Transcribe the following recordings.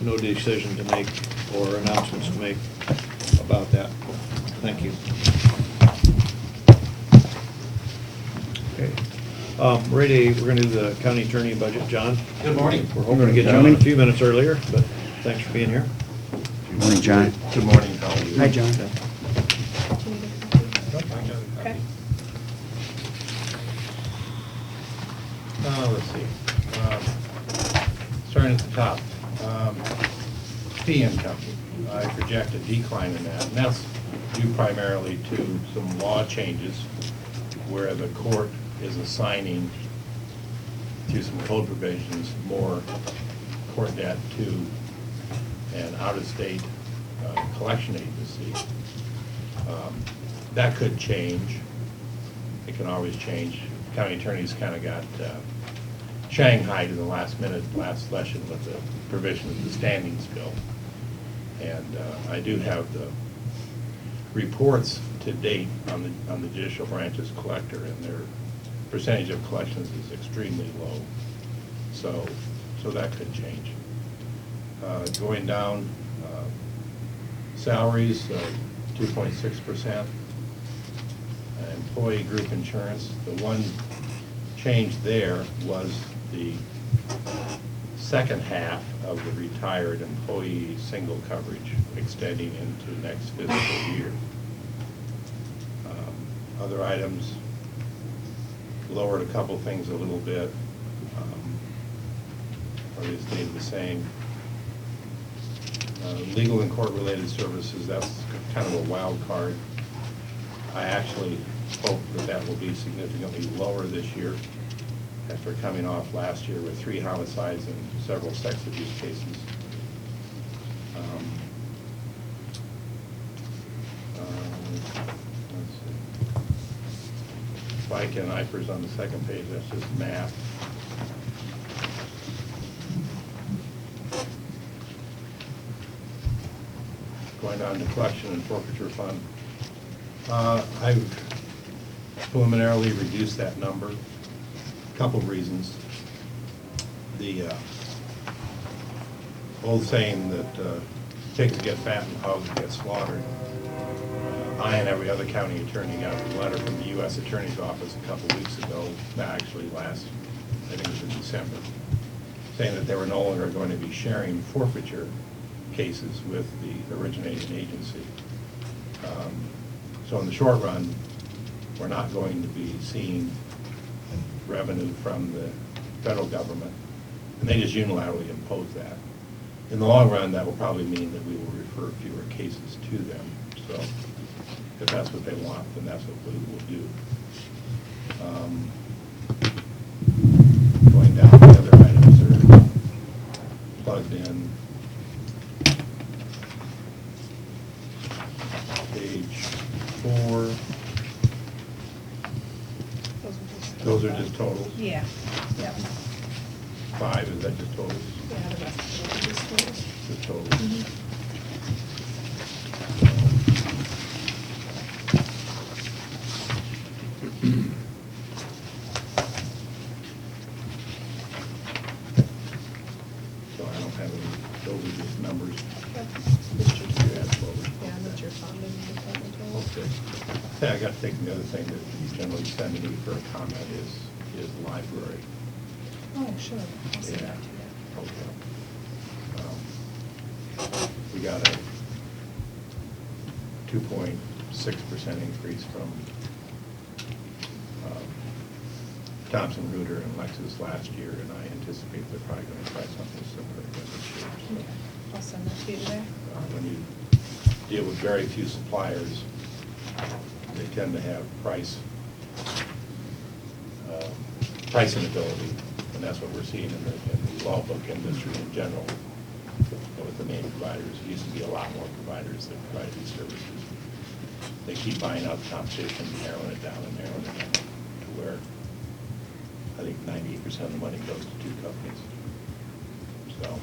no decision to make or announcements to make about that. Thank you. Okay. Ready, we're going to do the county attorney budget. John? Good morning. We're hoping to get you on a few minutes earlier, but thanks for being here. Good morning, John. Good morning, how are you? Hi, John. Okay. Let's see. Starting at the top. Fee income. I project a decline in that, and that's due primarily to some law changes where the court is assigning, through some code provisions, more court debt to an out-of-state collection agency. That could change. It can always change. County attorneys kind of got shanghaied in the last minute, last session with the provision of the standings bill. And I do have the reports to date on the judicial branch's collector, and their percentage of collections is extremely low. So that could change. Going down, salaries, 2.6%. Employee group insurance, the one change there was the second half of the retired employee single coverage extending into next fiscal year. Other items, lowered a couple things a little bit, or they stayed the same. Legal and court-related services, that's kind of a wild card. I actually hope that will be significantly lower this year after coming off last year with 3 homicides and several sex abuse cases. Let's see. FICA and IFRS on the second page, that's just math. Going on to collection and forfeiture fund. I've preliminarily reduced that number. A couple of reasons. The old saying that pigs get fat and hogs get slaughtered. I and every other county attorney got a letter from the U.S. Attorney's Office a couple of weeks ago, actually last, I think it was in December, saying that they were no longer going to be sharing forfeiture cases with the originating agency. So in the short run, we're not going to be seeing revenue from the federal government, and they just unilaterally impose that. In the long run, that will probably mean that we will refer fewer cases to them. So if that's what they want, then that's what we will do. Going down, the other items are plugged in. Page 4. Those are just totals? Yeah, yeah. 5, is that just totals? Yeah, the rest of it is totals. Just totals. Mhm. So I don't have any, those are just numbers. Yep. You add forward. Yeah, that's your fund and department totals. Okay. Hey, I got to take the other thing that you generally send me for a comment is library. Oh, sure. I'll send that to you. Okay. We got a 2.6% increase from Thompson, Reuter, and Lexus last year, and I anticipate they're probably going to try something similar again this year. So, Okay. I'll send that to you today. when you deal with very few suppliers, they tend to have price inability, and that's what we're seeing in the law book industry in general. With the main providers, there used to be a lot more providers that provide these services. They keep buying out the competition, narrowing it down and narrowing it down to where I think 98% of the money goes to 2 companies. So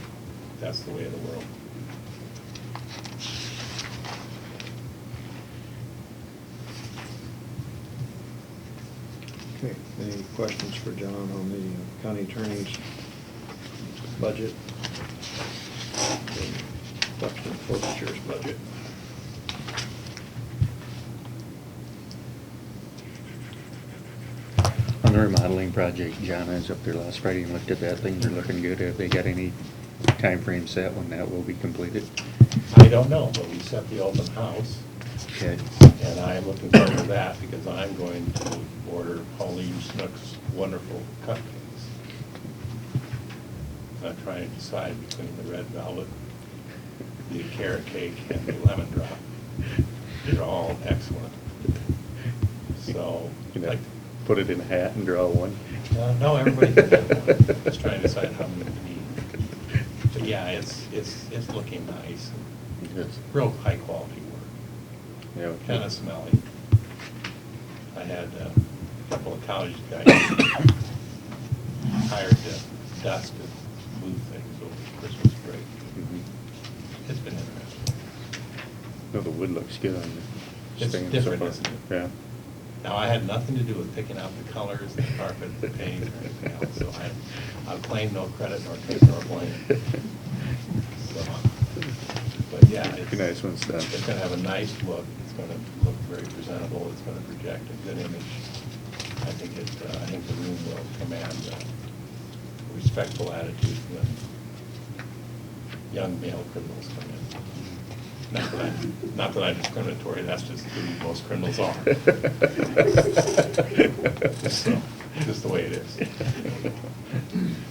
that's the way of the world. Okay, any questions for John on the county attorney's budget? Forfeitures budget. On the remodeling project, John, I was up there last Friday and looked at that. Things are looking good. Have they got any time frame set when that will be completed? I don't know, but we set the open house, Okay. and I am looking forward to that because I'm going to order Pauline Snook's wonderful cupcakes. I'm trying to decide between the red velvet, the carrot cake, and the lemon drop. They're all excellent. So, You know, like, put it in a hat and draw one? no, everybody can have one. Just trying to decide how many to need. But yeah, it's looking nice. Yes. Real high quality work. Yeah. Kind of smelly. I had a couple of college guys hired to dust and move things over Christmas break. Mhm. It's been interesting. No, the wood looks good on the It's stand so different, far. isn't it? Yeah. Now, I had nothing to do with picking out the colors, the carpet, the paint, or anything else, so I'll claim no credit nor take nor blame. So, but yeah, Be nice when it's done. It's gonna have a nice look, it's gonna look very presentable, it's gonna project a good image. I think the room will command a respectful attitude when young male criminals come in. Not that I'm discriminatory, that's just who most criminals are. So, just the way it is.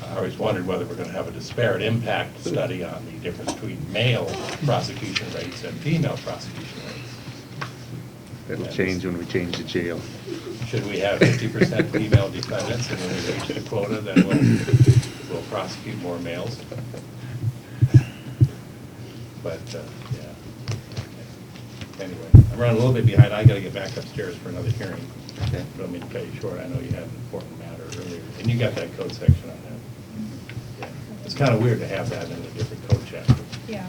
I always wondered whether we're gonna have a disparate impact study on the difference between male prosecution rates and female prosecution rates. It'll change when we change the jail. Should we have 50% female defendants, and when we reach the quota, then we'll prosecute more males? But, yeah. Anyway, I'm running a little bit behind. I gotta get back upstairs for another hearing. Okay. Don't mean to cut you short. I know you had an important matter earlier, and you got that code section on that. Yeah. It's kind of weird to have that in a different code chapter. Yeah.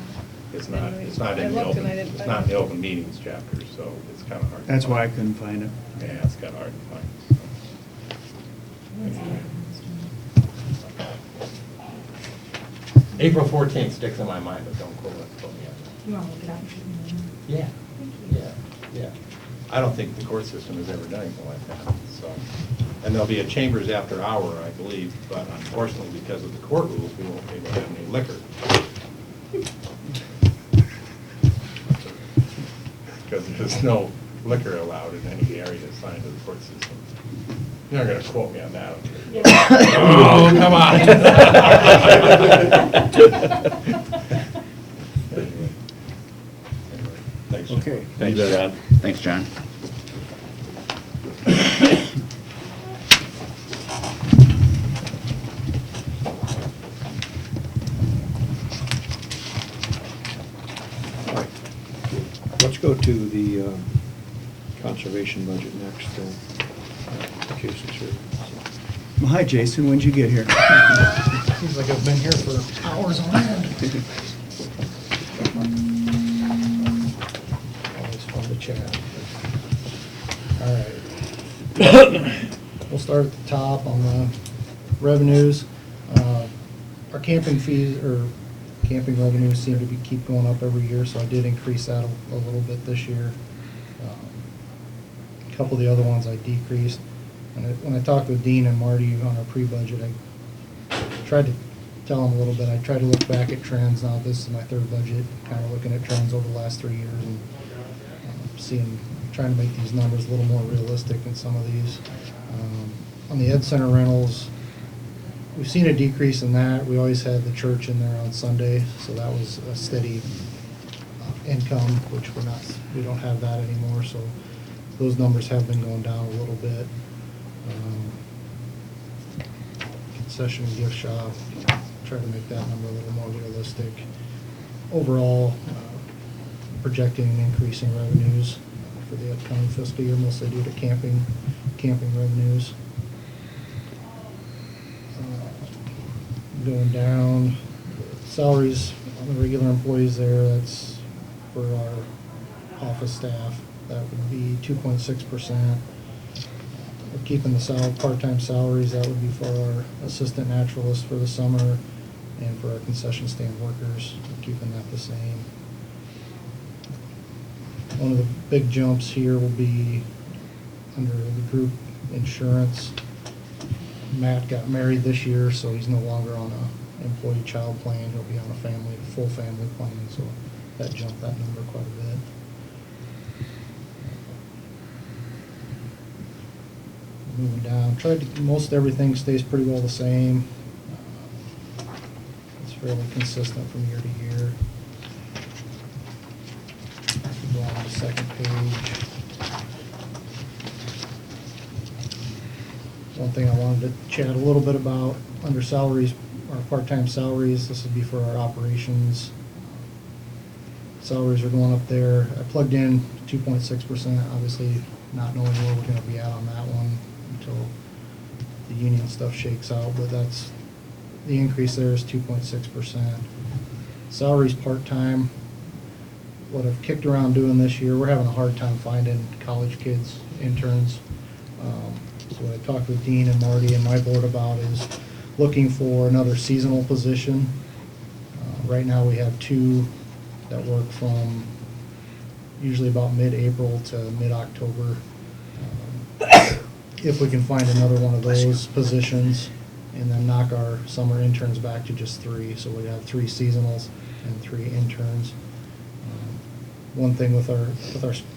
It's not Anyway, in the I looked open, and I didn't it's find not in the it. open meetings chapter, so it's kind of hard. to That's why I find. couldn't find it. Yeah, it's kind of hard to find. so. April 14th sticks in my mind, but don't quote me on that. You want to look it up? Yeah, Thank you. yeah. I don't think the court system has ever done anything like that, so. And there'll be a chambers after hour, I believe, but unfortunately, because of the court rules, we won't be able to have any liquor. Because there's no liquor allowed in any area assigned to the court system. You're not gonna quote me on that. Oh, come on. Anyway. Thanks. Okay. Thanks, John. Thanks, John. All right. Let's go to the conservation budget next. Casey's here. Well, hi, Jason. When'd you get here? Seems like I've been here for hours on end. Always fun to chat. All right. We'll start at the top on the revenues. Our camping fees, or camping revenues seem to keep going up every year, so I did increase that a little bit this year. A couple of the other ones I decreased. When I talked with Dean and Marty on our pre-budget, I tried to tell them a little bit. I tried to look back at trends. Now this is my third budget, kind of looking at trends over the last 3 years and trying to make these numbers a little more realistic than some of these. On the Ed Center rentals, we've seen a decrease in that. We always had the church in there on Sunday, so that was a steady income, which we don't have that anymore. So those numbers have been going down a little bit. Concession and gift shop, try to make that number a little more realistic. Overall, projecting an increase in revenues for the upcoming fiscal year, mostly due to camping revenues. Going down, salaries on the regular employees there, that's for our office staff, that would be 2.6%. We're keeping the part-time salaries, that would be for our assistant naturalist for the summer, and for our concession stand workers, we're keeping that the same. One of the big jumps here will be under the group insurance. Matt got married this year, so he's no longer on a employee child plan. He'll be on a full family plan, so that jumped that number quite a bit. Moving down, most everything stays pretty well the same. It's fairly consistent from year to year. Go on to the second page. One thing I wanted to chat a little bit about, under salaries, our part-time salaries, this would be for our operations. Salaries are going up there. I plugged in 2.6%, obviously not knowing where we're gonna be at on that one until the union stuff shakes out, but that's, the increase there is 2.6%. Salaries part-time, what I've kicked around doing this year, we're having a hard time finding college kids, interns. So what I talked with Dean and Marty and my board about is looking for another seasonal position. Right now we have 2 that work from usually about mid-April to mid-October. If we can find another one of those positions and then knock our summer interns back to just 3, so we'd have 3 seasonals and 3 interns. One thing with our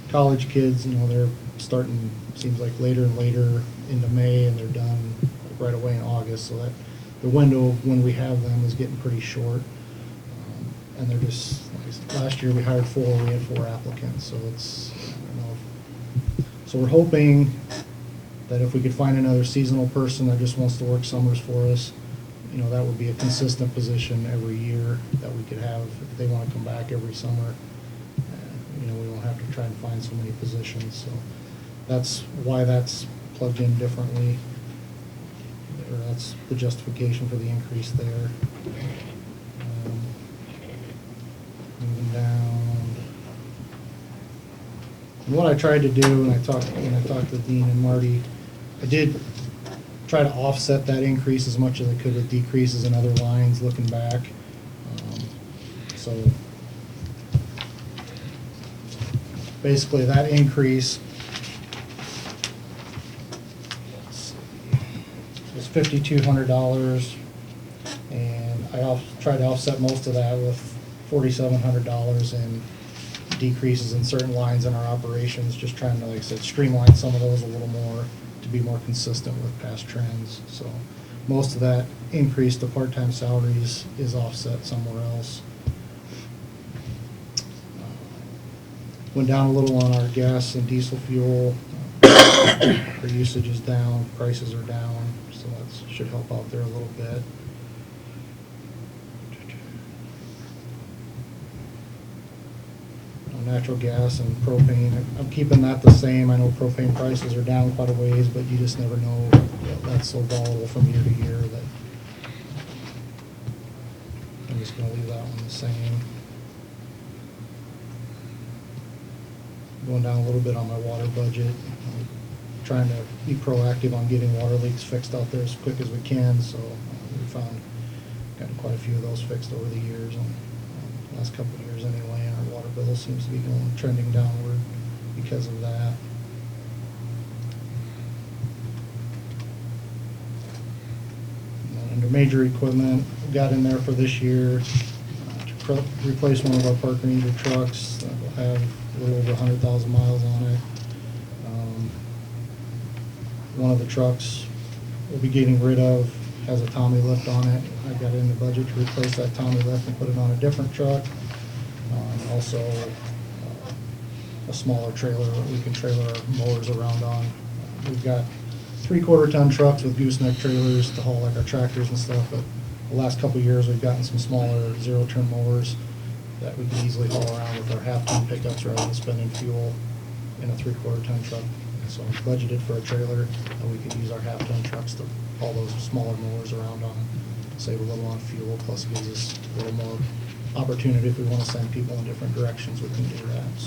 college kids, they're starting, seems like later and later into May, and they're done right away in August, so that the window when we have them is getting pretty short. And they're just, last year we hired 4, we had 4 applicants, so it's, I don't know. So we're hoping that if we could find another seasonal person that just wants to work summers for us, that would be a consistent position every year that we could have if they want to come back every summer. We won't have to try and find so many positions, so that's why that's plugged in differently. Or that's the justification for the increase there. Moving down. And what I tried to do, when I talked to Dean and Marty, I did try to offset that increase as much as I could with decreases in other lines looking back. So basically that increase was $5,200, and I tried to offset most of that with $4,700 in decreases in certain lines in our operations, just trying to, like I said, streamline some of those a little more to be more consistent with past trends. So most of that increase to part-time salaries is offset somewhere else. Went down a little on our gas and diesel fuel. Our usage is down, prices are down, so that should help out there a little bit. Natural gas and propane, I'm keeping that the same. I know propane prices are down quite a ways, but you just never know. That's so volatile from year to year that I'm just going to leave that one the same. Going down a little bit on my water budget. I'm trying to be proactive on getting water leaks fixed out there as quick as we can, so we found gotten quite a few of those fixed over the years, and last couple of years anyway, and our water bill seems to be trending downward because of that. And then under major equipment, we got in there for this year to replace one of our park ranger trucks that will have a little over 100,000 miles on it. One of the trucks we'll be getting rid of has a Tommy lift on it. I got in the budget to replace that Tommy lift and put it on a different truck. Also, a smaller trailer that we can trailer our mowers around on. We've got 3/4 ton trucks with gooseneck trailers to haul like our tractors and stuff, but the last couple of years we've gotten some smaller 0-turn mowers that we can easily haul around with our 1/2-ton pickups rather than spending fuel in a 3/4 ton truck. So I budgeted for a trailer, and we could use our 1/2-ton trucks to haul those smaller mowers around on, save a little on fuel, plus it gives us a little more opportunity if we want to send people in different directions, we can do that.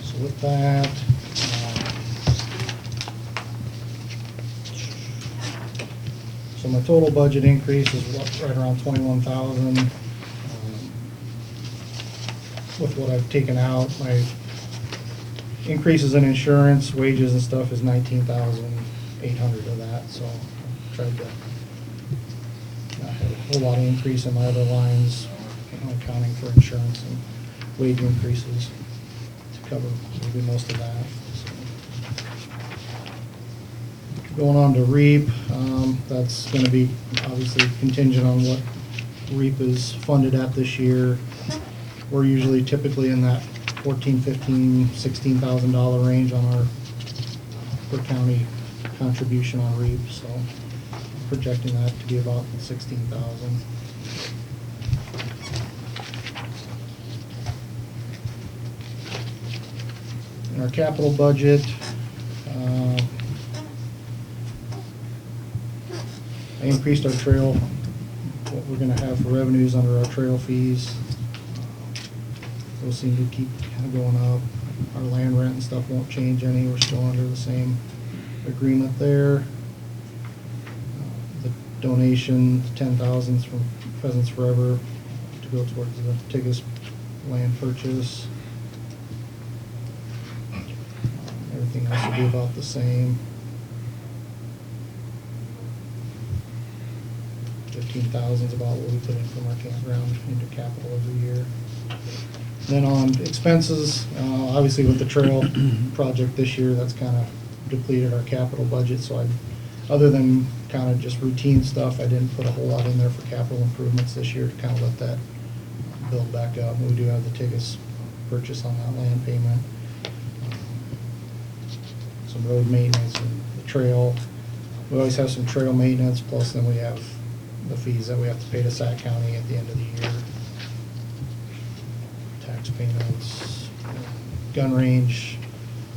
So with that, So my total budget increase is right around 21,000. With what I've taken out, my increases in insurance, wages and stuff is 19,800 of that, so I tried to not have a whole lot of increase in my other lines, accounting for insurance and wage increases to cover maybe most of that. So. Going on to REAP, that's gonna be obviously contingent on what REAP is funded at this year. We're usually typically in that $14,000, $15,000, $16,000 range on our per county contribution on REAP, so projecting that to be about 16,000. In our capital budget, I increased our trail, what we're gonna have for revenues under our trail fees. Those seem to keep kind of going up. Our land rent and stuff won't change any. We're still under the same agreement there. The donation, 10,000 from Pheasants Forever to go towards the Tigas land purchase. Everything else will be about the same. 15,000 is about what we put in from our campground into capital every year. Then on expenses, obviously with the trail project this year, that's kind of depleted our capital budget, so other than kind of just routine stuff, I didn't put a whole lot in there for capital improvements this year to kind of let that build back up. We do have the Tigas purchase on that land payment. Some road maintenance and the trail. We always have some trail maintenance, plus then we have the fees that we have to pay to Sac County at the end of the year. Tax payments, gun range,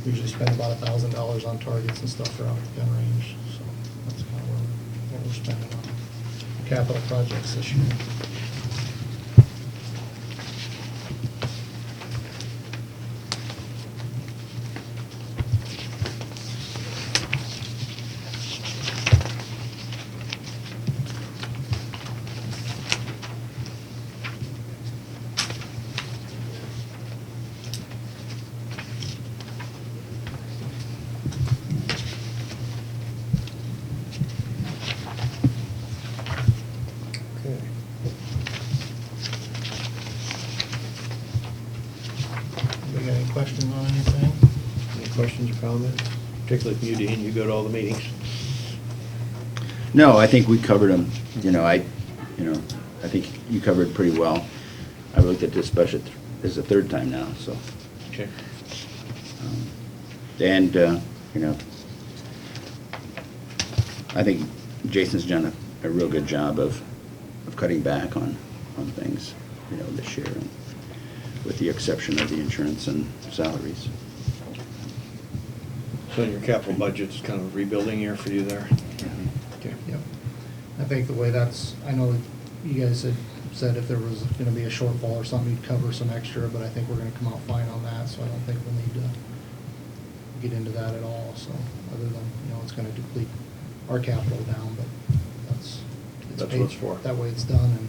we usually spend about $1,000 on targets and stuff throughout the gun range, so that's kind of what we're spending on capital projects this year. Okay. You got any questions on anything? Any questions or comments? Particularly from you, Dean, you go to all the meetings. No, I think we covered them. I think you covered pretty well. I've looked at this budget, this is the third time now, so. Okay. And, I think Jason's done a real good job of cutting back on things, this year, and with the exception of the insurance and salaries. So in your capital budget's kind of rebuilding year for you there? Okay. Yep. I think the way I know that you guys had said if there was gonna be a shortfall or something, you'd cover some extra, but I think we're gonna come out fine on that, so I don't think we'll need to get into that at all, so, other than, it's gonna deplete our capital down, but it's That's paid. what it's for. That way it's done, and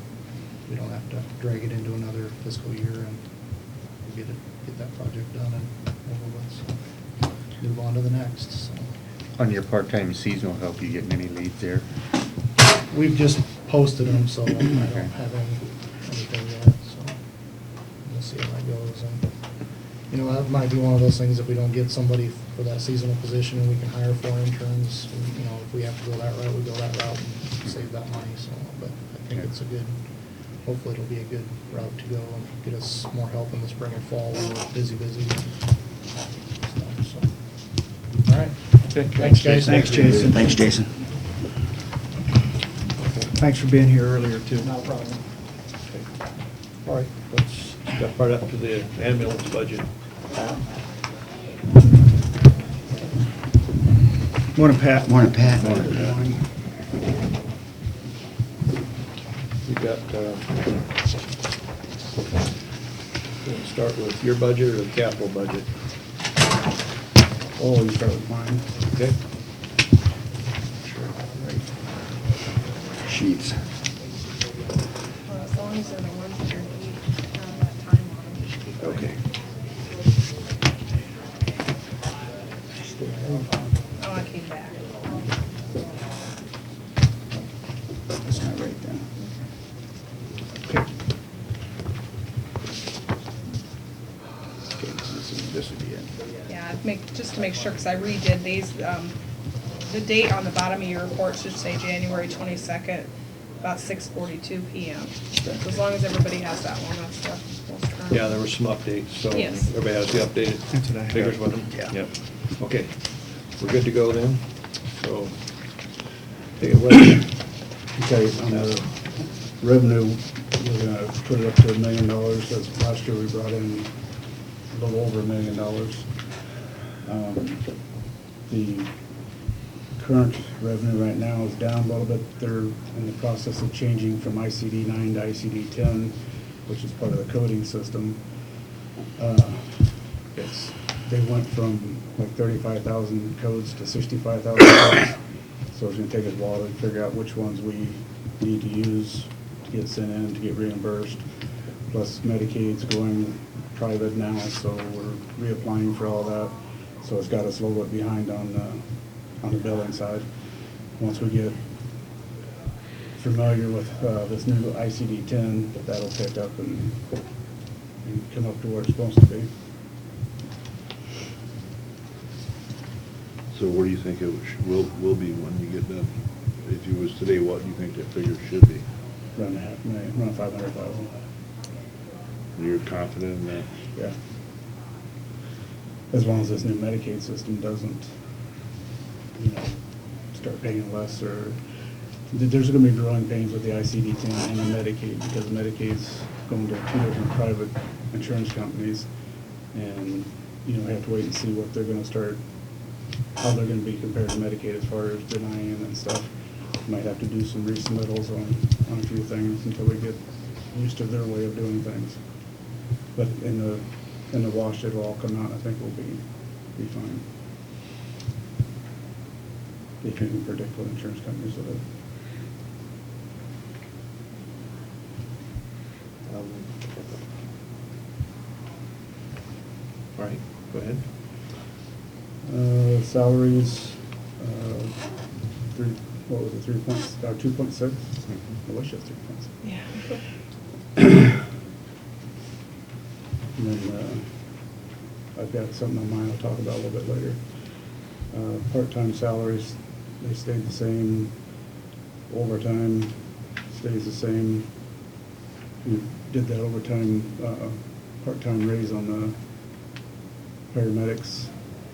we don't have to drag it into another fiscal year, and we'll get that project done and over with, so, move on to the next, so. On your part-time seasonal help, you getting any leads there? We've just posted them, so I don't have anything yet, so we'll see how that goes. And, that might be one of those things, if we don't get somebody for that seasonal position and we can hire 4 interns, if we have to go that route, we go that route and save that money, so, but I think it's hopefully it'll be a good route to go and get us more help in the spring and fall when we're busy. So, all right. Okay. Thanks, guys. Thanks, Jason. Thanks, Jason. Thanks for being here earlier, too. No problem. Okay. All right, let's step right up to the ambulance budget. Morning, Pat. Morning, Pat. We got, we'll start with your budget or the capital budget? Oh, you start with mine. Okay. sheets. Well, as long as they're the ones that are need, have that time on them, you should keep going. Okay. Oh, I came back. That's not right then. Okay. Okay, this would be it. Yeah, just to make sure, because I redid these, the date on the bottom of your report should say January 22nd, about 6:42 PM. So as long as everybody has that one, that's the most current. Yeah, there were some updates, so Yes. everybody has the updated That's what I have. figures with them? Yeah. Yep. Okay, we're good to go then, so take it away. Okay, on the revenue, we're gonna put it up to $1 million, as last year we brought in a little over $1 million. The current revenue right now is down a little bit. They're in the process of changing from ICD 9 to ICD 10, which is part of the coding system. They went from like 35,000 codes to 65,000 codes. So it's gonna take us a while to figure out which ones we need to use to get sent in, to get reimbursed. Plus Medicaid's going private now, so we're reapplying for all that. So it's got us a little bit behind on the billing side. Once we get familiar with this new ICD-10, that'll pick up and come up to where it's supposed to be. So what do you think it will be when you get done? If it was today, what do you think that figure should be? Around $500,000, around 500,000. And you're confident in that? Yeah. As long as this new Medicaid system doesn't, start paying less, or there's gonna be growing pains with the ICD-10 and the Medicaid, because Medicaid's going to 2 different private insurance companies, and, we have to wait and see what they're gonna start, how they're gonna be compared to Medicaid as far as denying and stuff. Might have to do some resubmittals on a few things until we get used to their way of doing things. But in the wash, it'll all come out, I think we'll be fine. If you can predict what insurance companies will do. All right, go ahead. Salaries, 2.6? I wish it was 3.6. Yeah. And then, I've got something on mine I'll talk about a little bit later. Part-time salaries, they stayed the same. Overtime stays the same. We did that overtime, part-time raise on the paramedics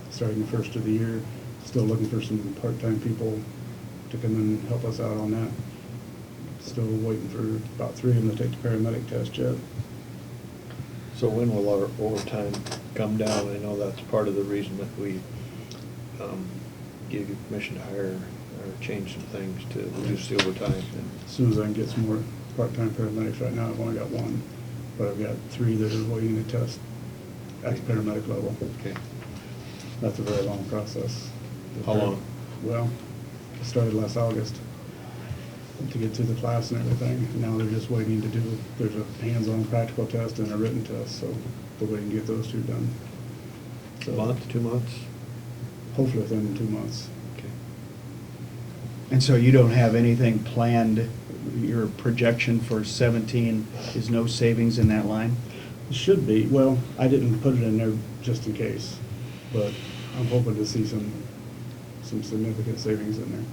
starting the first of the year. Still looking for some part-time people to come in and help us out on that. Still waiting for about 3 of them to take the paramedic test yet. So when will our overtime come down? I know that's part of the reason that we gave you permission to hire or change some things to reduce the overtime. As soon as I can get some more part-time paramedics, right now I've only got 1, but I've got 3 that are waiting to test at the paramedic level. Okay. That's a very long process. How long? Well, it started last August to get through the class and everything. Now they're just waiting to do, there's a hands-on practical test and a written test, so they're waiting to get those 2 done. A So month, 2 months? hopefully within 2 months. Okay. And so you don't have anything planned, your projection for 17 is no savings in that line? It should be, well, I didn't put it in there just in case, but I'm hoping to see some significant savings in there,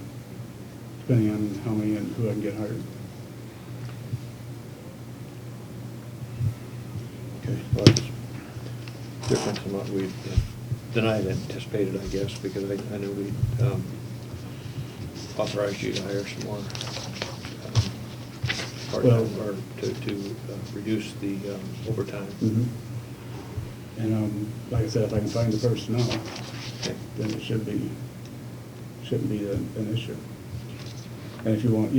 depending on how many and who I can get hired. Okay, well, it's different from what we, than I had anticipated, I guess, because I knew we authorized you to hire some more part-time, Well- or to reduce the overtime. Mhm. And, like I said, if I can find the personnel, Okay. then it shouldn't be an issue. And if you want,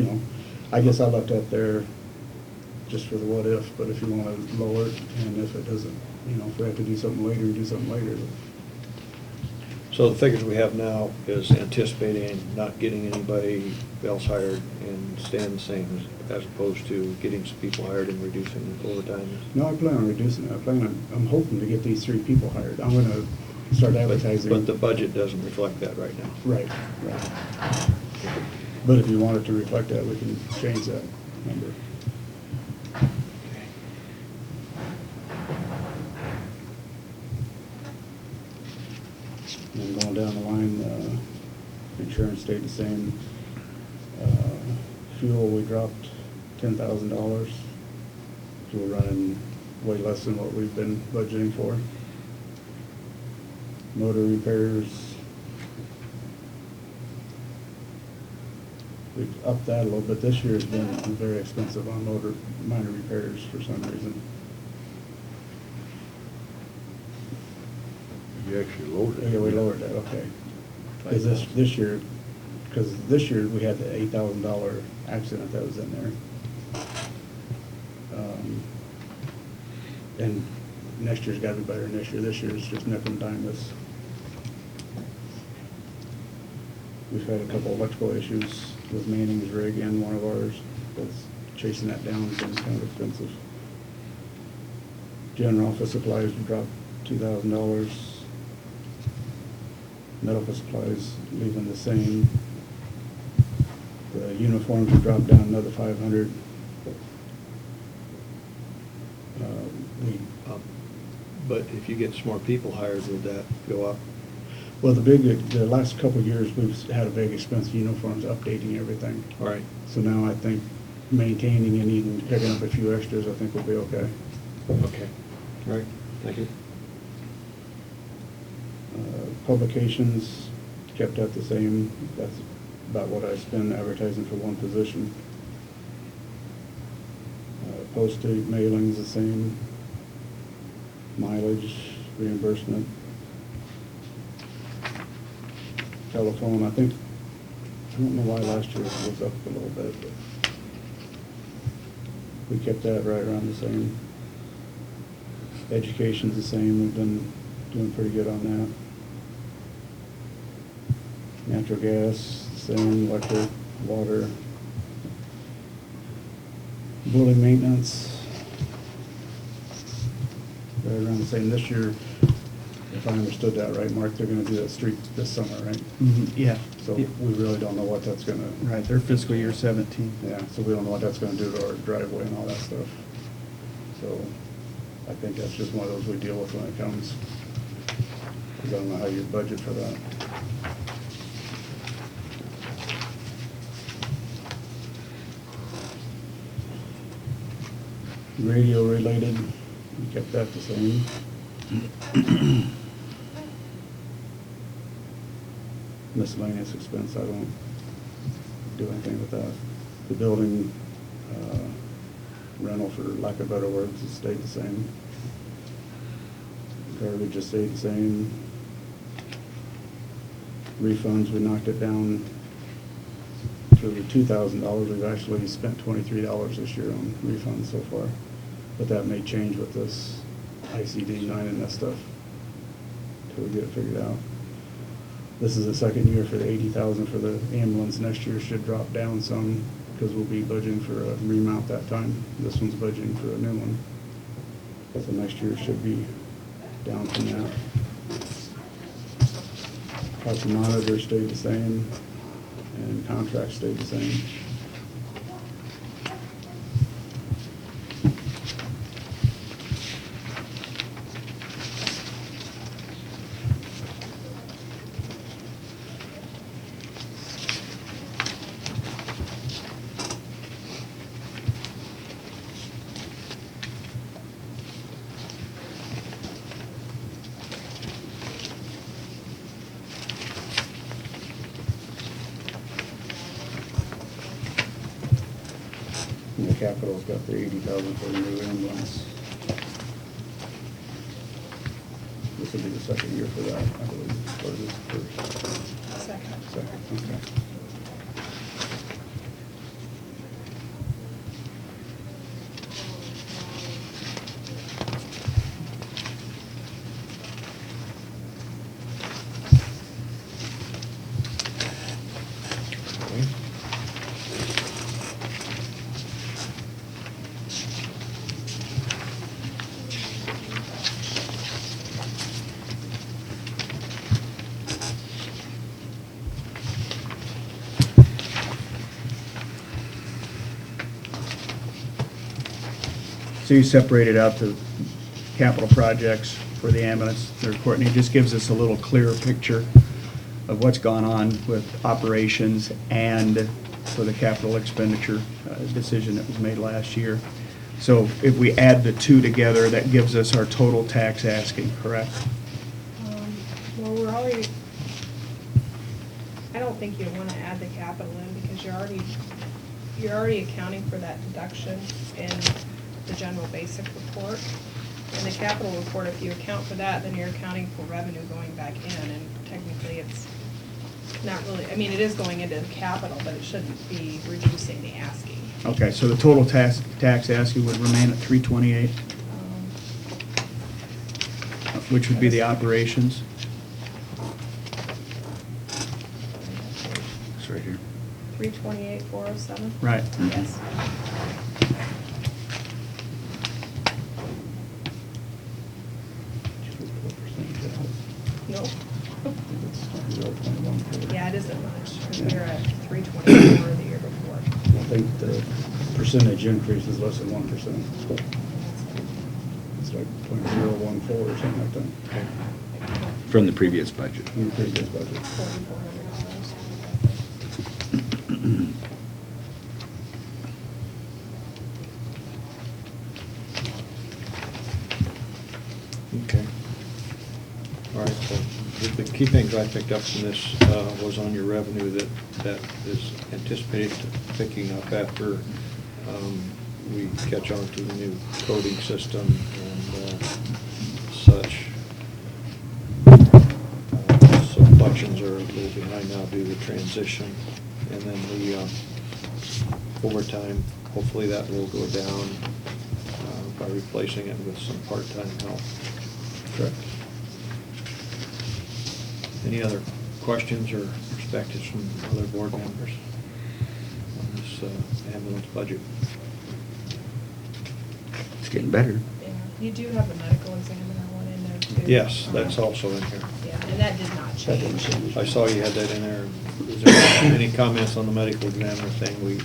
I guess I left that there just for the what if, but if you want to lower it, and if it doesn't, if we have to do something later, do something later. So the figures we have now is anticipating not getting anybody else hired and staying the same as opposed to getting some people hired and reducing overtime? No, I plan on reducing it. I'm hoping to get these 3 people hired. I'm gonna start advertising. But the budget doesn't reflect that right now. Right. But if you want it to reflect that, we can change that number. And going down the line, insurance stayed the same. Fuel, we dropped $10,000. So we're running way less than what we've been budgeting for. Motor repairs, we've upped that a little bit. This year's been very expensive on minor repairs for some reason. You actually lowered it. Yeah, we lowered that, okay. Because this year we had the $8,000 accident that was in there. And next year's gotta be better than this year. This year's just nickel and dime us. We've had a couple electrical issues with Manning's rig and one of ours. That's chasing that down has been kind of expensive. General office supplies dropped $2,000. Medical supplies leaving the same. The uniforms have dropped down another $500. But if you get some more people hired, would that go up? Well, the last couple of years, we've had a big expense of uniforms, updating everything. All right. So now I think maintaining and even picking up a few extras, I think will be okay. Okay. All right. Thank you. Publications kept at the same. That's about what I spend advertising for one position. Postage, mailings the same. Mileage, reimbursement. Telephone, I don't know why last year it was up a little bit, but we kept that right around the same. Education's the same, we've been doing pretty good on that. Natural gas, the same, electric, water. Building maintenance, right around the same. This year, if I understood that right, Mark, they're gonna do that street this summer, right? Yeah. So Yeah. we really don't know what that's gonna. Right, their fiscal year 17. Yeah, so we don't know what that's gonna do to our driveway and all that stuff. So I think that's just one of those we deal with when it comes. Because I don't know how you budget for that. Radio related, we kept that the same. Miscellaneous expense, I don't do anything with that. The building rental, for lack of better words, has stayed the same. Garbage has stayed the same. Refunds, we knocked it down to $2,000. We've actually spent $23 this year on refunds so far. But that may change with this ICD-9 and that stuff until we get it figured out. This is the second year for the $80,000 for the ambulance. Next year should drop down some because we'll be budgeting for a remount that time. This one's budgeting for a new one. So next year should be down from that. Cost of monitor stayed the same and contracts stayed the same. And the capital's got the $80,000 for the new ambulance. This will be the second year for that, I believe, or is this first? Second. Second, okay. So you separated out the capital projects for the ambulance there, Courtney. Just gives us a little clearer picture of what's gone on with operations and for the capital expenditure decision that was made last year. So if we add the two together, that gives us our total tax asking, correct? Well, we're already, I don't think you want to add the capital in because you're already accounting for that deduction in the general basic report. In the capital report, if you account for that, then you're accounting for revenue going back in, and technically it's not really, I mean, it is going into the capital, but it shouldn't be reducing the asking. Okay, so the total tax asking would remain at 328, which would be the operations. It's right here. 328,407? Right. Yes. Nope. Yeah, it isn't much, because we were at 324 the year before. I think the percentage increase is less than 1%. It's like 0.014 or something like that, From the previous budget. in the previous budget. $4,400. Okay. All right, so the key things I picked up from this was on your revenue that is anticipated picking up after we catch on to the new coding system and such. So collections are a little behind now due to transition. And then the overtime, hopefully that will go down by replacing it with some part-time help. Correct. Any other questions or perspectives from other board members on this ambulance budget? It's getting better. Yeah, you do have the medical examiner one in there too. Yes, that's also in here. Yeah, and that did not That didn't change. change. I saw you had that in there. Is there any comments on the medical examiner thing? We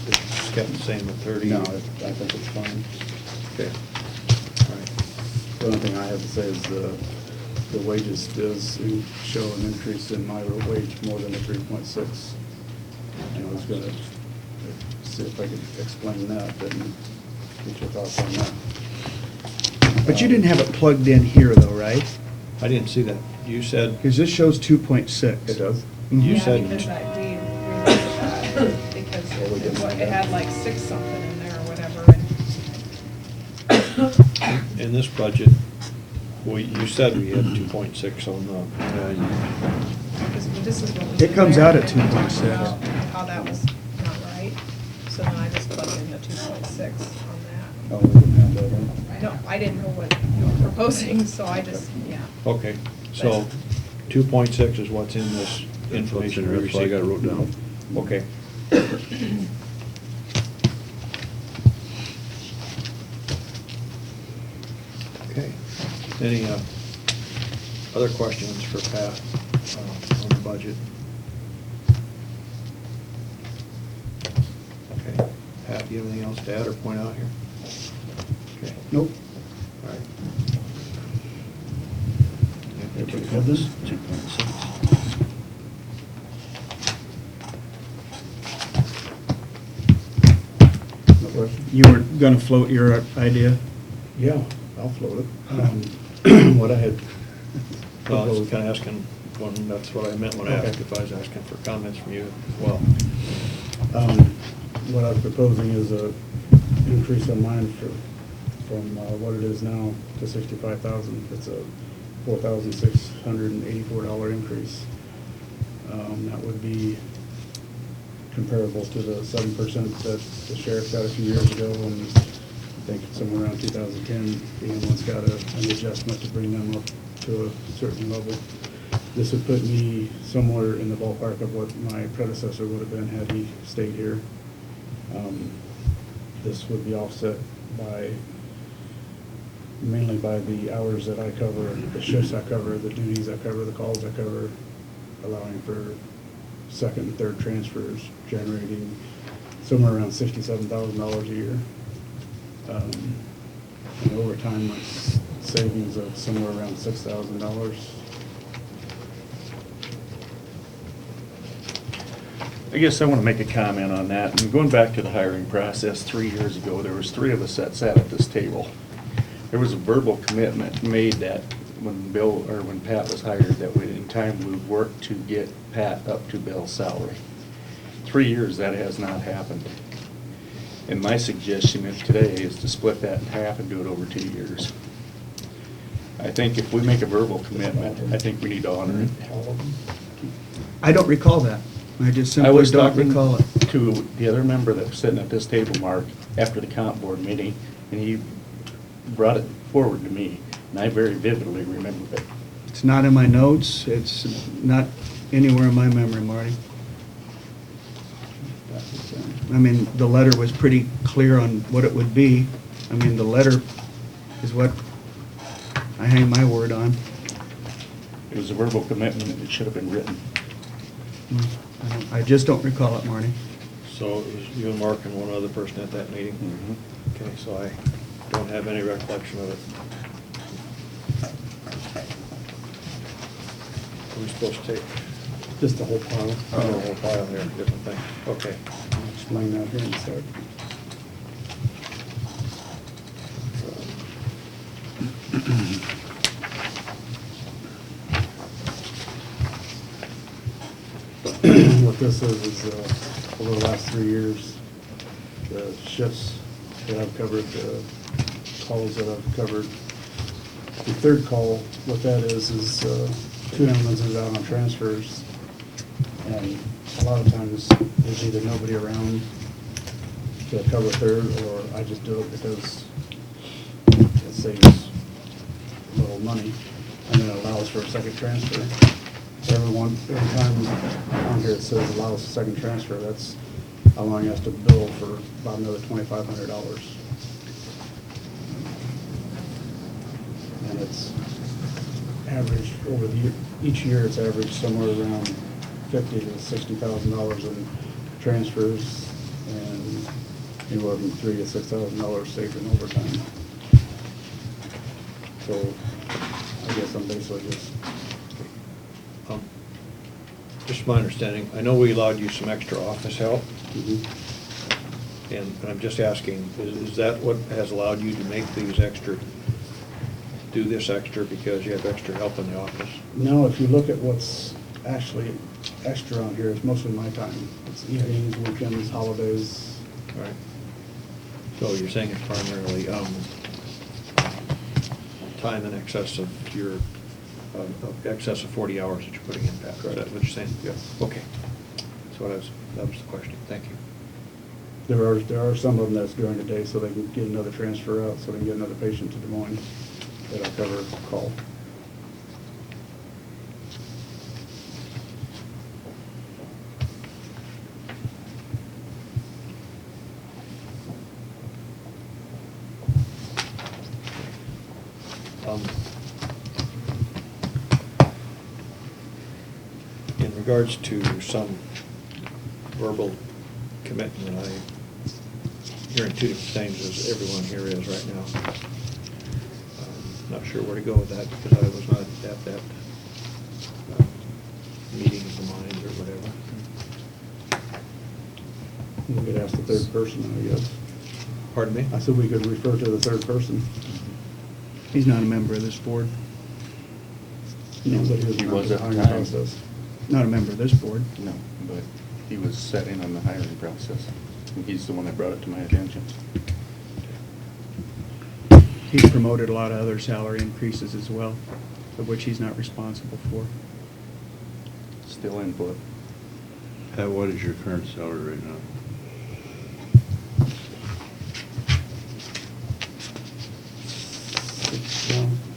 it's kept the same at 30? No, I think it's fine. Okay. All right. The only thing I have to say is the wages does show an increase in my wage more than the 3.6. And I was gonna see if I could explain that, and get your thoughts on that. But you didn't have it plugged in here though, right? I didn't see that. You said, Because this shows 2.6. It does? you Yeah, said, because we removed that, because Well, we didn't it have had that. like 6 something in there or whatever. And in this budget, you said we had 2.6 on the, because this is what was. It in comes there, out at and we talked 2.6. about How that was not right, so then I just plugged in the 2.6 on Oh, we didn't have that on. that. No, I didn't know what you were proposing, so I just, yeah. okay. So 2.6 is what's in this information we That's what I received. got wrote down. Okay. Okay. Any other questions for Pat on the budget? Okay. Pat, do you have anything else to add or point out here? Okay. Nope. All right. Everybody have this? 2.6. No question? You were gonna float your idea? Yeah, I'll float it. What I had. Well, I was kind of asking, that's what I meant when I asked if I was asking for comments from you as well. What I was proposing is a increase on mine from what it is now to 65,000. It's a $4,684 increase. That would be comparable to the 7% that the sheriff got a few years ago, and I think somewhere around 2010, the ambulance got an adjustment to bring them up to a certain level. This would put me somewhere in the ballpark of what my predecessor would have been had he stayed here. This would be offset mainly by the hours that I cover, the shifts I cover, the duties I cover, the calls I cover, allowing for second and third transfers, generating somewhere around $67,000 a year. And overtime was savings of somewhere around $6,000. I guess I want to make a comment on that. And going back to the hiring process, 3 years ago, there was 3 of us that sat at this table. There was a verbal commitment made that when Bill, or when Pat was hired, that we, in time, we would work to get Pat up to Bill's salary. 3 years, that has not happened. And my suggestion is today is to split that in half and do it over 2 years. I think if we make a verbal commitment, I think we need to honor it. I don't recall that. I just I simply was don't talking recall it. to the other member that was sitting at this table, Mark, after the comp board meeting, and he brought it forward to me, and I very vividly remember it. It's not in my notes. It's not anywhere in my memory, Marty. I mean, the letter was pretty clear on what it would be. I mean, the letter is what I hang my word on. It was a verbal commitment, and it should have been written. I just don't recall it, Marty. So it was you and Mark and one other person at that meeting? Okay, so I don't have any recollection of it. Are we supposed to take, Just the whole pile. oh, the whole file here, different thing? Okay. I'll explain that here in a sec. What this is over the last 3 years, the shifts that I've covered, the calls that I've covered. The third call, what that is 2 ambulances out on transfers. And a lot of times, there's either nobody around to cover third, or I just do it because it saves a little money, and then it allows for a second transfer. Every time on here it says allows a second transfer, that's allowing us to bill for about another $2,500. And it's average over the year, each year it's averaged somewhere around $50,000 to $60,000 in transfers, and anywhere from $3,000 to $6,000 saved in overtime. So I guess I'm basically Just my understanding, I know we allowed you some extra office help, mm-hmm. and I'm just asking, is that what has allowed you to make these extra, do this extra because you have extra help in the office? No, if you look at what's actually extra on here, it's mostly my time. It's evenings, weekends, holidays. All right. So you're saying it's primarily time in excess of your, excess of 40 hours that you're putting in, Pat? Is that what you're saying? Yes. Okay. So that was the question. Thank you. There are some of them that's during the day, so they can get another transfer out, so they can get another patient to Des Moines that I'll cover call. In regards to some verbal commitment, I'm hearing two different things as everyone here is right now. Not sure where to go with that because I was not at that meeting of the minds or whatever. We could ask the third person, I guess. Pardon me? I said we could refer to the third person. He's not a member of this board. No, but he He was was part at of the the hiring time. process. Not a member of this board. No, but he was set in on the hiring process. And he's the one that brought it to my attention. He's promoted a lot of other salary increases as well, of which he's not responsible for. Still input. Pat, what is your current salary right now?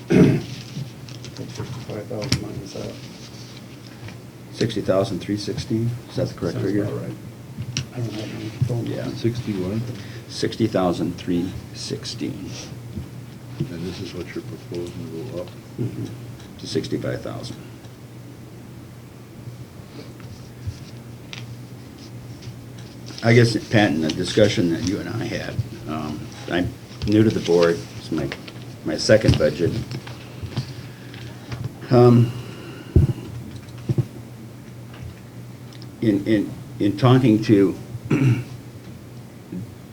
$65,000 minus that. 60,316, is that the correct Sounds figure? about right. I don't have any phone. Yeah. 61? 60,316 And this is what you're proposing to go up? to 65,000. I guess, Pat, in the discussion that you and I had, I'm new to the board, it's my second budget. In talking to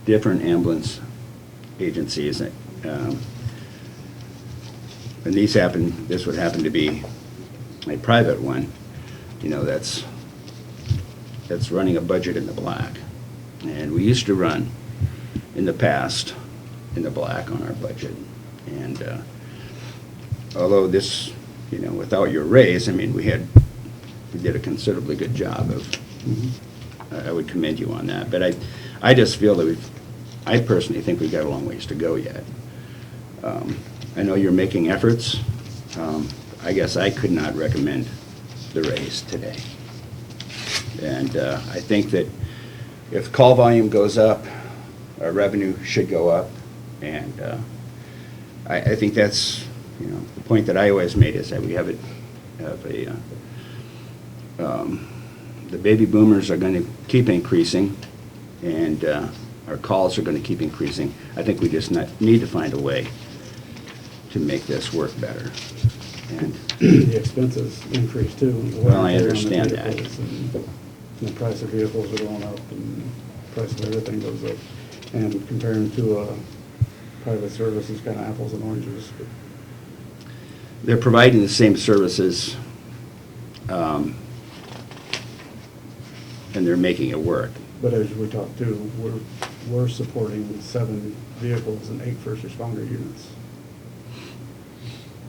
different ambulance agencies, and this would happen to be a private one, you know, that's running a budget in the black. And we used to run, in the past, in the black on our budget. And although this, you know, without your raise, I mean, we did a considerably good job of, I would commend you on that. But I just feel that I personally think we've got a long ways to go yet. I know you're making efforts. I guess I could not recommend the raise today. And I think that if call volume goes up, our revenue should go up. And I think that's, you know, the point that I always made is that we have the baby boomers are going to keep increasing, and our calls are going to keep increasing. I think we just need to find a way to make this work better. And The expenses increase too. Well, I understand that. And the price of vehicles are going up, and the price of everything goes up. And comparing to a private service is kind of apples and oranges. they're providing the same services, and they're making it work. But as we talked to, we're supporting 7 vehicles and 8 first responder units,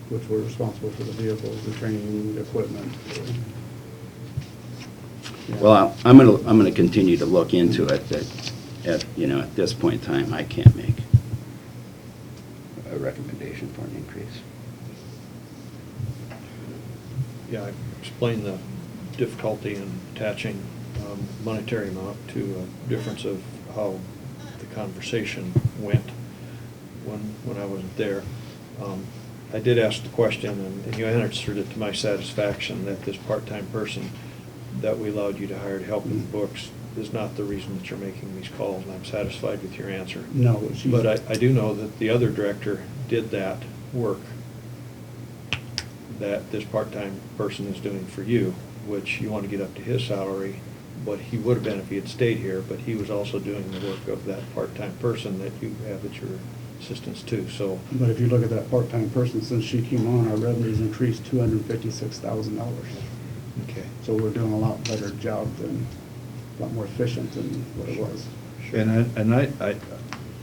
which we're responsible for the vehicles, the training, the equipment. Yeah. Well, I'm gonna continue to look into it, you know, at this point in time, I can't make a recommendation for an increase. Yeah, I explained the difficulty in attaching monetary amount to a difference of how the conversation went when I wasn't there. I did ask the question, and you answered it to my satisfaction, that this part-time person that we allowed you to hire to help with the books is not the reason that you're making these calls, and I'm satisfied with your answer. No, she's. But I do know that the other director did that work that this part-time person is doing for you, which you want to get up to his salary, but he would have been if he had stayed here, but he was also doing the work of that part-time person that you have at your assistance too, so. But if you look at that part-time person, since she came on, our revenue's increased $256,000. Okay. So we're doing a lot better job than, a lot more efficient than what it was. And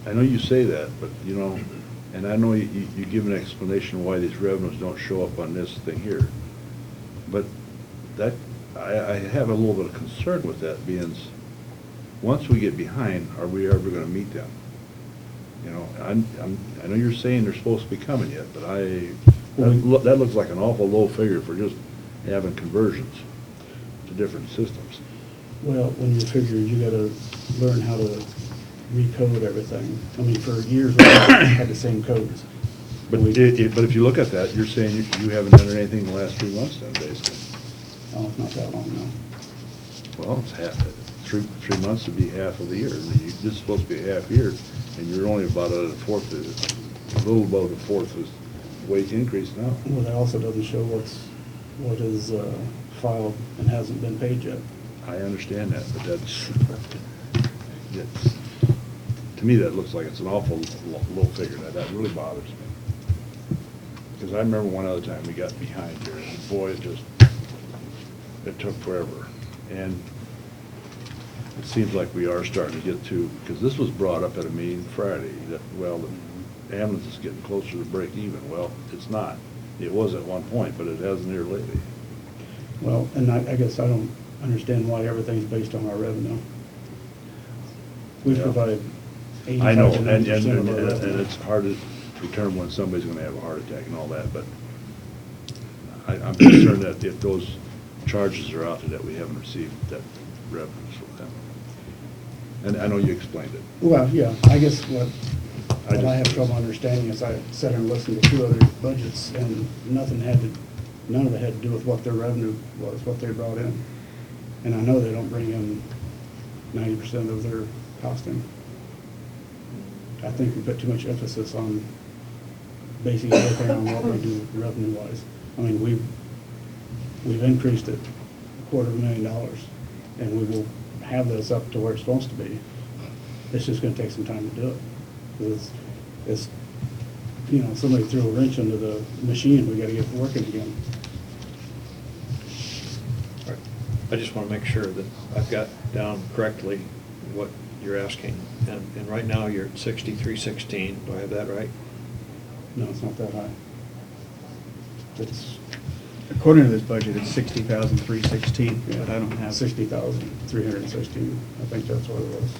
I know you say that, but, you know, and I know you give an explanation why these revenues don't show up on this thing here. But that, I have a little bit of concern with that, being, once we get behind, are we ever gonna meet them? You know, I know you're saying they're supposed to be coming yet, but that looks like an awful low figure for just having conversions to different systems. Well, when you figure you gotta learn how to recode everything. I mean, for years, we had the same codes. But if you look at that, you're saying you haven't done anything in the last 3 months then, basically. Oh, it's not that long now. Well, it's half, 3 months would be half of the year. This is supposed to be a half year, and you're only about a fourth, a little above a fourth is wage increase now. Well, that also doesn't show what is filed and hasn't been paid yet. I understand that, but that's, to me, that looks like it's an awful low figure. That really bothers me. Because I remember one other time we got behind here, and boy, it took forever. And it seems like we are starting to get to, because this was brought up at a meeting Friday, that, well, the ambulance is getting closer to break even. Well, it's not. It was at one point, but it hasn't here lately. Well, and I guess I don't understand why everything's based on our revenue. We Yeah. provide I know, 85 to 90% of our and revenue. it's hard to determine when somebody's gonna have a heart attack and all that, but I'm concerned that if those charges are out there, that we haven't received that revenues from them. And I know you explained it. Well, yeah, I guess what I I have just- trouble understanding is I sat and listened to 2 other budgets, and none of it had to do with what their revenue was, what they brought in. And I know they don't bring in 90% of their costing. I think we put too much emphasis on basically everything on what we do revenue-wise. I mean, we've increased it $250,000, and we will have this up to where it's supposed to be. It's just gonna take some time to do it. 'Cause it's, you know, somebody threw a wrench into the machine, we gotta get it working again. All right. I just want to make sure that I've got down correctly what you're asking. And right now, you're at 6316. Do I have that right? No, it's not that high. It's According to this budget, it's 60,316, but I don't have. 60,316, I think that's what it was.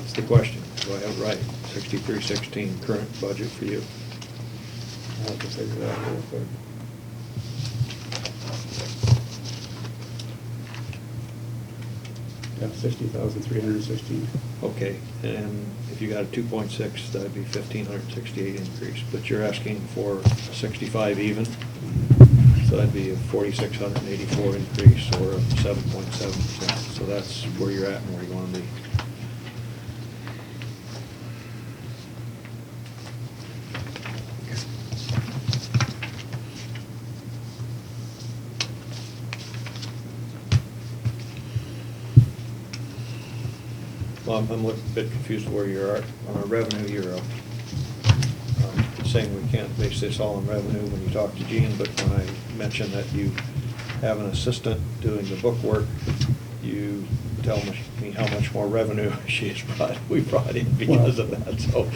It's the question. Do I have it right? 6316, current budget for you. I'll have to figure that out real quick. Yeah, 60,316. Okay, and if you got a 2.6, that'd be 1,568 increase. But you're asking for 65 even? So that'd be a 4,684 increase or a 7.7%. So that's where you're at and where you want to be. Well, I'm a little bit confused where you're at. On our revenue, you're saying we can't base this all on revenue when you talk to Jean, but when I mentioned that you have an assistant doing the book work, you tell me how much more revenue we brought in because of that. So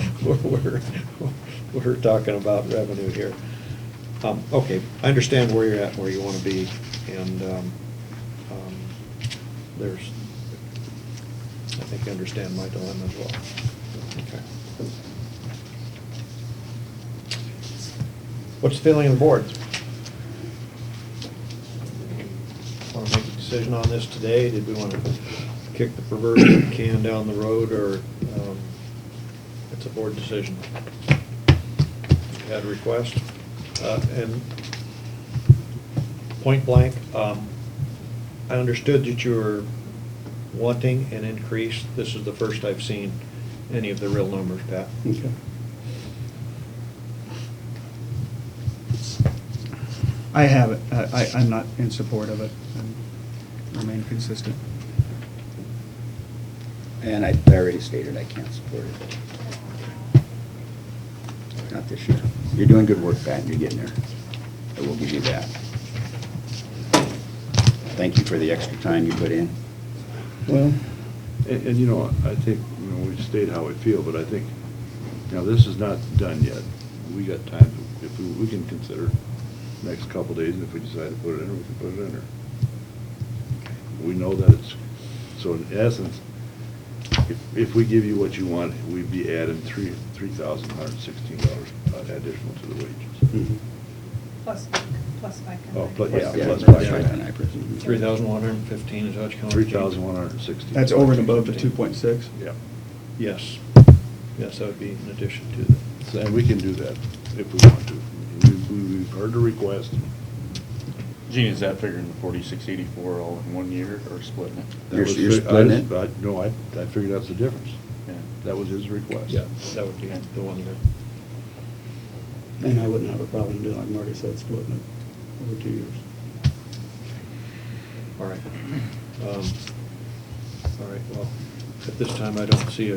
we're talking about revenue here. Okay, I understand where you're at, where you want to be, and I think you understand my dilemma as well. Okay. What's the feeling of the board? Want to make a decision on this today? Did we want to kick the proverbial can down the road, or it's a board decision? You had a request, and point blank, I understood that you were wanting an increase. This is the first I've seen any of the real numbers, Pat. Okay. I have it. I'm not in support of it. I remain consistent. And I already stated I can't support it. Not this year. You're doing good work, Pat, and you're getting there. I will give you that. Thank you for the extra time you put in. Well, And you know, I think, you know, we state how we feel, but I think, you know, this is not done yet. We got time, if we can consider next couple days, and if we decide to put it in, we can put it in there. We know that it's, so in essence, if we give you what you want, we'd be adding $3,116 additional to the wages. mhm. Plus FICA. Oh, plus, yeah, Yeah, plus that's FICA. right, and I presume. 3,115 is how it's coming. 3,116. That's over and above the 2.6? Yeah. Yes. Yes, that would be in addition to the. And we can do that if we want to. We've heard the request. Gene, is that figuring the 4,684 all in 1 year or splitting it? That You're was splitting it? No, I figured that's the difference. Yeah. That was his request. Yeah, that would be the one that. And I wouldn't have a problem doing, like Marty said, splitting it over 2 years. All right. All right, well, at this time, I don't see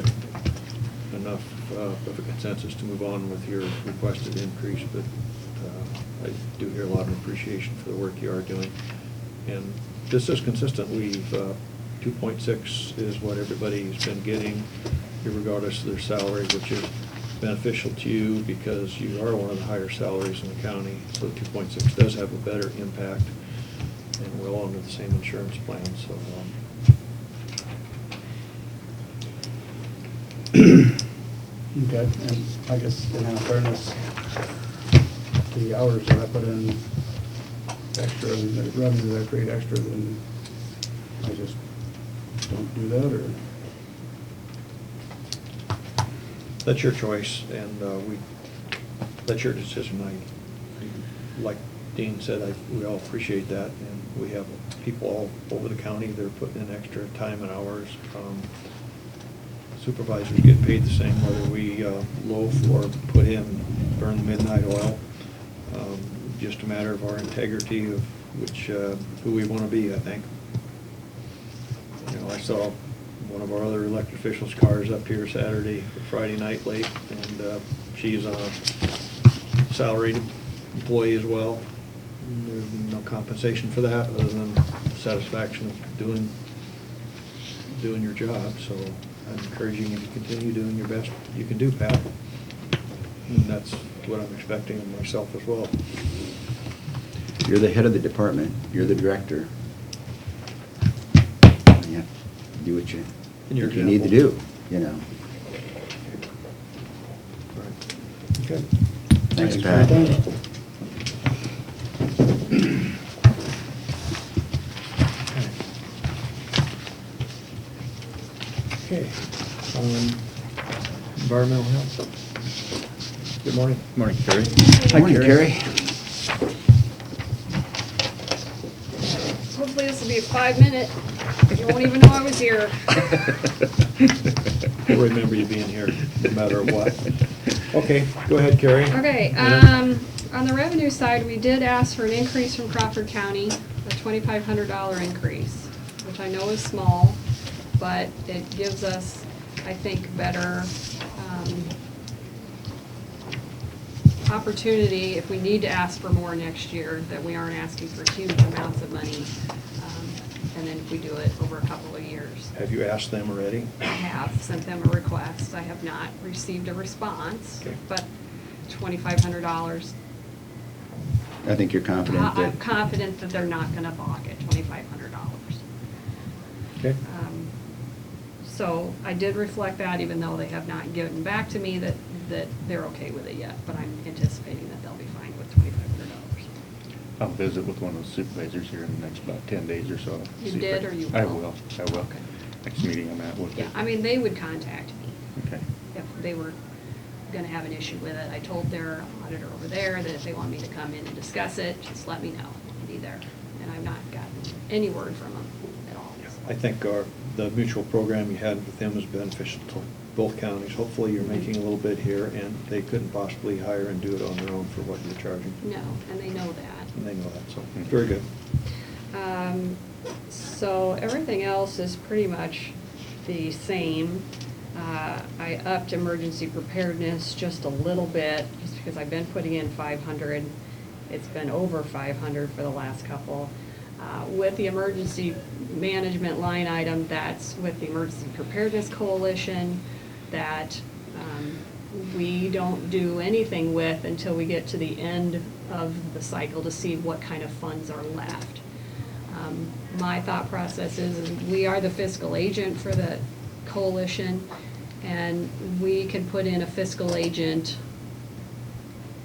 enough of a consensus to move on with your requested increase, but I do hear a lot of appreciation for the work you are doing. And this is consistent. 2.6 is what everybody's been getting, regardless of their salary, which is beneficial to you because you are one of the higher salaries in the county. So 2.6 does have a better impact, and we're all under the same insurance plan, so. Okay, and I guess in all fairness, the hours that I put in extra and the revenue that I create extra, then I just don't do that, or? That's your choice, and that's your decision. Like Dean said, we all appreciate that, and we have people all over the county that are putting in extra time and hours. supervisors get paid the same whether we loaf or put in, burn the midnight oil. Just a matter of our integrity of who we want to be, I think. You know, I saw one of our other elected officials' cars up here Saturday, Friday night late, and she's a salaried employee as well. There's no compensation for that other than satisfaction of doing your job, so I'm encouraging you to continue doing your best you can do, Pat. And that's what I'm expecting of myself as well. You're the head of the department, you're the director. You have to do what you And your think you need to example. do, you know. Right. Okay. Thanks, for Pat. your time. Okay. Environmental health. Good morning. Morning, Terry. Hi, Morning, Carrie. Hopefully this will be a 5-minute. You won't even know I was here. We'll remember you being here, no matter what. Okay, go ahead, Carrie. Okay, on the revenue side, we did ask for an increase from Crawford County, a $2,500 increase, which I know is small, but it gives us, I think, better opportunity if we need to ask for more next year, that we aren't asking for huge amounts of money. And then if we do it over a couple of years. Have you asked them already? I have sent them a request. I have not received a response, Okay. but $2,500. I think you're confident I'm that, confident that they're not gonna balk at $2,500. Okay. So I did reflect that, even though they have not given back to me that they're okay with it yet, but I'm anticipating that they'll be fine with $2,500. I'll visit with one of the supervisors here in the next about 10 days or so. You See if did, I- or you I will? will, I will. Okay. Next meeting I'm at with Yeah, it. I mean, they would contact me Okay. if they were gonna have an issue with it. I told their auditor over there that if they want me to come in and discuss it, just let me know. I'll be there. And I've not gotten any word from them at all. I think the mutual program you had with them is beneficial to both counties. Hopefully, you're making a little bit here, and they couldn't possibly hire and do it on their own for what you're charging. No, and they know that. And they know that, so, very good. So everything else is pretty much the same. I upped emergency preparedness just a little bit, just because I've been putting in 500. It's been over 500 for the last couple. With the emergency management line item, that's with the Emergency Preparedness Coalition, that we don't do anything with until we get to the end of the cycle to see what kind of funds are left. My thought process is we are the fiscal agent for the coalition, and we can put in a fiscal agent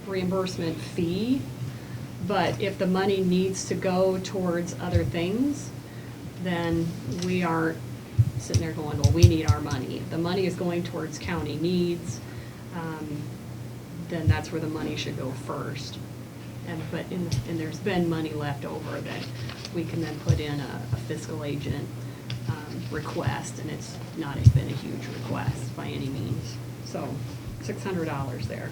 reimbursement fee, but if the money needs to go towards other things, then we aren't sitting there going, well, we need our money. If the money is going towards county needs, then that's where the money should go first. And there's been money left over that we can then put in a fiscal agent request, and it's not been a huge request by any means. So $600 there.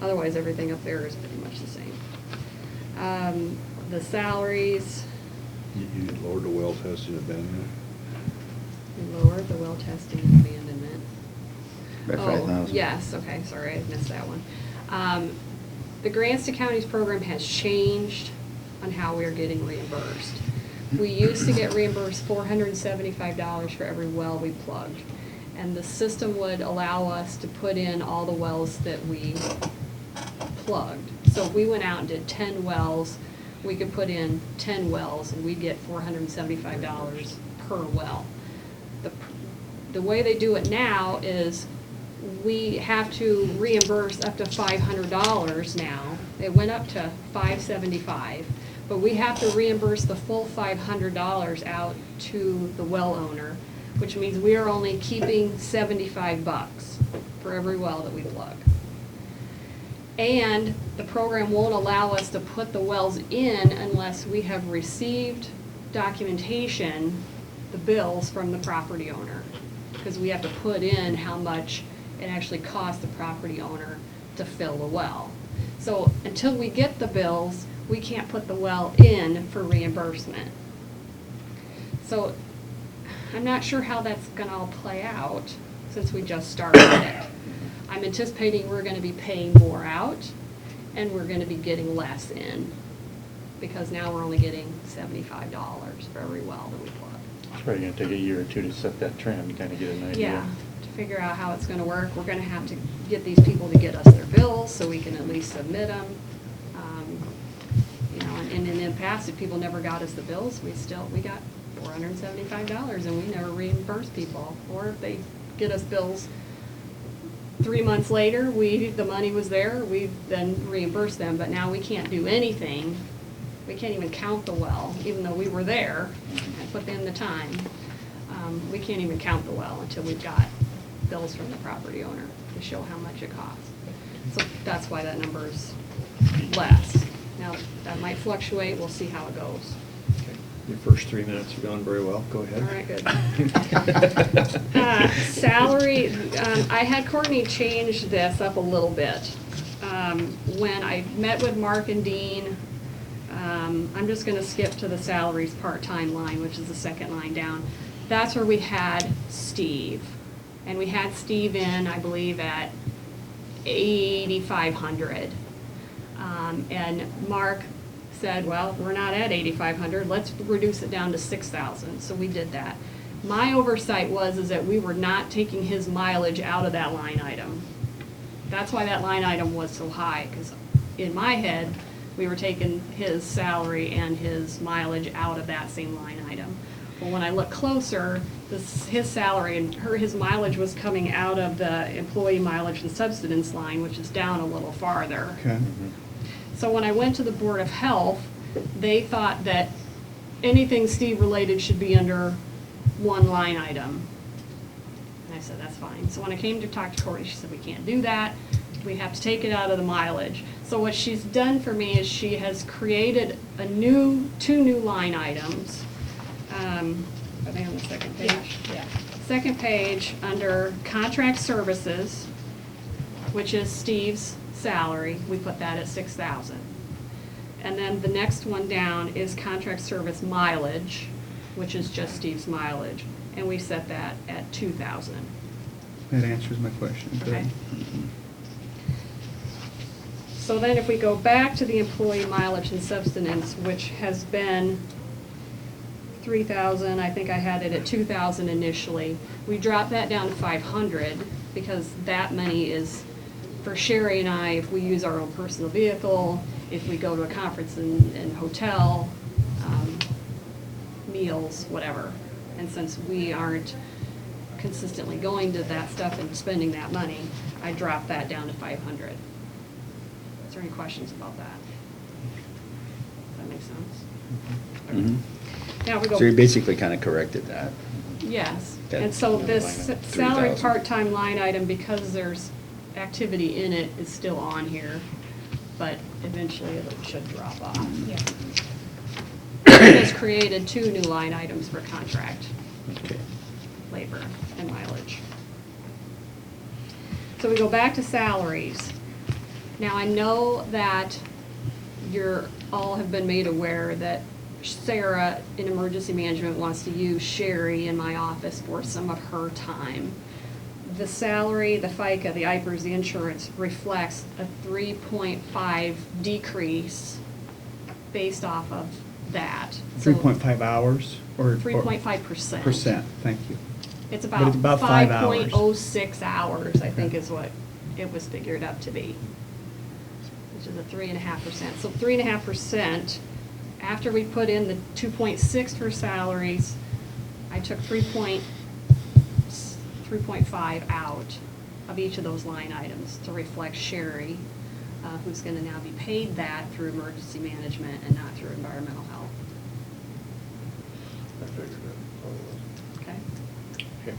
Otherwise, everything up there is pretty much the same. The salaries, You lowered the well testing abandonment. we lowered the well testing and abandonment. by Oh, 5,000. yes, okay, sorry, I missed that one. The grants to counties program has changed on how we are getting reimbursed. We used to get reimbursed $475 for every well we plugged. And the system would allow us to put in all the wells that we plugged. So if we went out and did 10 wells, we could put in 10 wells and we'd get $475 per well. The way they do it now is we have to reimburse up to $500 now. It went up to $575, but we have to reimburse the full $500 out to the well owner, which means we are only keeping $75 for every well that we plug. And the program won't allow us to put the wells in unless we have received documentation the bills from the property owner, because we have to put in how much it actually costs the property owner to fill the well. So until we get the bills, we can't put the well in for reimbursement. So I'm not sure how that's gonna all play out, since we just started it. I'm anticipating we're gonna be paying more out, and we're gonna be getting less in, because now we're only getting $75 for every well that we plug. It's probably gonna take a year or two to set that trend, to kind of get an idea. Yeah, to figure out how it's gonna work, we're gonna have to get these people to get us their bills, so we can at least submit them. You know, and in the past, if people never got us the bills, we got $475, and we never reimbursed people. Or if they get us bills 3 months later, the money was there, we then reimbursed them, but now we can't do anything. We can't even count the well, even though we were there and put in the time. We can't even count the well until we've got bills from the property owner to show how much it costs. So that's why that number is less. Now, that might fluctuate, we'll see how it goes. Okay. Your first 3 minutes have gone very well. Go ahead. All right, good. Salary, I had Courtney change this up a little bit. When I met with Mark and Dean, I'm just gonna skip to the salaries part-time line, which is the second line down. That's where we had Steve. And we had Steve in, I believe, at 8,500. And Mark said, well, we're not at 8,500, let's reduce it down to 6,000. So we did that. My oversight is that we were not taking his mileage out of that line item. That's why that line item was so high, because in my head, we were taking his salary and his mileage out of that same line item. Well, when I look closer, his salary and his mileage was coming out of the employee mileage and subsistence line, which is down a little farther. Okay. So when I went to the Board of Health, they thought that anything Steve related should be under one line item. And I said, that's fine. So when I came to talk to Courtney, she said, we can't do that. We have to take it out of the mileage. So what she's done for me is she has created two new line items. Are they on the second page? Yeah. Second page, under contract services, which is Steve's salary, we put that at 6,000. And then the next one down is contract service mileage, which is just Steve's mileage, and we set that at 2,000. That answers my question. Good. Okay. So then if we go back to the employee mileage and subsistence, which has been 3,000, I think I had it at 2,000 initially. We dropped that down to 500 because that money is for Sherry and I if we use our own personal vehicle, if we go to a conference and hotel, meals, whatever. And since we aren't consistently going to that stuff and spending that money, I dropped that down to 500. Is there any questions about that? Does that make sense? Mhm. Now we go. So you basically kind of corrected that. Yes, That, and so you know, this line up salary 3,000. part-time line item, because there's activity in it, is still on here, but eventually it should drop off. Yeah. It has created two new line items for contract Okay. labor and mileage. So we go back to salaries. Now, I know that you're all have been made aware that Sarah in emergency management wants to use Sherry in my office for some of her time. The salary, the FICA, the IPERS, the insurance reflects a 3.5 decrease based off of that. So 3.5 hours or? 3.5%. Percent, thank you. It's But it's about 5 hours. 5.06 hours, I think Okay. is what it was figured up to be, which is a 3.5%. So 3.5%, after we put in the 2.6 for salaries, I took 3.5 out of each of those line items to reflect Sherry, who's gonna now be paid that through emergency management and not through environmental health. I figured that. Okay? Okay.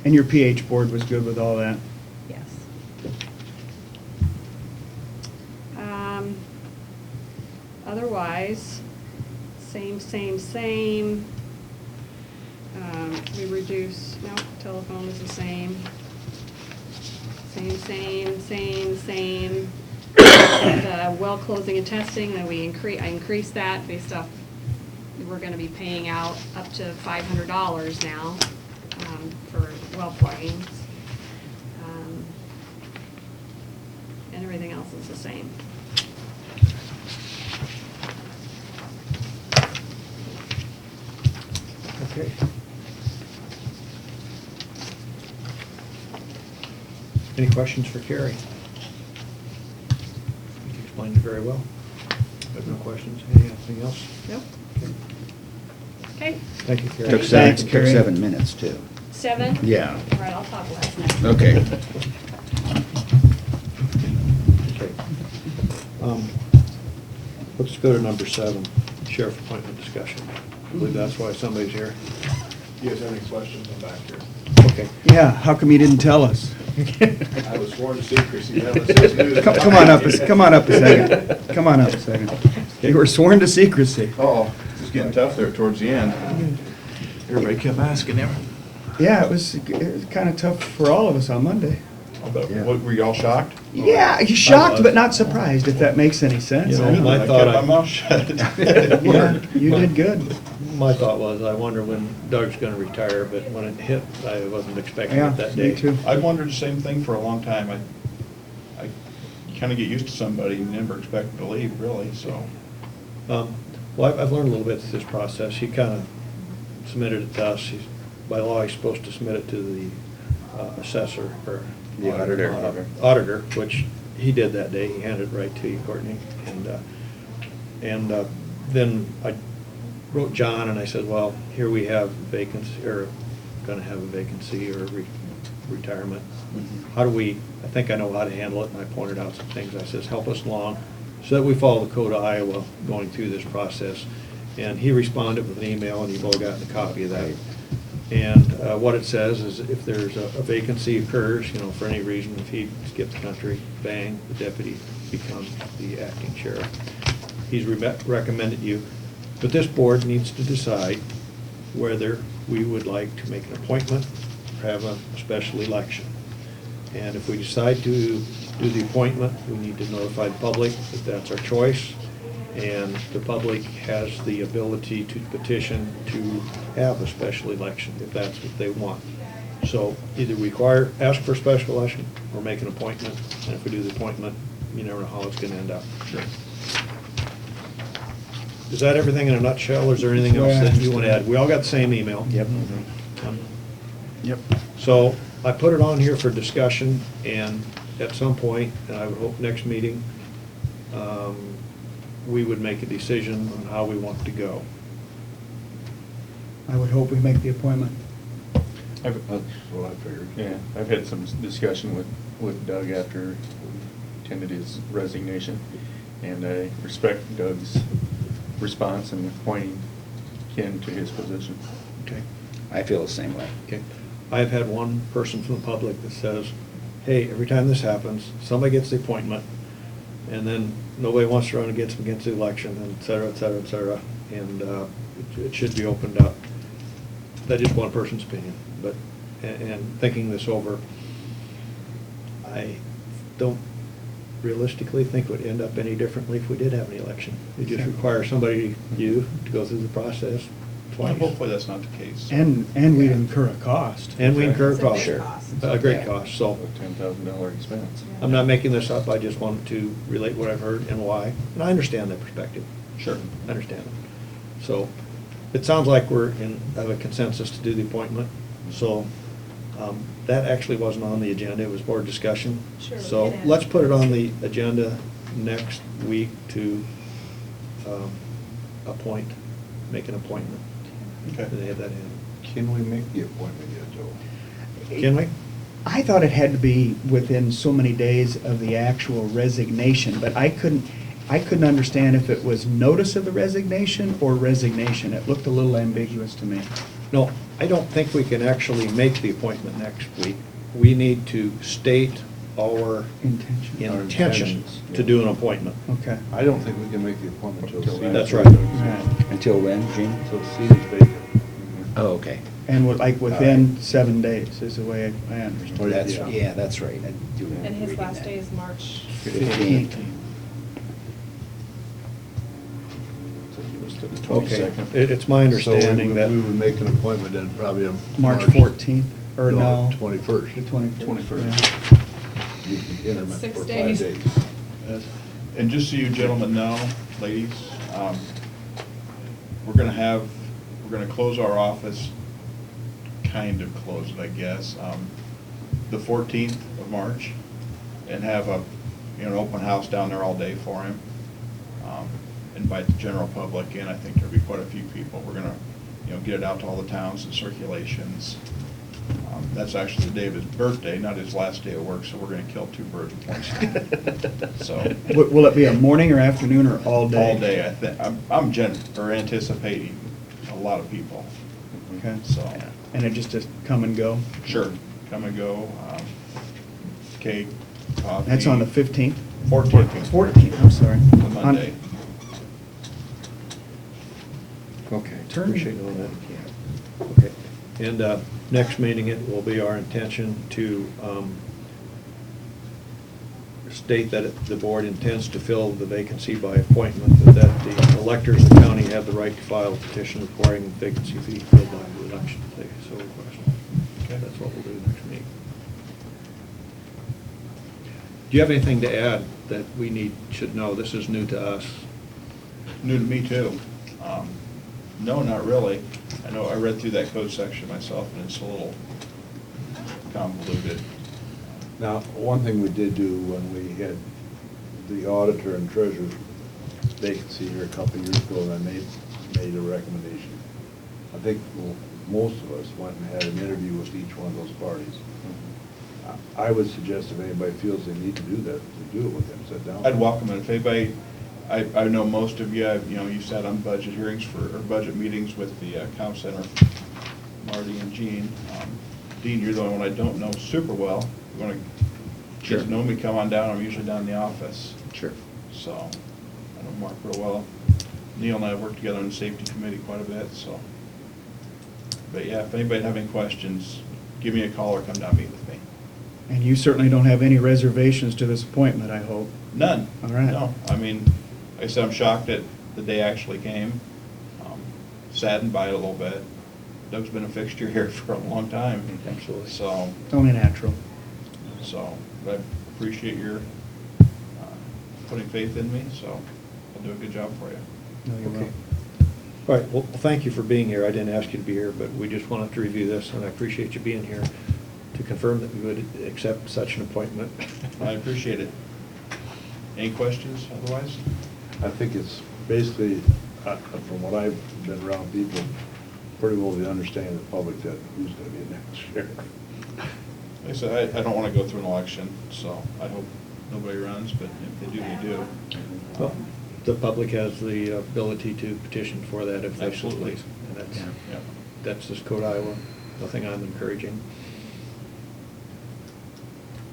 And your PH board was good with all that? Yes. Otherwise, same. We reduced, no, telephone is the same. Same. The well closing and testing, that I increased that based off, we're gonna be paying out up to $500 now, for well pluggings. And everything else is the same. Okay. Any questions for Carrie? You explained it very well. Have no questions? Anything else? Nope. Okay. Okay, Thank you, Carrie. Took Thanks, took Carrie. 7 minutes, too. 7? Yeah. All right, I'll talk last next. Okay. Okay. Let's go to number 7, sheriff appointment discussion. I believe that's why somebody's here. You guys have any questions? I'm back here. Okay. Yeah, how come you didn't tell us? I was sworn to secrecy. That was his news. Come on up, come on up a second. Come on up a second. You were sworn to secrecy. Oh, it was getting tough there towards the end. Everybody kept asking him. Yeah, it was kind of tough for all of us on Monday. But what, were y'all shocked? Yeah, you shocked but not surprised, if that makes any sense. You know, I mean, my I thought kept my I- mouth shut. It Yeah, worked. you did good. My thought was, I wonder when Doug's gonna retire, but when it hit, I wasn't expecting Yeah, it that day. me too. I've wondered the same thing for a long time. I kind of get used to somebody and never expect them to leave, really, so. Well, I've learned a little bit through this process. He kind of submitted it to us. By law, he's supposed to submit it to the assessor or. The auditor. Auditor, which he did that day. He handed it right to you, Courtney. And then I wrote John and I said, well, here we have vacancy, or gonna have a vacancy or retirement. How do we, I think I know how to handle it, and I pointed out some things. I says, help us along so that we follow the code of Iowa going through this process. And he responded with an email, and you've all gotten a copy of that. And what it says is if there's a vacancy occurs, you know, for any reason, if he skipped the country, bang, the deputy becomes the acting sheriff. He's recommended you, but this board needs to decide whether we would like to make an appointment or have a special election. And if we decide to do the appointment, we need to notify the public that that's our choice. And the public has the ability to petition to have a special election if that's what they want. So either ask for a special election or make an appointment. And if we do the appointment, you never know how it's gonna end up. Sure. Is that everything in a nutshell, or is there anything else that you want to add? We all got the same email. Yep. Yep. So I put it on here for discussion, and at some point, and I would hope next meeting, we would make a decision on how we want to go. I would hope we make the appointment. That's what I figured. Yeah, I've had some discussion with Doug after he attended his resignation, and I respect Doug's response in appointing Ken to his position. Okay. I feel the same way. Okay. I've had one person from the public that says, hey, every time this happens, somebody gets the appointment, and then nobody wants to run against them against the election, and et cetera, et cetera, et cetera. And it should be opened up. That's just one person's opinion, but, and thinking this over, I don't realistically think it would end up any differently if we did have an election. It just requires somebody, you, to go through the process Well, twice. hopefully that's not the case. And we'd incur a cost. And we incur It's a costs. big cost. A great cost, so. A $10,000 expense. I'm not making this up, I just wanted to relate what I've heard and why, and I understand that perspective. Sure. I understand it. So, it sounds like have a consensus to do the appointment, so, that actually wasn't on the agenda, it was board discussion. Sure, we So, can add let's it. put it on the agenda next week to, make an appointment. Okay. And they have that in. Can we make the appointment yet, Joe? Can we? I thought it had to be within so many days of the actual resignation, but I couldn't understand if it was notice of the resignation or resignation. It looked a little ambiguous to me. No, I don't think we can actually make the appointment next week. We need to state our Intention. Our intention intentions, to yeah. do an appointment. Okay. I don't think we can make the appointment till. Till That's after right. Doug's- Right. Until when, Gene? Till the seat is vacant. Oh, okay. And like within 7 days is the way I understand. That's, Yeah. yeah, that's right. I do remember And his reading last that. day is March 15th. So he was to the Okay, 22nd. it's my understanding So that. we would make an appointment then probably on. March 14th, or no? 21st. The 21st. You can intermittent 6 for 5 days. days. And just so you gentlemen know, ladies, we're gonna close our office, kind of close it, I guess, the 14th of March, and have an open house down there all day for him. Invite the general public in. I think there'll be quite a few people. We're gonna, get it out to all the towns and circulations. That's actually the day of his birthday, not his last day of work, so we're gonna kill 2 birds with 1 stone. So. Will it be a morning or afternoon or all day? All day, I think. I'm anticipating a lot of people. Okay. So, And it just come and go? sure, come and go, cake, coffee. That's on the 15th? 14th. 14th, I'm sorry. The Monday. Okay, Turn. appreciate knowing that. Okay, and next meeting, it will be our intention to state that the board intends to fill the vacancy by appointment, but that the electors of the county have the right to file a petition requiring the vacancy be filled by election if they so request. Okay, that's what we'll do next meeting. Do you have anything to add that we should know? This is new to us. New to me too. No, not really. I know I read through that code section myself, and it's a little convoluted. Now, one thing we did do when we had the auditor and treasurer vacancy here a couple of years ago, and I made a recommendation. I think most of us went and had an interview with each one of those parties. I would suggest if anybody feels they need to do that, to do it with them, sit down. I'd welcome it. If anybody, I know most of you, you sat on budget hearings or budget meetings with the Comm Center, Marty and Gene. Dean, you're the only one I don't know super well. You want to get to know me, come on down. I'm usually down in the office. Sure. So, I know Mark real well. Neil and I have worked together on the safety committee quite a bit, so. But yeah, if anybody have any questions, give me a call or come down and meet with me. And you certainly don't have any reservations to this appointment, I hope. None. All right. No, I mean, like I said, I'm shocked that the day actually came. Saddened by it a little bit. Doug's been a fixture here for a long time. Absolutely. So, Only natural. but I appreciate your putting faith in me, so I'll do a good job for you. No, you Okay. will. All right, well, thank you for being here. I didn't ask you to be here, but we just wanted to review this, and I appreciate you being here to confirm that we would accept such an appointment. I appreciate it. Any questions otherwise? I think it's basically, from what I've been around people, pretty well the understanding of the public that who's going to be next year. Like I said, I don't want to go through an election, so I hope nobody runs, but if they do, they do. Well, the public has the ability to petition for that if they so Absolutely. please. And Yeah. that's just Code Iowa, nothing I'm encouraging.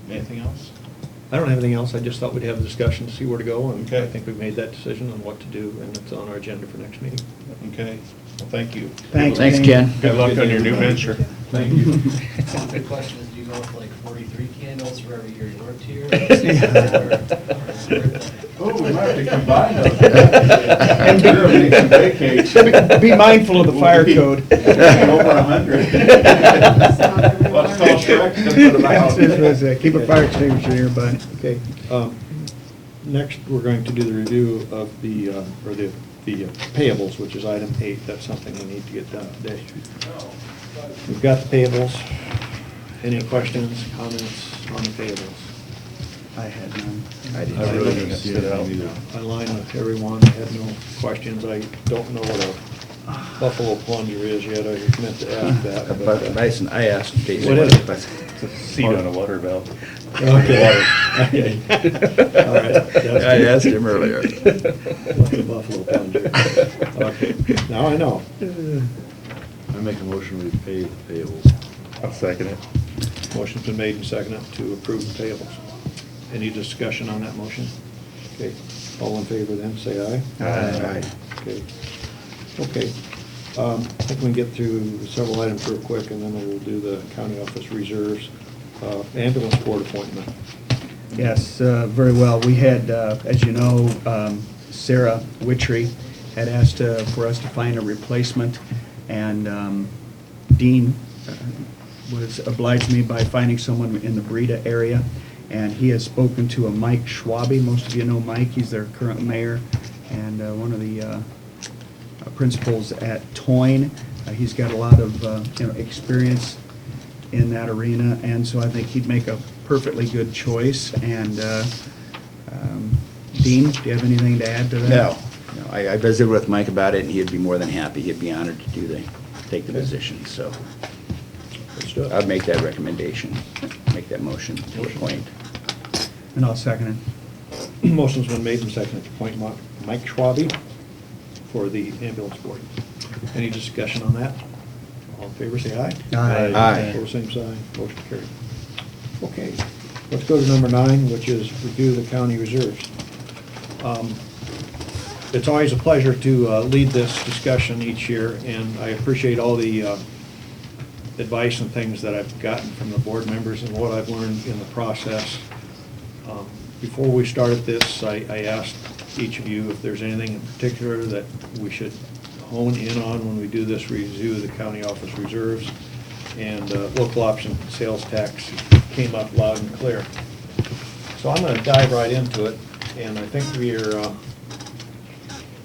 Anything else? I don't have anything else, I just thought we'd have a discussion to see where to go, and Okay. I think we've made that decision on what to do, and it's on our agenda for next meeting. Okay, well, thank you. Thanks, Thanks, Ken. Ken. Good luck on your new venture. Thank you. The question is, do you go with like 43 candles for every year you worked here? Oh, we might have to combine those. And beer, make some vacations. Be mindful of the fire code. Over 100. Let's call Shrek to put them out. It was, keep a fire extinguisher here, bud. Okay, next, we're going to do the review of the payables, which is item 8. That's something we need to get done today. We've got the payables. Any questions, comments on the payables? I had none. I didn't. I really I didn't see that either. I line with everyone, I had no questions. I don't know what a buffalo plunger is yet, I meant to ask that. but, But nice, and I asked Jason. What is it? but- Seat on a water valve. Okay. Okay. All right. That's I good. asked him earlier. What's a buffalo plunger? Okay, now I know. I make a motion we pay the payables. I'll second it. Motion's been made and seconded to approve the payables. Any discussion on that motion? Okay, all in favor then, say aye. Aye. Okay. Okay. I think we can get through several items real quick, and then we'll do the county office reserves. Ambulance board appointment. Yes, very well. We had, as you know, Sarah Witchery had asked for us to find a replacement, and Dean was obliged me by finding someone in the Breda area, and he has spoken to a Mike Schwabe. Most of you know Mike. He's their current mayor and one of the principals at Toyne. He's got a lot of experience in that arena, and so I think he'd make a perfectly good choice. And Dean, do you have anything to add to that? No, I visited with Mike about it, and he'd be more than happy. He'd be honored to take the position, so Let's do it. I'd make that recommendation, make that motion to appoint. And I'll second it. Motion's been made and seconded to appoint Mike Schwabe for the ambulance board. Any discussion on that? All in favor, say aye. Aye. Aye. Opposed, same sign. Motion carried. Okay, let's go to number 9, which is review the county reserves. It's always a pleasure to lead this discussion each year, and I appreciate all the advice and things that I've gotten from the board members and what I've learned in the process. Before we started this, I asked each of you if there's anything in particular that we should hone in on when we do this review of the county office reserves, and local option sales tax came up loud and clear. So I'm going to dive right into it, and I think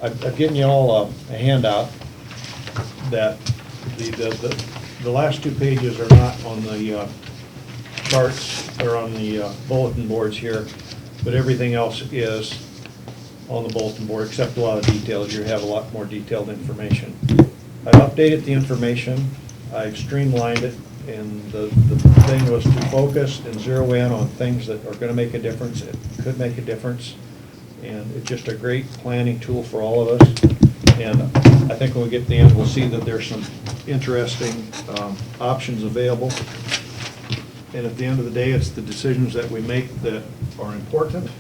I've given you all a handout that the last 2 pages are not on the charts or on the bulletin boards here, but everything else is on the bulletin board, except a lot of details. You have a lot more detailed information. I've updated the information, I've streamlined it, and the thing was to focus and zero in on things that are gonna make a difference, it could make a difference, and it's just a great planning tool for all of us. And I think when we get to the end, we'll see that there's some interesting options available. And at the end of the day, it's the decisions that we make that are important.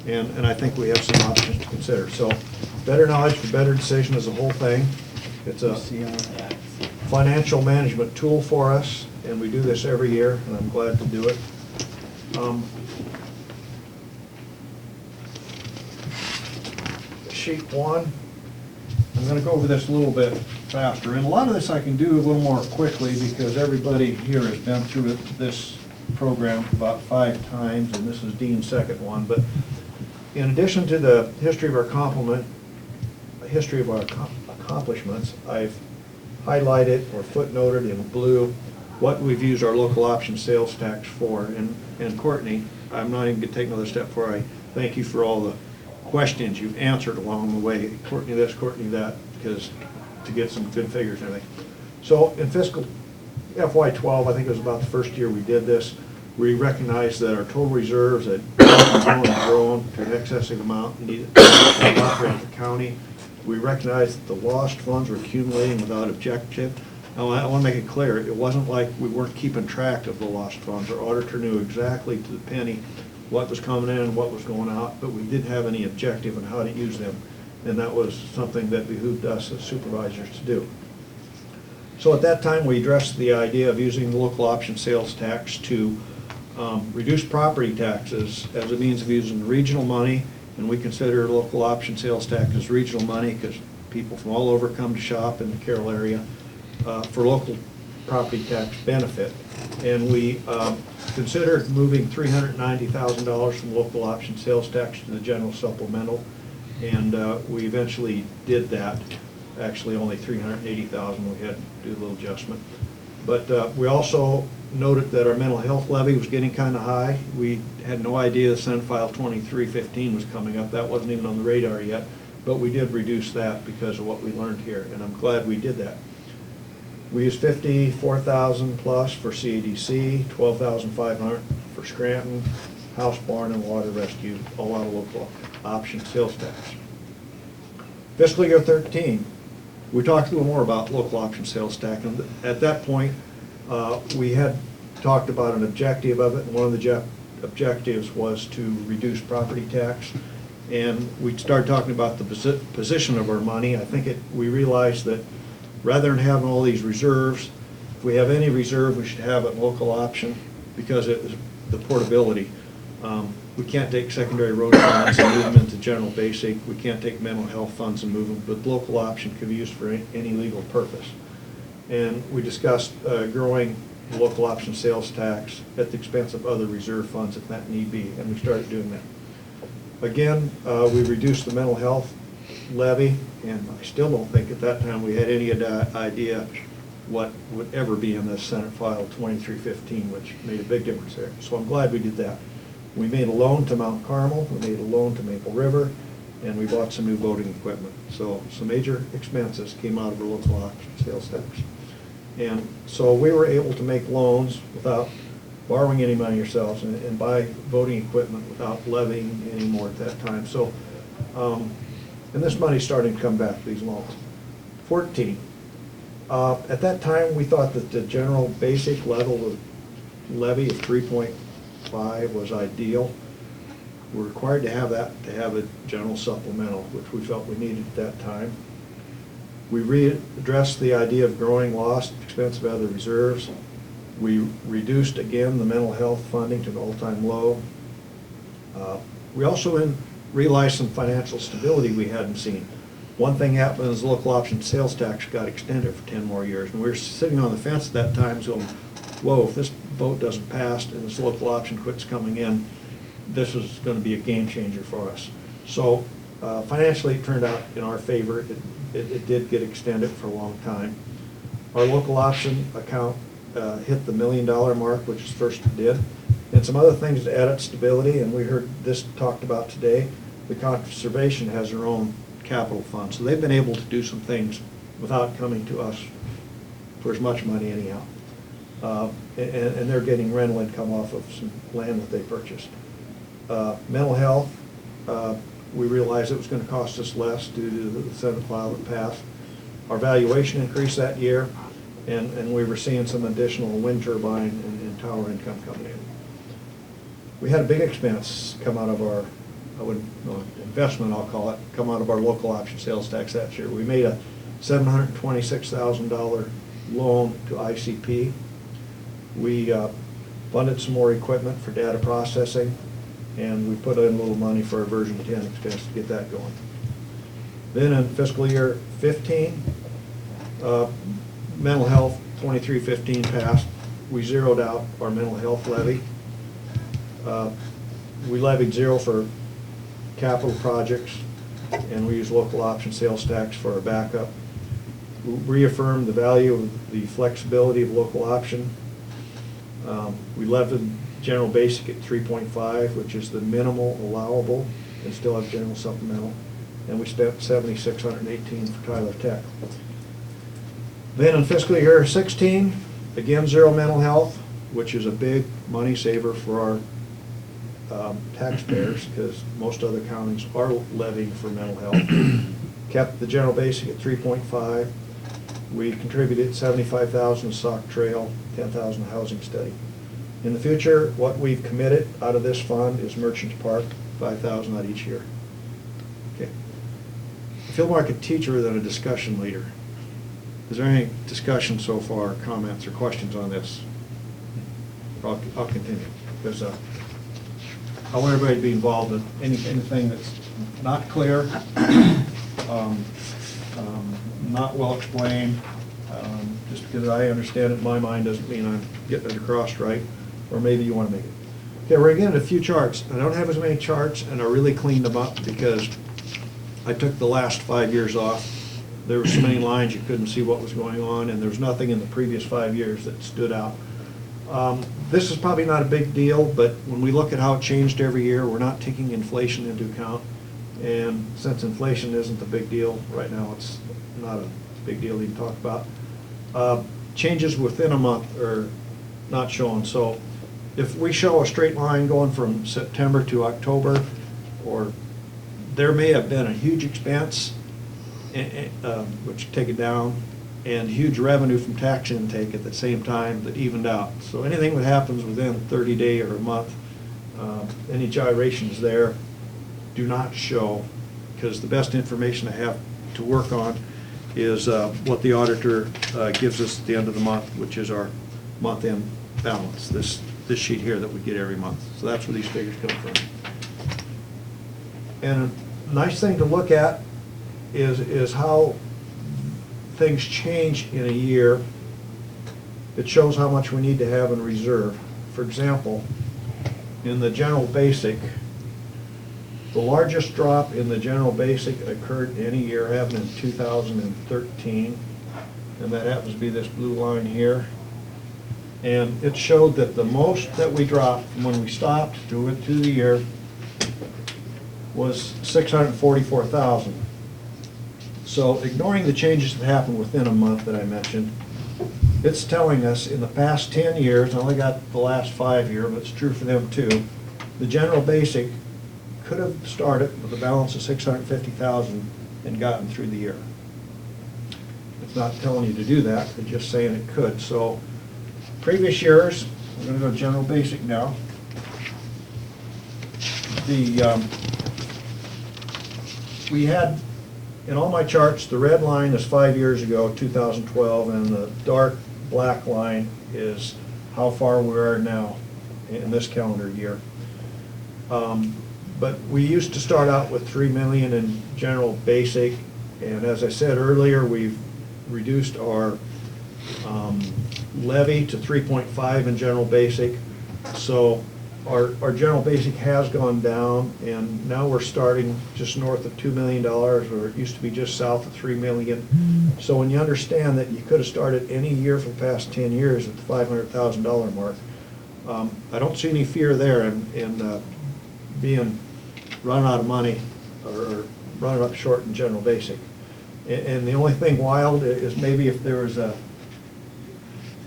And I think we have some options to consider. So better knowledge for better decision is a whole thing. It's a financial management tool for us, and we do this every year, and I'm glad to do it. Sheet 1, I'm going to go over this a little bit faster. And a lot of this I can do a little more quickly because everybody here has been through this program about 5 times, and this is Dean's second one. But in addition to the history of our accomplishments, I've highlighted or footnoted in blue what we've used our local option sales tax for. And Courtney, I'm not even going to take another step before I thank you for all the questions you've answered along the way. Courtney this, Courtney that, because to get some good figures and everything. So in fiscal FY12, I think it was about the first year we did this, we recognized that our total reserves had grown to an excessive amount needed to operate the county. We recognized that the lost funds were accumulating without objective. Now, I want to make it clear, it wasn't like we weren't keeping track of the lost funds. Our auditor knew exactly to the penny what was coming in and what was going out, but we didn't have any objective on how to use them. And that was something that behooved us as supervisors to do. So at that time, we addressed the idea of using the local option sales tax to reduce property taxes as a means of using regional money, and we consider local option sales tax as regional money because people from all over come to shop in the Carroll area for local property tax benefit. And we considered moving $390,000 from local option sales tax to the general supplemental, and we eventually did that. Actually, only $380,000. We had to do a little adjustment. But we also noted that our mental health levy was getting kind of high. We had no idea the Senate File 2315 was coming up. That wasn't even on the radar yet, but we did reduce that because of what we learned here, and I'm glad we did that. We used $54,000 plus for CADC, $12,500 for Scranton, house, barn, and water rescue, all out of local option sales tax. Fiscal year 13, we talked a little more about local option sales tax, and at that point, we had talked about an objective of it, and one of the objectives was to reduce property tax. And we started talking about the position of our money. I think we realized that rather than having all these reserves, if we have any reserve, we should have it local option, because it is the portability. We can't take secondary road funds and move them into general basic. We can't take mental health funds and move them, but local option can be used for any legal purpose. And we discussed growing the local option sales tax at the expense of other reserve funds if that need be, and we started doing that. Again, we reduced the mental health levy, and I still don't think at that time we had any idea what would ever be in this Senate File 2315, which made a big difference there. So I'm glad we did that. We made a loan to Mount Carmel, we made a loan to Maple River, and we bought some new voting equipment. So some major expenses came out of our local option sales tax. And so we were able to make loans without borrowing any money ourselves and buy voting equipment without levying any more at that time. So, and this money's starting to come back, these loans. 14. At that time, we thought that the general basic level of levy of 3.5 was ideal. We're required to have that to have a general supplemental, which we felt we needed at that time. We readdressed the idea of growing lost expense of other reserves. We reduced again the mental health funding to an all-time low. We also realized some financial stability we hadn't seen. One thing happened is the local option sales tax got extended for 10 more years. And we were sitting on the fence at that time going, whoa, if this vote doesn't pass and this local option quits coming in, this was going to be a game changer for us. So financially it turned out in our favor. It did get extended for a long time. Our local option account hit the $1 million mark, which is first it did. And some other things to add stability, and we heard this talked about today. The conservation has their own capital fund, so they've been able to do some things without coming to us for as much money anyhow. And they're getting rental income off of some land that they purchased. Mental health, we realized it was going to cost us less due to the Senate file that passed. Our valuation increased that year, and we were seeing some additional wind turbine and tower income coming in. We had a big expense come out of our, investment I'll call it, come out of our local option sales tax that year. We made a $726,000 loan to ICP. We funded some more equipment for data processing, and we put in a little money for a version 10 expense to get that going. Then in fiscal year 15, mental health 2315 passed. We zeroed out our mental health levy. We levied zero for capital projects, and we used local option sales tax for our backup. We reaffirmed the value of the flexibility of local option. We levied general basic at 3.5, which is the minimal allowable, and still have general supplemental. And we spent $7,618 for Tyler Tech. Then in fiscal year 16, again, zero mental health, which is a big money saver for our taxpayers, because most other counties are levying for mental health. Kept the general basic at 3.5. We contributed $75,000 to Sauk Trail, $10,000 housing study. In the future, what we've committed out of this fund is Merchants Park, $5,000 out each year. Okay. I feel more like a teacher than a discussion leader. Is there any discussion so far, comments or questions on this? I'll continue, because I want everybody to be involved in anything that's not clear, not well explained. Just because I understand it in my mind doesn't mean I'm getting it across right, or maybe you want to make it. Okay, we're getting a few charts. I don't have as many charts, and I really cleaned them up because I took the last 5 years off. There were so many lines you couldn't see what was going on, and there was nothing in the previous 5 years that stood out. This is probably not a big deal, but when we look at how it changed every year, we're not taking inflation into account. And since inflation isn't a big deal right now, it's not a big deal to even talk about. Changes within a month are not shown. So if we show a straight line going from September to October, or there may have been a huge expense, which take it down, and huge revenue from tax intake at the same time that evened out. So anything that happens within 30 days or a month, any gyrations there do not show, because the best information I have to work on is what the auditor gives us at the end of the month, which is our month-end balance, this sheet here that we get every month. So that's where these figures come from. And a nice thing to look at is how things change in a year. It shows how much we need to have in reserve. For example, in the general basic, the largest drop in the general basic occurred in any year happened in 2013, and that happens to be this blue line here. And it showed that the most that we dropped from when we stopped to the year was 644,000. So ignoring the changes that happened within a month that I mentioned, it's telling us in the past 10 years, I only got the last 5 years, but it's true for them too, the general basic could have started with a balance of 650,000 and gotten through the year. It's not telling you to do that, it's just saying it could. So previous years, we're going to go general basic now. We had, in all my charts, the red line is 5 years ago, 2012, and the dark black line is how far we are now in this calendar year. But we used to start out with 3 million in general basic, and as I said earlier, we've reduced our levy to 3.5 in general basic. So our general basic has gone down, and now we're starting just north of $2 million, where it used to be just south of 3 million. So when you understand that you could have started any year for the past 10 years at the $500,000 mark, I don't see any fear there in being run out of money or running up short in general basic. And the only thing wild is maybe if there was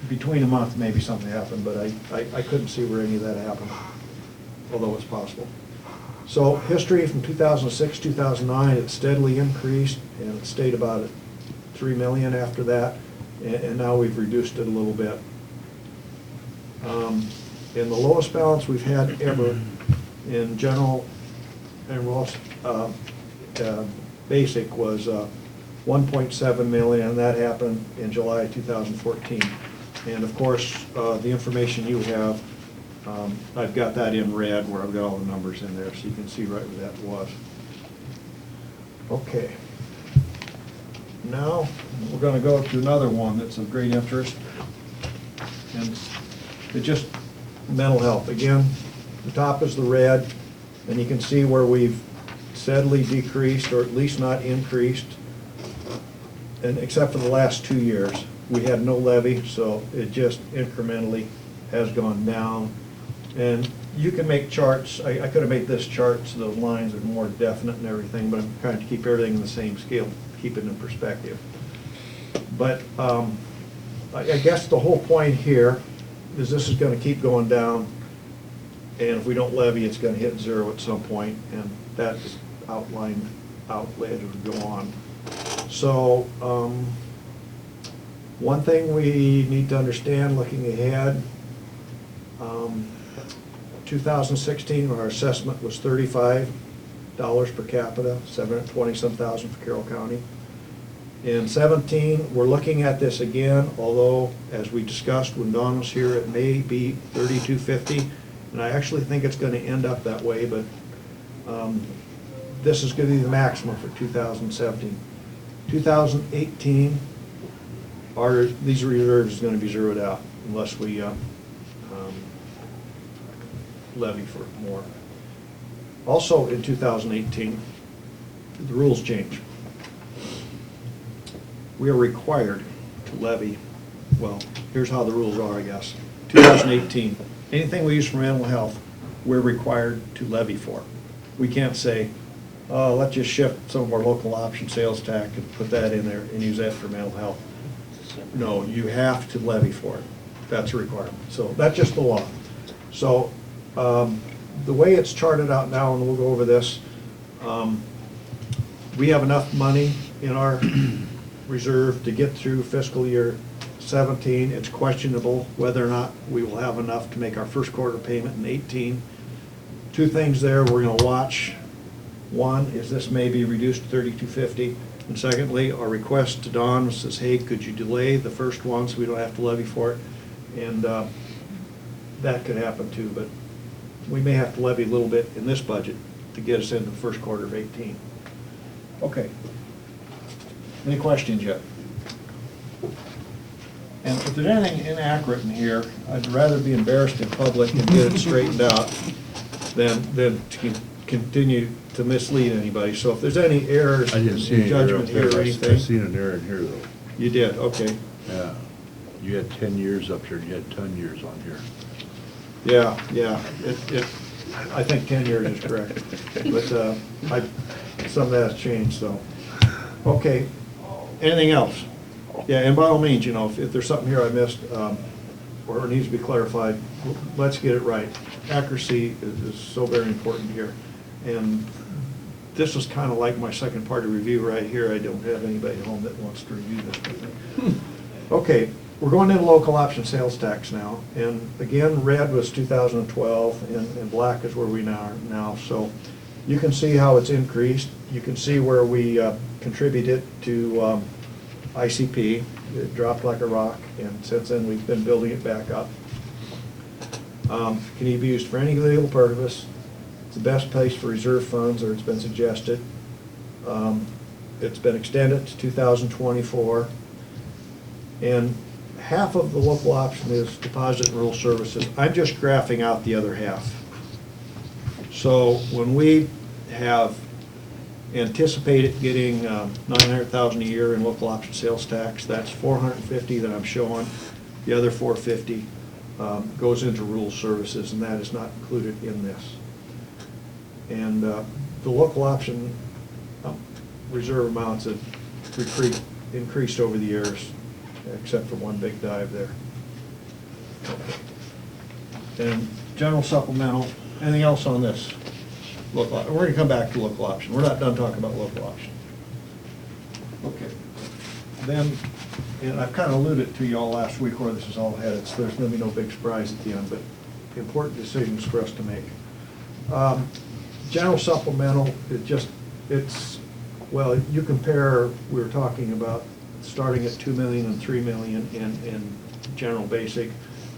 between a month, maybe something happened, but I couldn't see where any of that happened, although it's possible. So history from 2006, 2009, it steadily increased, and it stayed about at 3 million after that, and now we've reduced it a little bit. And the lowest balance we've had ever in general and basic was 1.7 million, and that happened in July 2014. And of course, the information you have, I've got that in red where I've got all the numbers in there, so you can see right where that was. Okay. Now, we're going to go to another one that's of great interest, and it's just mental health. Again, the top is the red, and you can see where we've steadily decreased, or at least not increased, and except for the last 2 years. We had no levy, so it just incrementally has gone down. And you can make charts. I could have made this chart so those lines are more definite and everything, but I'm trying to keep everything in the same scale, keep it in perspective. But I guess the whole point here is this is going to keep going down, and if we don't levy, it's going to hit zero at some point, and that's outlined out later to go on. So one thing we need to understand looking ahead, 2016, our assessment was $35 per capita, 720-some thousand for Carroll County. In 17, we're looking at this again, although, as we discussed when Don was here, it may be $32.50, and I actually think it's going to end up that way, but this is going to be the maximum for 2017. 2018, these reserves is going to be zeroed out unless we levy for more. Also in 2018, the rules change. We are required to levy, well, here's how the rules are, I guess. 2018, anything we use for mental health, we're required to levy for. We can't say, oh, let's just shift some of our local option sales tax and put that in there and use that for mental health. No, you have to levy for it. That's a requirement. So that's just the law. So the way it's charted out now, and we'll go over this, we have enough money in our reserve to get through fiscal year 17. It's questionable whether or not we will have enough to make our first quarter payment in 18. Two things there we're going to watch. One is this may be reduced to $32.50. And secondly, our request to Don says, hey, could you delay the first one so we don't have to levy for it? And that could happen too, but we may have to levy a little bit in this budget to get us into the first quarter of 18. Okay. Any questions yet? And if there's anything inaccurate in here, I'd rather be embarrassed in public and get it straightened out than to continue to mislead anybody. So if there's any errors I in didn't see any error judgment up there. here or I anything. seen an error in here, though. You did, okay. Yeah. You had 10 years up here, and you had ton years on here. Yeah, I think 10 years is correct. But some of that has changed, so. Okay, anything else? Yeah, and by all means, if there's something here I missed, or needs to be clarified, let's get it right. Accuracy is so very important here. And this is kind of like my second party review right here. I don't have anybody at home that wants to review this with me. Okay, we're going into local option sales tax now. And again, red was 2012, and black is where we are now. So you can see how it's increased. You can see where we contributed to ICP. It dropped like a rock, and since then we've been building it back up. Can be used for any legal purpose. It's the best place for reserve funds, or it's been suggested. It's been extended to 2024. And half of the local option is deposit and rural services. I'm just graphing out the other half. So when we have anticipated getting $900,000 a year in local option sales tax, that's $450 that I'm showing. The other $450 goes into rural services, and that is not included in this. And the local option reserve amounts have increased over the years, except for one big dive there. And general supplemental, anything else on this? Local, we're going to come back to local option. We're not done talking about local option. Okay. Then, and I've kind of alluded to you all last week where this is all headed, so there's going to be no big surprise at the end, but important decisions for us to make. General supplemental, well, you compare, we were talking about starting at 2 million and 3 million in general basic.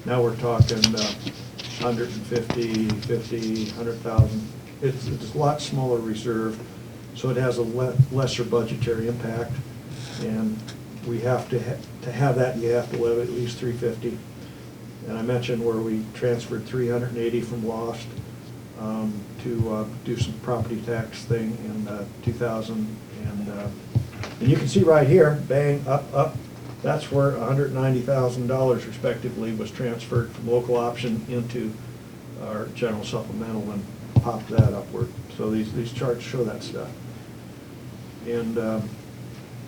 Now we're talking 150, 50, 100,000. It's a lot smaller reserve, so it has a lesser budgetary impact. And we have to have that, you have to levy at least 350. And I mentioned where we transferred 380 from lost to do some property tax thing in 2000. And you can see right here, bang, up. That's where $190,000 respectively was transferred from local option into our general supplemental and popped that upward. So these charts show that stuff. And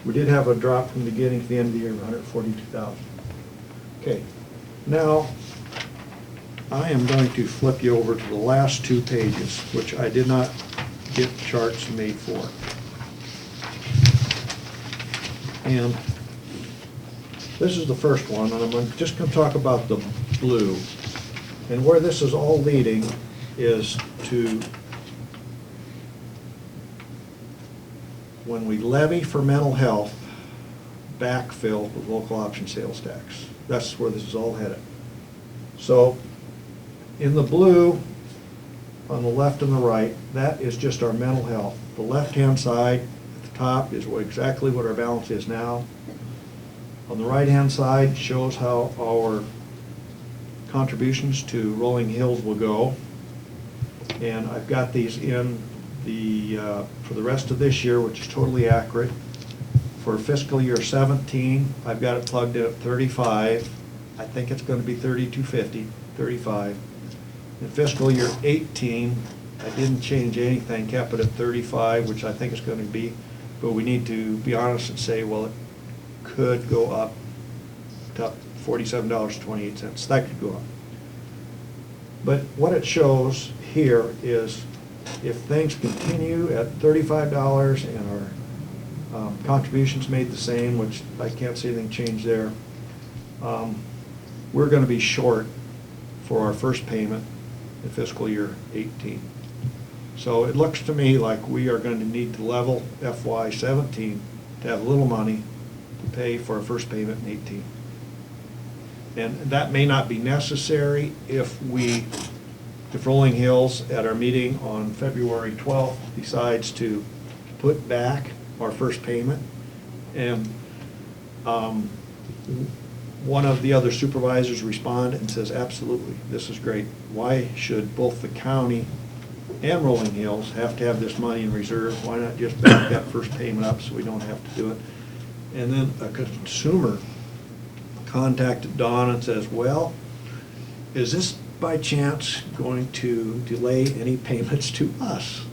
we did have a drop from the beginning to the end of the year of 142,000. Okay, now I am going to flip you over to the last 2 pages, which I did not get charts made for. And this is the first one, and I'm just going to talk about the blue. And where this is all leading is to when we levy for mental health, backfill with local option sales tax. That's where this is all headed. So in the blue, on the left and the right, that is just our mental health. The left-hand side at the top is exactly what our balance is now. On the right-hand side shows how our contributions to Rolling Hills will go. And I've got these in for the rest of this year, which is totally accurate. For fiscal year 17, I've got it plugged in at 35. I think it's going to be 3250, 35. In fiscal year 18, I didn't change anything, kept it at 35, which I think it's going to be. But we need to be honest and say, well, it could go up to $47.28. That could go up. But what it shows here is if things continue at $35 and our contributions made the same, which I can't see anything change there, we're going to be short for our first payment in fiscal year 18. So it looks to me like we are going to need to level FY17 to have a little money to pay for a first payment in 18. And that may not be necessary if Rolling Hills at our meeting on February 12th decides to put back our first payment. And one of the other supervisors respond and says, absolutely, this is great. Why should both the county and Rolling Hills have to have this money in reserve? Why not just back that first payment up so we don't have to do it? And then a consumer contacted Dawn and says, well, is this by chance going to delay any payments to us?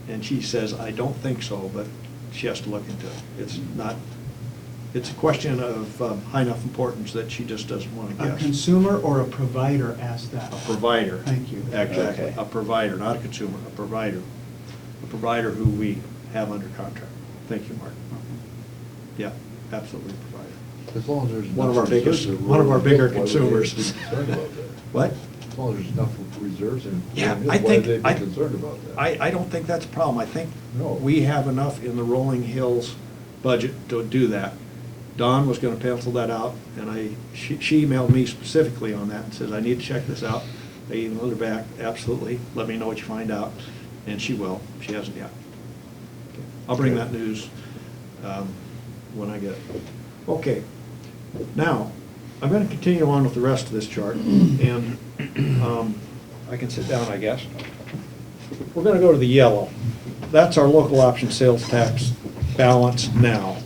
And she says, I don't think so, but she has to look into it. It's a question of high enough importance that she just doesn't want to A guess. consumer or a provider asked that? A provider. Thank you. Exactly, Okay. a provider, not a consumer, a provider. A provider who we have under contract. Thank you, Mark. Yeah, absolutely a provider. As long as there's. One of our enough biggest- reserves, one of our bigger why would they consumers. be concerned about that? What? As long as there's enough reserves in. Yeah, why I think, would they be concerned about that? I don't think that's a problem. I think No. we have enough in the Rolling Hills budget to do that. Dawn was gonna pencil that out, and she emailed me specifically on that and says, I need to check this out. I emailed her back, absolutely, let me know what you find out, and she will. She hasn't yet. I'll bring that news when I get it. Okay, now, I'm gonna continue on with the rest of this chart, and I can sit down, I guess. We're gonna go to the yellow. That's our local option sales tax balance now.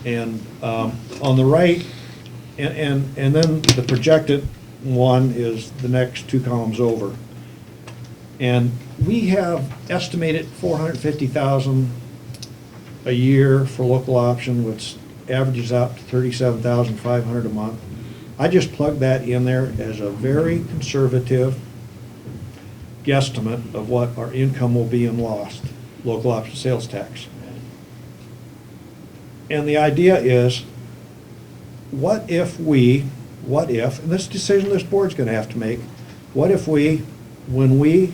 And on the right, and then the projected one is the next two columns over. And we have estimated 450,000 a year for local option, which averages out to 37,500 a month. I just plugged that in there as a very conservative guesstimate of what our income will be in lost local option sales tax. And the idea is, what if, and this decision this board's gonna have to make, what if we, when we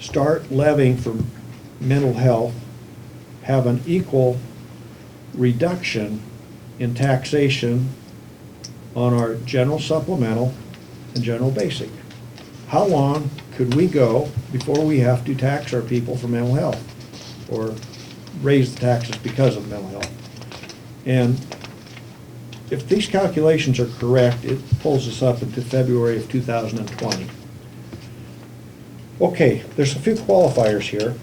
start levying for mental health, have an equal reduction in taxation on our general supplemental and general basic? How long could we go before we have to tax our people for mental health or raise the taxes because of mental health? And if these calculations are correct, it pulls us up into February of 2020. Okay, there's a few qualifiers here.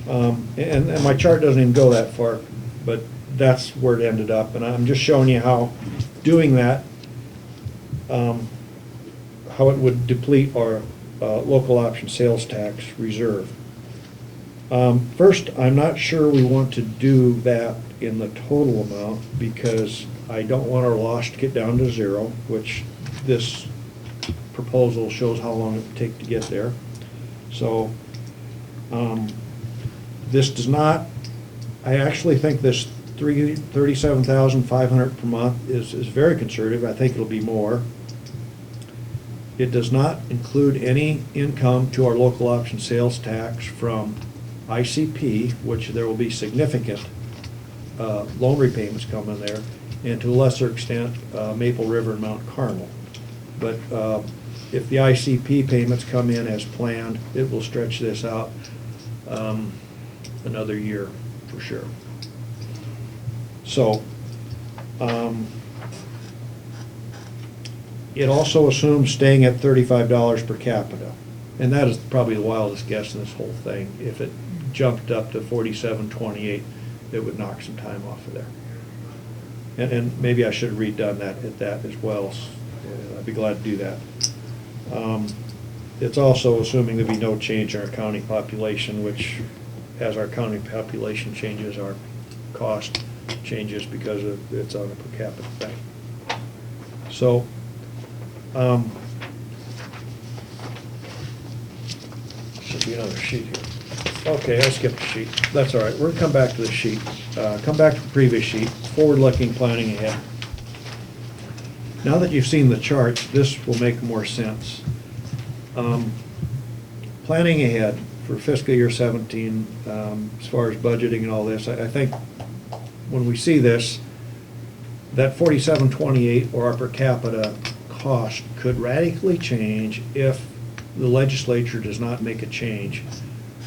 And my chart doesn't even go that far, but that's where it ended up. And I'm just showing you how doing that, how it would deplete our local option sales tax reserve. First, I'm not sure we want to do that in the total amount because I don't want our loss to get down to zero, which this proposal shows how long it would take to get there. So this does not, I actually think this 37,500 per month is very conservative. I think it'll be more. It does not include any income to our local option sales tax from ICP, which there will be significant loan repayments coming there, and to a lesser extent, Maple River and Mount Carmel. But if the ICP payments come in as planned, it will stretch this out another year for sure. So, it also assumes staying at $35 per capita. And that is probably the wildest guess in this whole thing. If it jumped up to $47.28, it would knock some time off of there. And maybe I should have redone that at that as well. I'd be glad to do that. It's also assuming there'll be no change in our county population, which as our county population changes, our cost changes because it's on a per capita thing. So, should be another sheet here. Okay, I skipped a sheet. That's all right. We're gonna come back to the sheet. Come back to the previous sheet, forward-looking, planning ahead. Now that you've seen the charts, this will make more sense. Planning ahead for fiscal year 17, as far as budgeting and all this, I think when we see this, that 4728 or our per capita cost could radically change if the legislature does not make a change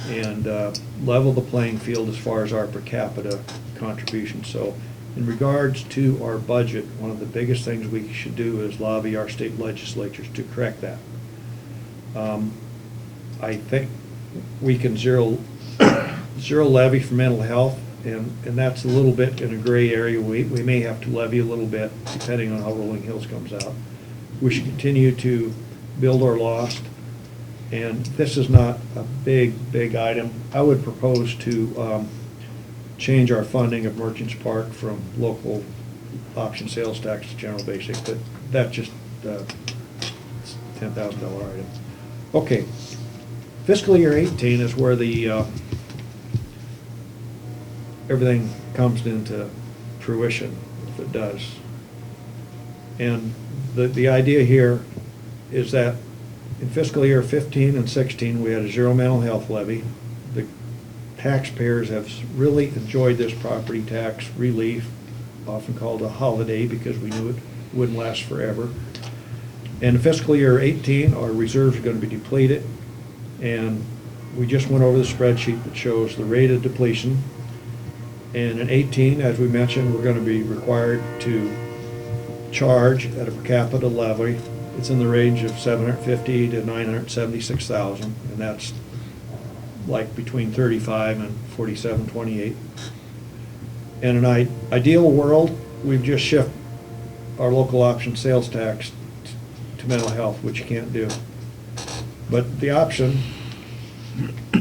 and level the playing field as far as our per capita contribution. So in regards to our budget, one of the biggest things we should do is lobby our state legislatures to correct that. I think we can zero levy for mental health, and that's a little bit in a gray area. We may have to levy a little bit depending on how Rolling Hills comes out. We should continue to build our lost, and this is not a big item. I would propose to change our funding of Merchants Park from local option sales tax to general basic, but that's just $10,000 item. Okay, fiscal year 18 is where the everything comes into fruition, if it does. And the idea here is that in fiscal year 15 and 16, we had a zero mental health levy. The taxpayers have really enjoyed this property tax relief, often called a holiday because we knew it wouldn't last forever. In fiscal year 18, our reserves are going to be depleted, and we just went over the spreadsheet that shows the rate of depletion. And in 18, as we mentioned, we're going to be required to charge at a per capita levy. It's in the range of $750,000 to $976,000, and that's like between 35 and 4728. In an ideal world, we've just shifted our local option sales tax to mental health, which you can't do. But the option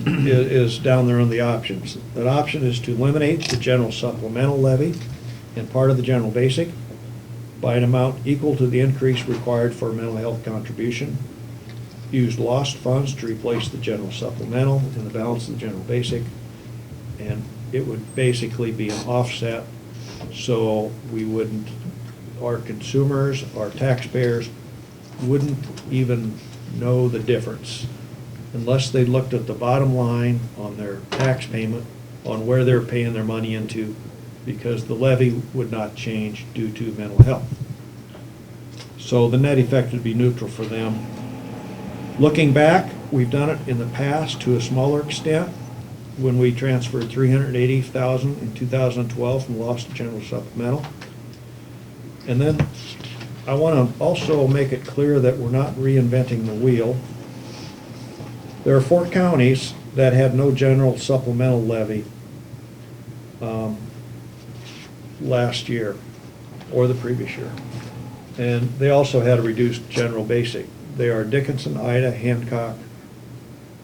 is down there on the options. That option is to eliminate the general supplemental levy and part of the general basic by an amount equal to the increase required for a mental health contribution. Use lost funds to replace the general supplemental and the balance of the general basic, and it would basically be an offset, so we wouldn't, our consumers, our taxpayers wouldn't even know the difference unless they looked at the bottom line on their tax payment, on where they're paying their money into, because the levy would not change due to mental health. So the net effect would be neutral for them. Looking back, we've done it in the past to a smaller extent when we transferred $380,000 in 2012 from lost to general supplemental. And then I want to also make it clear that we're not reinventing the wheel. There are 4 counties that had no general supplemental levy last year or the previous year. And they also had a reduced general basic. They are Dickinson, Ida, Hancock,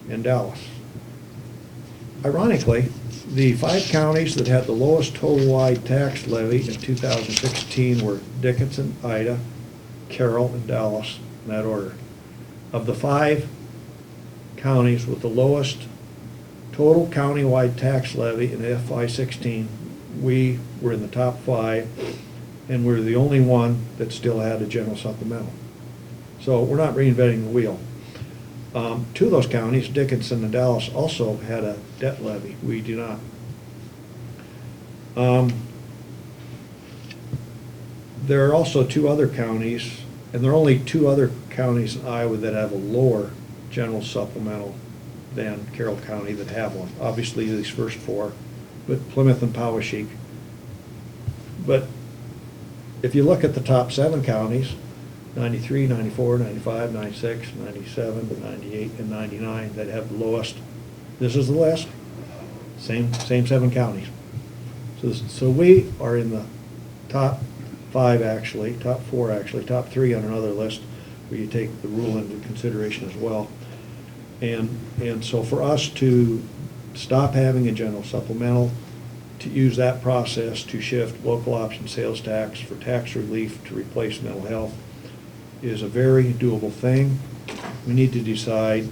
and Dallas. Ironically, the 5 counties that had the lowest total-wide tax levy in 2016 were Dickinson, Ida, Carroll, and Dallas, in that order. Of the 5 counties with the lowest total countywide tax levy in FY16, we were in the top 5, and we're the only one that still had a general supplemental. So we're not reinventing the wheel. 2 of those counties, Dickinson and Dallas, also had a debt levy. We do not. There are also 2 other counties, and there are only 2 other counties in Iowa that have a lower general supplemental than Carroll County that have one. Obviously, these first 4, but Plymouth and Poweshiek. But if you look at the top 7 counties, 93, 94, 95, 96, 97, 98, and 99 that have the lowest. This is the list. Same 7 counties. So we are in the top 5 actually, top 4 actually, top 3 on another list where you take the rule into consideration as well. And so for us to stop having a general supplemental, to use that process to shift local option sales tax for tax relief to replace mental health is a very doable thing. We need to decide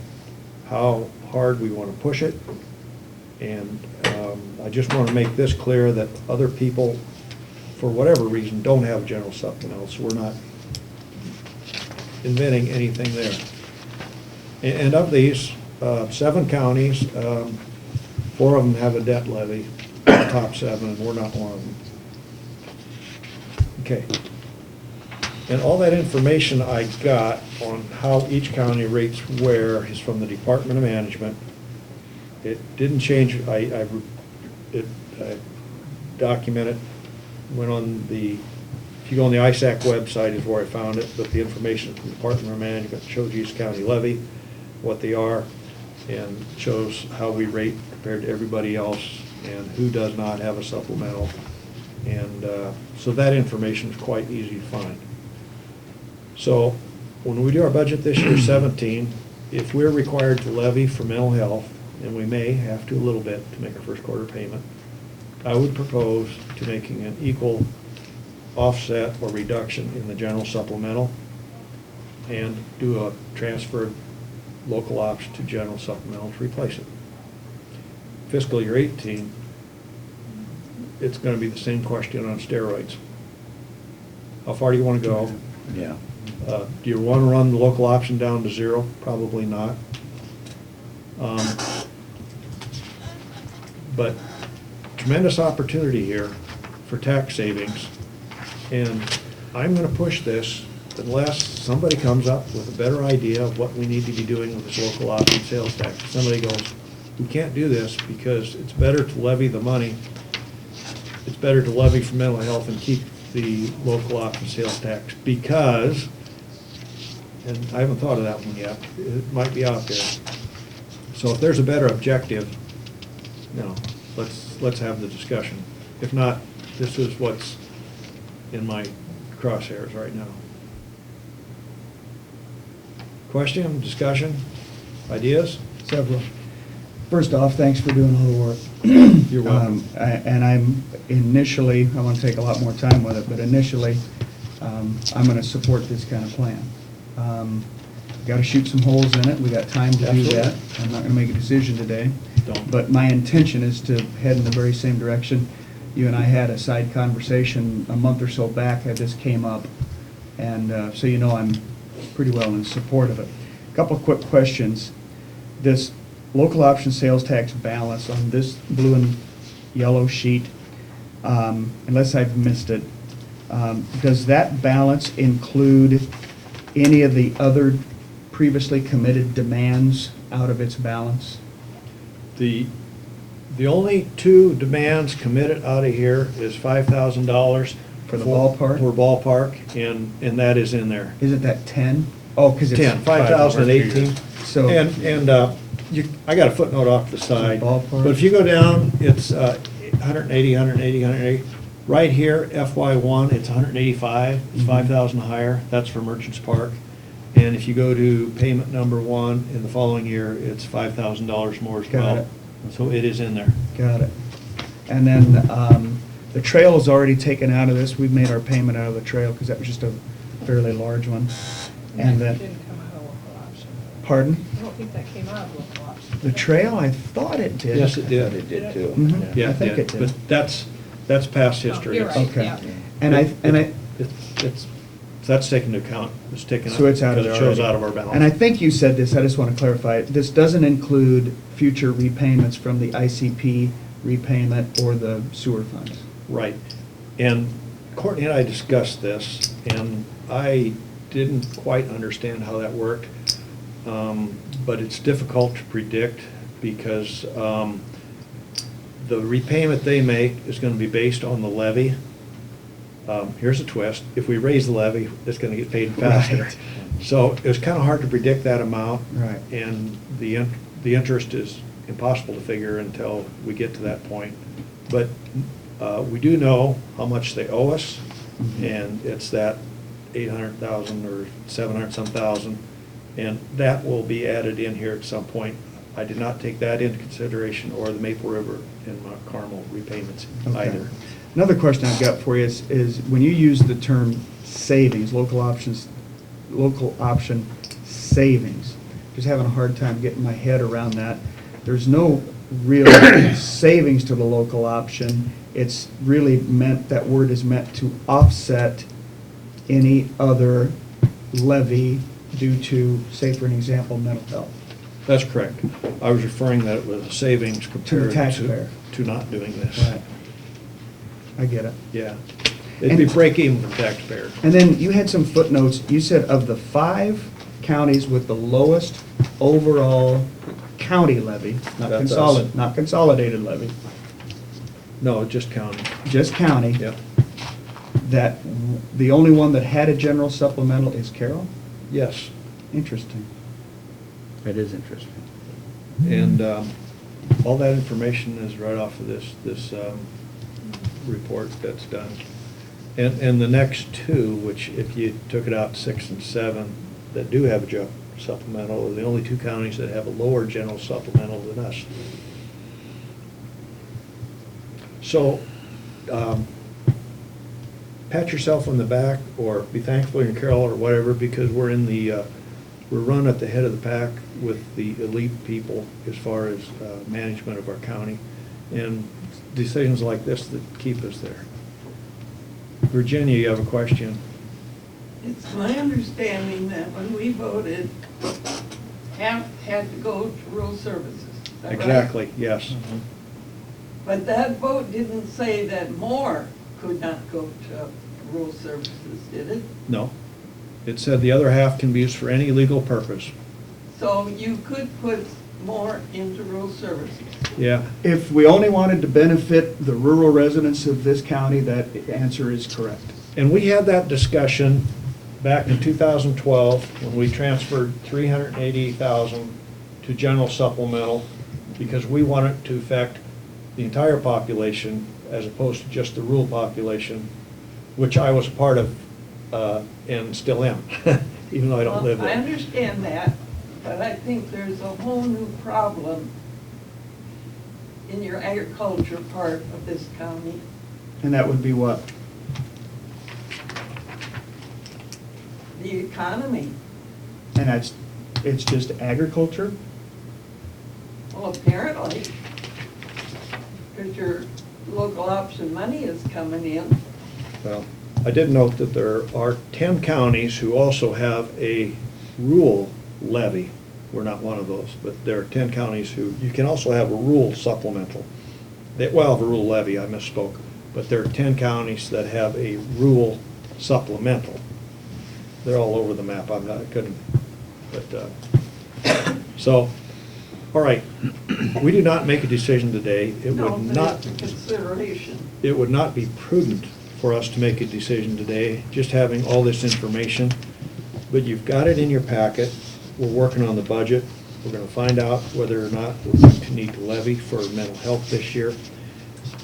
how hard we want to push it. And I just want to make this clear that other people, for whatever reason, don't have a general supplemental, so we're not inventing anything there. And of these, 7 counties, 4 of them have a debt levy, the top 7, and we're not one of them. Okay. And all that information I got on how each county rates where is from the Department of Management. It didn't change, I documented, went on the, if you go on the ISAC website is where I found it, but the information from the Department of Management shows each county levy, what they are, and shows how we rate compared to everybody else, and who does not have a supplemental. And so that information is quite easy to find. So when we do our budget this year, 17, if we're required to levy for mental health, and we may have to a little bit to make our first quarter payment, I would propose to making an equal offset or reduction in the general supplemental and do a transfer local ops to general supplemental to replace it. Fiscal year 18, it's going to be the same question on steroids. How far do you want to go? Yeah. Do you want to run the local option down to 0? Probably not. But tremendous opportunity here for tax savings. And I'm going to push this unless somebody comes up with a better idea of what we need to be doing with this local option sales tax. If somebody goes, we can't do this because it's better to levy the money. It's better to levy for mental health and keep the local option sales tax because, and I haven't thought of that one yet, it might be out there. So if there's a better objective, let's have the discussion. If not, this is what's in my crosshairs right now. Question, discussion, ideas? Several. First off, thanks for doing all the work. You're welcome. And I'm initially, I want to take a lot more time with it, but initially, I'm going to support this kind of plan. Got to shoot some holes in it. We got time to do that. I'm not going to make a decision today. Don't. But my intention is to head in the very same direction. You and I had a side conversation a month or so back as this came up. And so you know I'm pretty well in support of it. A couple of quick questions. This local option sales tax balance on this blue and yellow sheet, unless I've missed it, does that balance include any of the other previously committed demands out of its balance? The only 2 demands committed out of here is $5,000 For the ballpark? For ballpark, and that is in there. Isn't that 10? Oh, because it's 10, 5,018. So- I got a footnote off the side. Ballpark. But if you go down, it's 180, 180, 180. Right here, FY1, it's 185, it's 5,000 higher. That's for Merchants Park. And if you go to payment number 1 in the following year, it's $5,000 more as Got well. it. So it is in there. Got it. And then the trail is already taken out of this. We've made our payment out of the trail because that was just a fairly large one. And It then, didn't come out of local option. pardon? I don't think that came out of local option. The trail, I thought it did. Yes, it did. It did too. Mhm. Yeah, I think it did. But that's past history. You're It's- right, Okay. yeah. And I, That's taken into account. It's taken out. so it's out of there Because it shows already. out of our balance. And I think you said this, I just want to clarify, this doesn't include future repayments from the ICP repayment or the sewer funds. Right. And Courtney and I discussed this, and I didn't quite understand how that worked. But it's difficult to predict because the repayment they make is going to be based on the levy. Here's a twist. If we raise the levy, it's going to get paid faster. Right. So it was kind of hard to predict that amount. Right. And the interest is impossible to figure until we get to that point. But we do know how much they owe us, and it's that 800,000 or 700-some thousand, and that will be added in here at some point. I did not take that into consideration, or the Maple River and Mount Carmel repayments Okay. either. Another question I've got for you is when you use the term savings, local option savings, just having a hard time getting my head around that. There's no real savings to the local option. It's really meant, that word is meant to offset any other levy due to, say for an example, mental health. That's correct. I was referring that it was a savings compared taxpayer. to not doing this. Right. I get it. Yeah. It'd be break even for taxpayers. And then you had some footnotes, you said of the 5 counties with the lowest overall county levy, That's us. not consolidated levy, No, just county. just county. Yep. That the only one that had a general supplemental is Carroll? Yes. Interesting. That is interesting. And all that information is right off of this report that's done. And the next 2, which if you took it out 6 and 7, that do have a supplemental, are the only 2 counties that have a lower general supplemental than us. So, pat yourself on the back, or be thankful in Carroll or whatever, because we're in the, we're run at the head of the pack with the elite people as far as management of our county, and decisions like this that keep us there. Virginia, you have a question? It's my understanding that when we voted, half had to go to rural services. Is that right? Exactly, yes. But that vote didn't say that more could not go to rural services, did it? No. It said the other half can be used for any legal purpose. So you could put more into rural services. Yeah. If we only wanted to benefit the rural residents of this county, that answer is correct. And we had that discussion back in 2012, when we transferred $380,000 to general supplemental, because we wanted to affect the entire population as opposed to just the rural population, which I was a part of and still am, even though I don't live Well, I there. understand that, but I think there's a whole new problem in your agriculture part of this county. And that would be what? The economy. And it's just agriculture? Well, apparently, because your local option money is coming in. Well, I did note that there are 10 counties who also have a rural levy. We're not one of those, but there are 10 counties who, you can also have a rural supplemental. Well, have a rural levy, I misspoke, but there are 10 counties that have a rural supplemental. They're all over the map, I couldn't, but, so, all right, we do not make a decision today. It No, would but not, it's a consideration. it would not be prudent for us to make a decision today, just having all this information. But you've got it in your packet. We're working on the budget. We're gonna find out whether or not we're going to need to levy for mental health this year.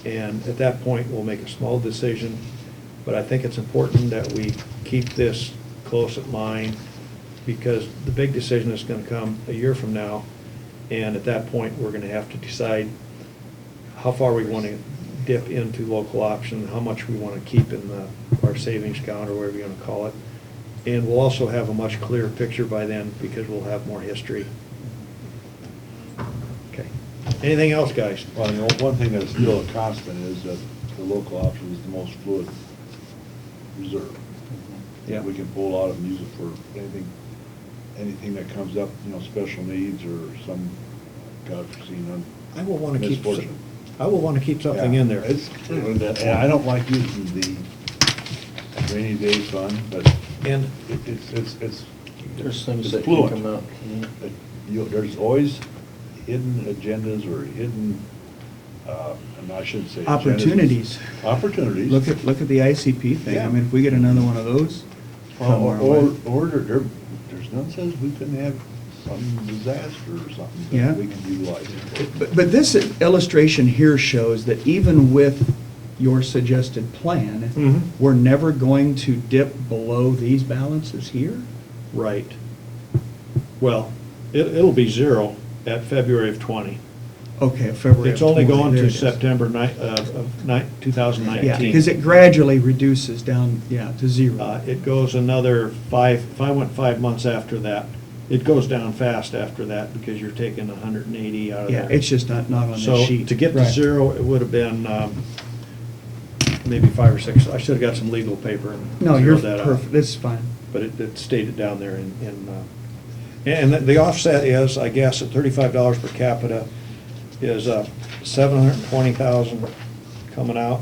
And at that point, we'll make a small decision. But I think it's important that we keep this close at mind, because the big decision is gonna come a year from now. And at that point, we're gonna have to decide how far we want to dip into local option, how much we want to keep in our savings account, or whatever you want to call it. And we'll also have a much clearer picture by then, because we'll have more history. Okay. Anything else, guys? Well, you know, one thing that's still a constant is that the local option is the most fluid reserve. Yeah. We can pull out and use it for anything that comes up, you know, special needs or some God foreseen I will want to keep, misfortune. I will want to keep something in there. And I don't like using the rainy day fund, but And it's There's things it's that can fluid. come out. There's always hidden agendas or hidden, and I shouldn't say agendas. Opportunities. Opportunities. Look at the ICP thing. I Yeah. mean, if we get another one of those. come our way. Or there's none says we couldn't have some disaster or something Yeah. that we can utilize. But this illustration here shows that even with your suggested plan, Mhm. we're never going to dip below these balances here? right. Well, it'll be 0 at February of 20. Okay, February. It's of only 20, going there to it is. September 2019. Yeah, because it gradually reduces down, yeah, to zero. It goes another 5, if I went 5 months after that, it goes down fast after that, because you're taking 180 out of there. Yeah, it's just not on the So sheet. to get to Right. 0, it would have been maybe 5 or 6. I should have got some legal paper and No, you're zeroed that out. perfect, this is fine. But it stated down there in And the offset is, I guess, at $35 per capita is 720,000 coming out,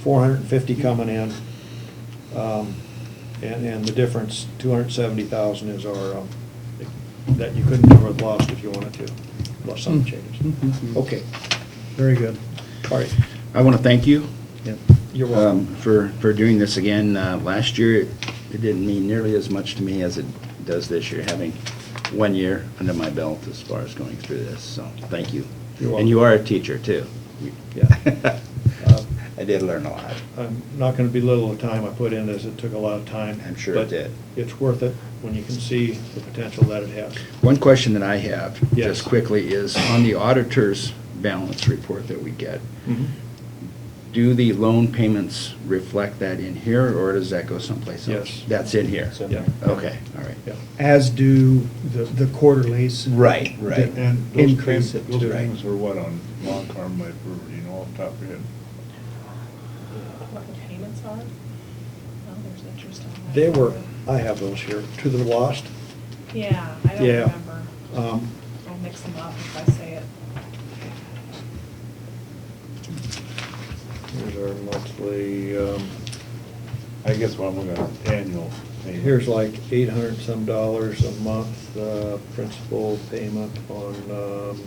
450 coming in. And the difference, 270,000 is our, that you couldn't have lost if you wanted to, unless something changes. Okay, Very good. all right. I want to thank you You're welcome. for doing this again. Last year, it didn't mean nearly as much to me as it does this year, having 1 year under my belt as far as going through this, so thank you. You're And you welcome. are a teacher, too. Yeah. I did learn a lot. I'm not gonna belittle the time I put in this, it took a lot of time. I'm sure it did. But it's worth it when you can see the potential that it has. One question that I have, Yes. just quickly, is on the auditor's balance report that we get, do the loan payments reflect that in here, or does that go someplace else? Yes. That's in here? It's in Yeah. Okay, all right. Yeah. As do the quarterlies. Right, right. And those Increase payments, it those too. payments are what on Long Carmel River, do you know off the top of your head? What the payments are? Oh, there's interest on that. They were, I have those here, to the lost. Yeah, I don't Yeah. remember. I'll mix them up if I say it. Here's our monthly, I guess what I'm looking at, annual payment. here's like $800 and some dollars a month, principal payment on, I don't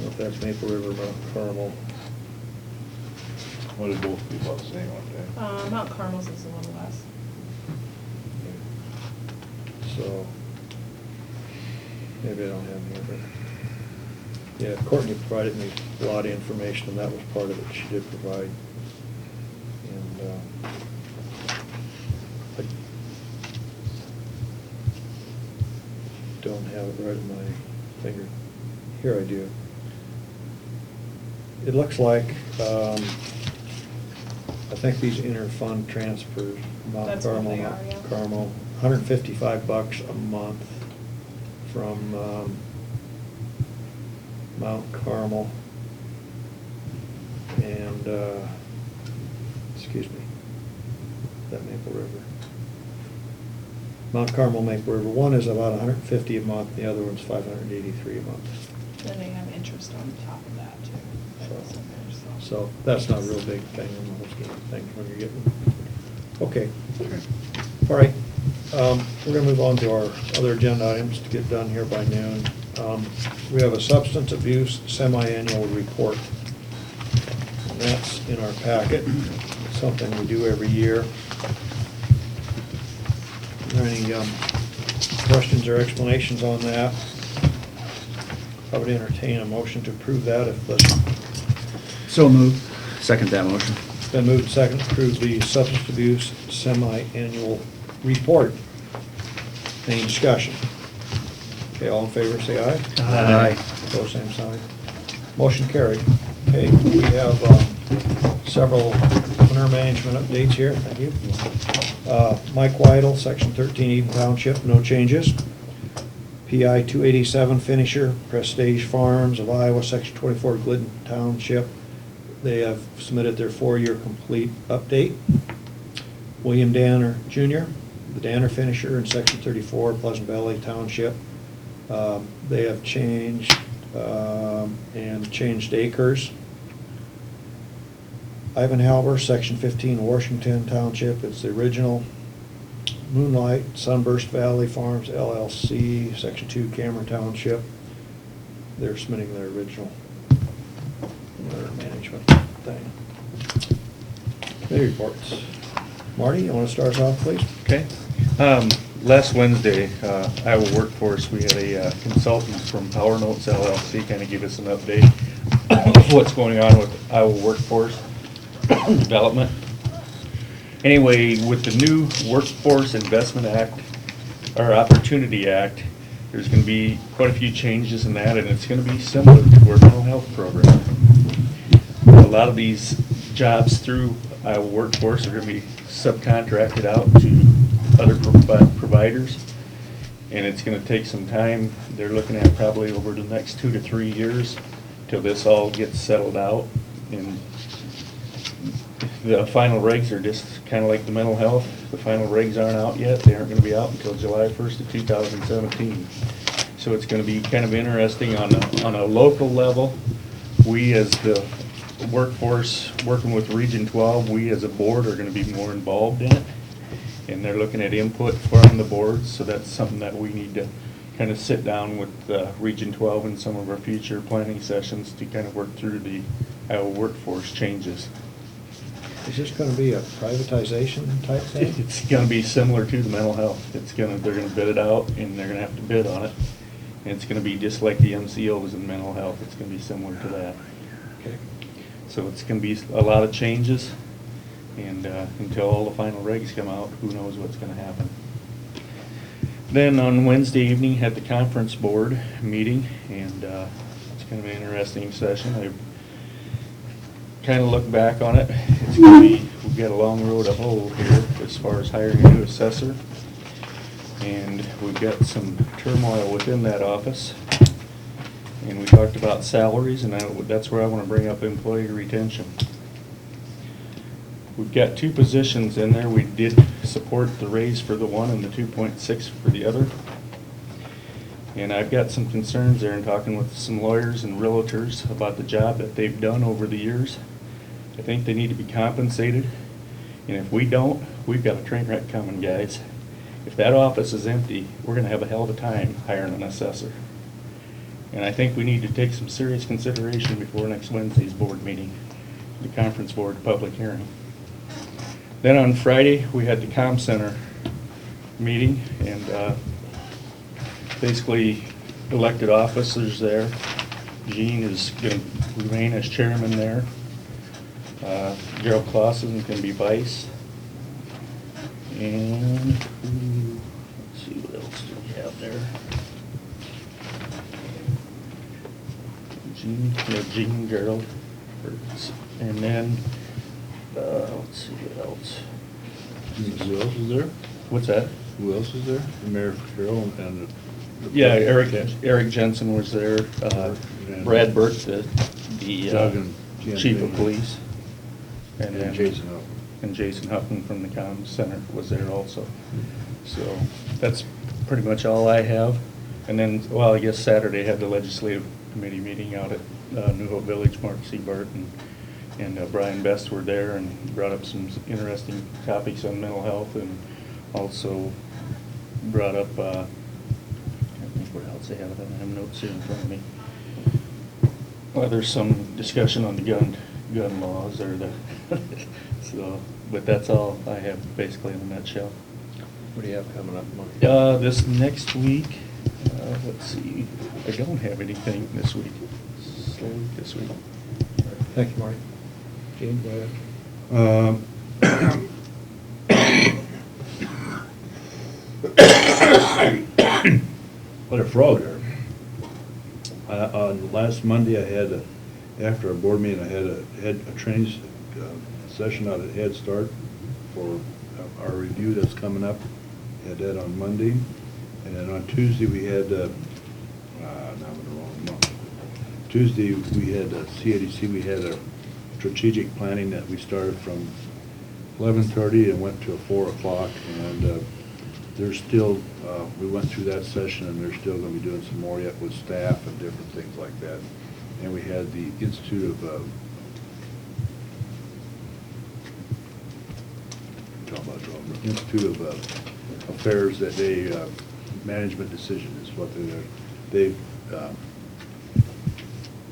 know if that's Maple River, Mount Carmel. What did both be about the same one day? Mount Carmel's is a little less. So, maybe I don't have any of it. Yeah, Courtney provided me a lot of information, and that was part of it, she did provide. And, I don't have it right in my finger. Here I do. It looks like, I think these inter-fund transfers, Mount That's what Carmel, they Mount are, yeah. Carmel, $155 a month from Mount Carmel and, excuse me, that Maple River. Mount Carmel, Maple River, one is about $150 a month, the other one's $583 a month. Then they have interest on top of that too. That goes in there, So that's not a real big thing in the whole scheme of things when you're getting, okay. All right, we're gonna move on to our other agenda items to get done here by noon. We have a substance abuse semi-annual report. And that's in our packet, it's something we do every year. Are there any questions or explanations on that? I would entertain a motion to approve that if that's So moved. Second that motion. been moved and seconded to approve the substance abuse semi-annual report. Any discussion? Okay, all in favor, say aye. Aye. Opposed, same sign. Motion carried. Okay, we have several winter management updates here. Thank you. Mike Weidel, Section 13, Eden Township, no changes. PI 287 finisher, Prestige Farms of Iowa, Section 24, Glidden Township. They have submitted their 4-year complete update. William Danner Jr., the Danner finisher in Section 34, Pleasant Valley Township. They have changed and changed acres. Ivan Halber, Section 15, Washington Township, it's the original. Moonlight, Sunburst Valley Farms LLC, Section 2, Cameron Township. They're submitting their original management thing. Committee reports. Marty, you want to start us off, please? Okay. Last Wednesday, Iowa Workforce, we had a consultant from Power Notes LLC kind of give us an update of what's going on with Iowa Workforce Development. Anyway, with the new Workforce Investment Act, or Opportunity Act, there's going to be quite a few changes in that, and it's going to be similar to our mental health program. A lot of these jobs through Iowa Workforce are going to be subcontracted out to other providers, and it's going to take some time. They're looking at probably over the next 2 to 3 years till this all gets settled out. And The final regs are just kind of like the mental health. The final regs aren't out yet. They aren't gonna be out until July 1st of 2017. So it's gonna be kind of interesting on a local level. We as the workforce, working with Region 12, we as a board are gonna be more involved in it. And they're looking at input from the boards, so that's something that we need to kind of sit down with Region 12 in some of our future planning sessions to kind of work through the Iowa workforce changes. Is this gonna be a privatization type thing? It's gonna be similar to the mental health. They're gonna bid it out, and they're gonna have to bid on it. And it's gonna be just like the MCOs in mental health. It's gonna be similar to that. Okay. So it's gonna be a lot of changes, and until all the final regs come out, who knows what's gonna happen. Then on Wednesday evening, had the conference board meeting, and it's kind of an interesting session. I kind of look back on it. It's gonna be, we've got a long road to hoe here as far as hiring a new assessor. And we've got some turmoil within that office. And we talked about salaries, and that's where I want to bring up employee retention. We've got two positions in there. We did support the raise for the one and the 2.6 for the other. And I've got some concerns there in talking with some lawyers and realtors about the job that they've done over the years. I think they need to be compensated. And if we don't, we've got a train wreck coming, guys. If that office is empty, we're gonna have a hell of a time hiring an assessor. And I think we need to take some serious consideration before next Wednesday's board meeting, the conference board public hearing. Then on Friday, we had the comm center meeting, and basically elected officers there. Gene is gonna remain as chairman there. Gerald Clausen is gonna be vice. And let's see, what else do we have there? Gene, Gerald, and then, let's see what else. Who else is there? What's that? Who else is there? Mayor Carroll and Yeah, Eric Jensen was there, Brad Burke, the Doug and chief of police. And then Jason Huffman. And Jason Huffman from the comm center was there also. So that's pretty much all I have. And then, well, I guess Saturday had the legislative committee meeting out at New Hope Village. Mark Seabart and Brian Best were there and brought up some interesting topics on mental health, and also brought up, I can't think what else they have. I don't have notes here in front of me. Well, there's some discussion on the gun laws or the, so, but that's all I have basically in a nutshell. What do you have coming up, Mark? This next week, let's see, I don't have anything this week. Slow week this week. Thank you, Marty. Gene, go ahead. What a frog there. On last Monday, after our board meeting, I had a training session out at Head Start for our review that's coming up. Had that on Monday. And then on Tuesday, we had, now I'm in the wrong month. Tuesday, we had CADC, we had a strategic planning that we started from 11:30 and went to 4 o'clock. And there's still, we went through that session, and they're still going to be doing some more yet with staff and different things like that. And we had the Institute of Affairs that they, management decision is what they've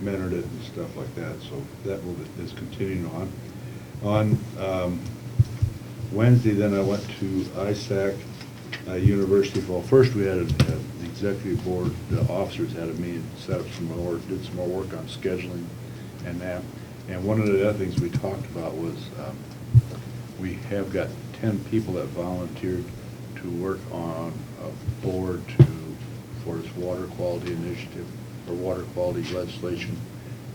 mentored it and stuff like that. So that is continuing on. On Wednesday, then I went to ISAC University. Well, first we had the executive board, the officers had a meeting, set up some more, did some more work on scheduling and that. And one of the other things we talked about was we have got 10 people that volunteered to work on a board for this water quality initiative or water quality legislation,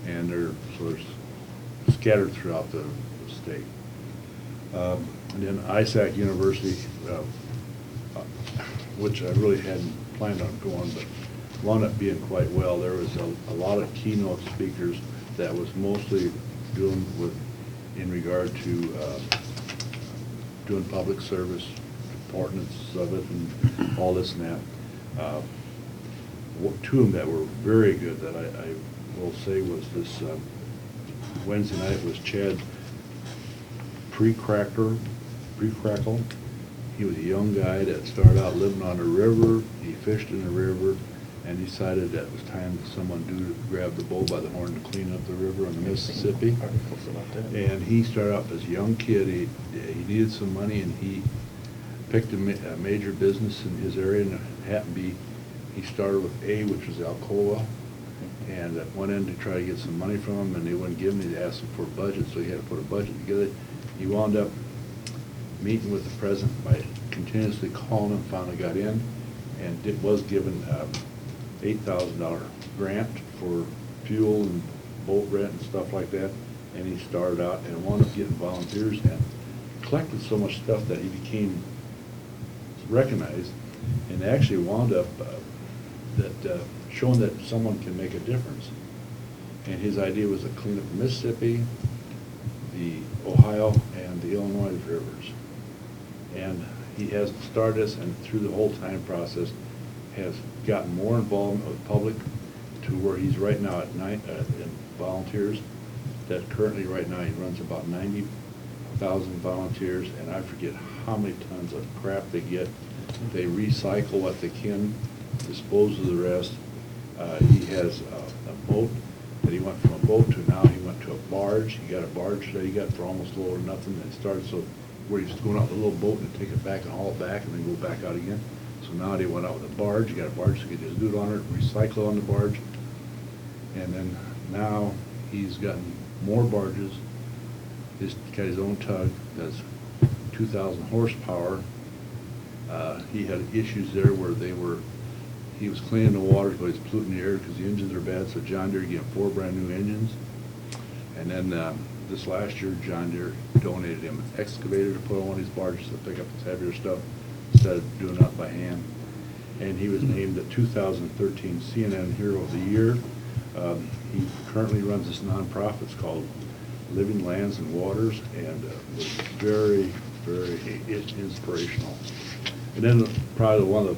and they're sort of scattered throughout the state. And then ISAC University, which I really hadn't planned on going, but wound up being quite well. There was a lot of keynote speakers that was mostly doing with in regard to doing public service, importance of it, and all this and that. Two of them that were very good that I will say was this Wednesday night was Chad Pre-Crackle. He was a young guy that started out living on the river. He fished in the river and decided that it was time for someone to grab the bull by the horn to clean up the river on the Mississippi. Articles about that. And he started out as a young kid. He needed some money, and he picked a major business in his area, and it happened to be, he started with A, which was Alcoa, and went in to try to get some money from him, and they wouldn't give him. They asked him for a budget, so he had to put a budget together. He wound up meeting with the president by continuously calling him, finally got in, and was given $8,000 grant for fuel and boat rent and stuff like that. And he started out and wound up getting volunteers and collected so much stuff that he became recognized, and actually wound up showing that someone can make a difference. And his idea was to clean up the Mississippi, the Ohio, and the Illinois rivers. And he has started this, and through the whole time process has gotten more involvement with the public to where he's right now at in volunteers, that currently right now he runs about 90,000 volunteers, and I forget how many tons of crap they get. They recycle what they can, dispose of the rest. He has a boat that he went from a boat to now he went to a barge. He got a barge that he got for almost low or nothing. And it started so where he's going out with a little boat and take it back and haul it back and then go back out again. So now they went out with a barge. He got a barge so he could just do it on it, recycle on the barge. And then now he's gotten more barges. He's got his own tug that's 2,000 horsepower. He had issues there where he was cleaning the waters, but he's polluting the air because the engines are bad. So John Deere gave him 4 brand new engines. And then this last year, John Deere donated him an excavator to put on one of these barges to pick up his heavier stuff instead of doing it by hand. And he was named the 2013 CNN Hero of the Year. He currently runs this nonprofit. It's called Living Lands and Waters, and was very, very inspirational. And then probably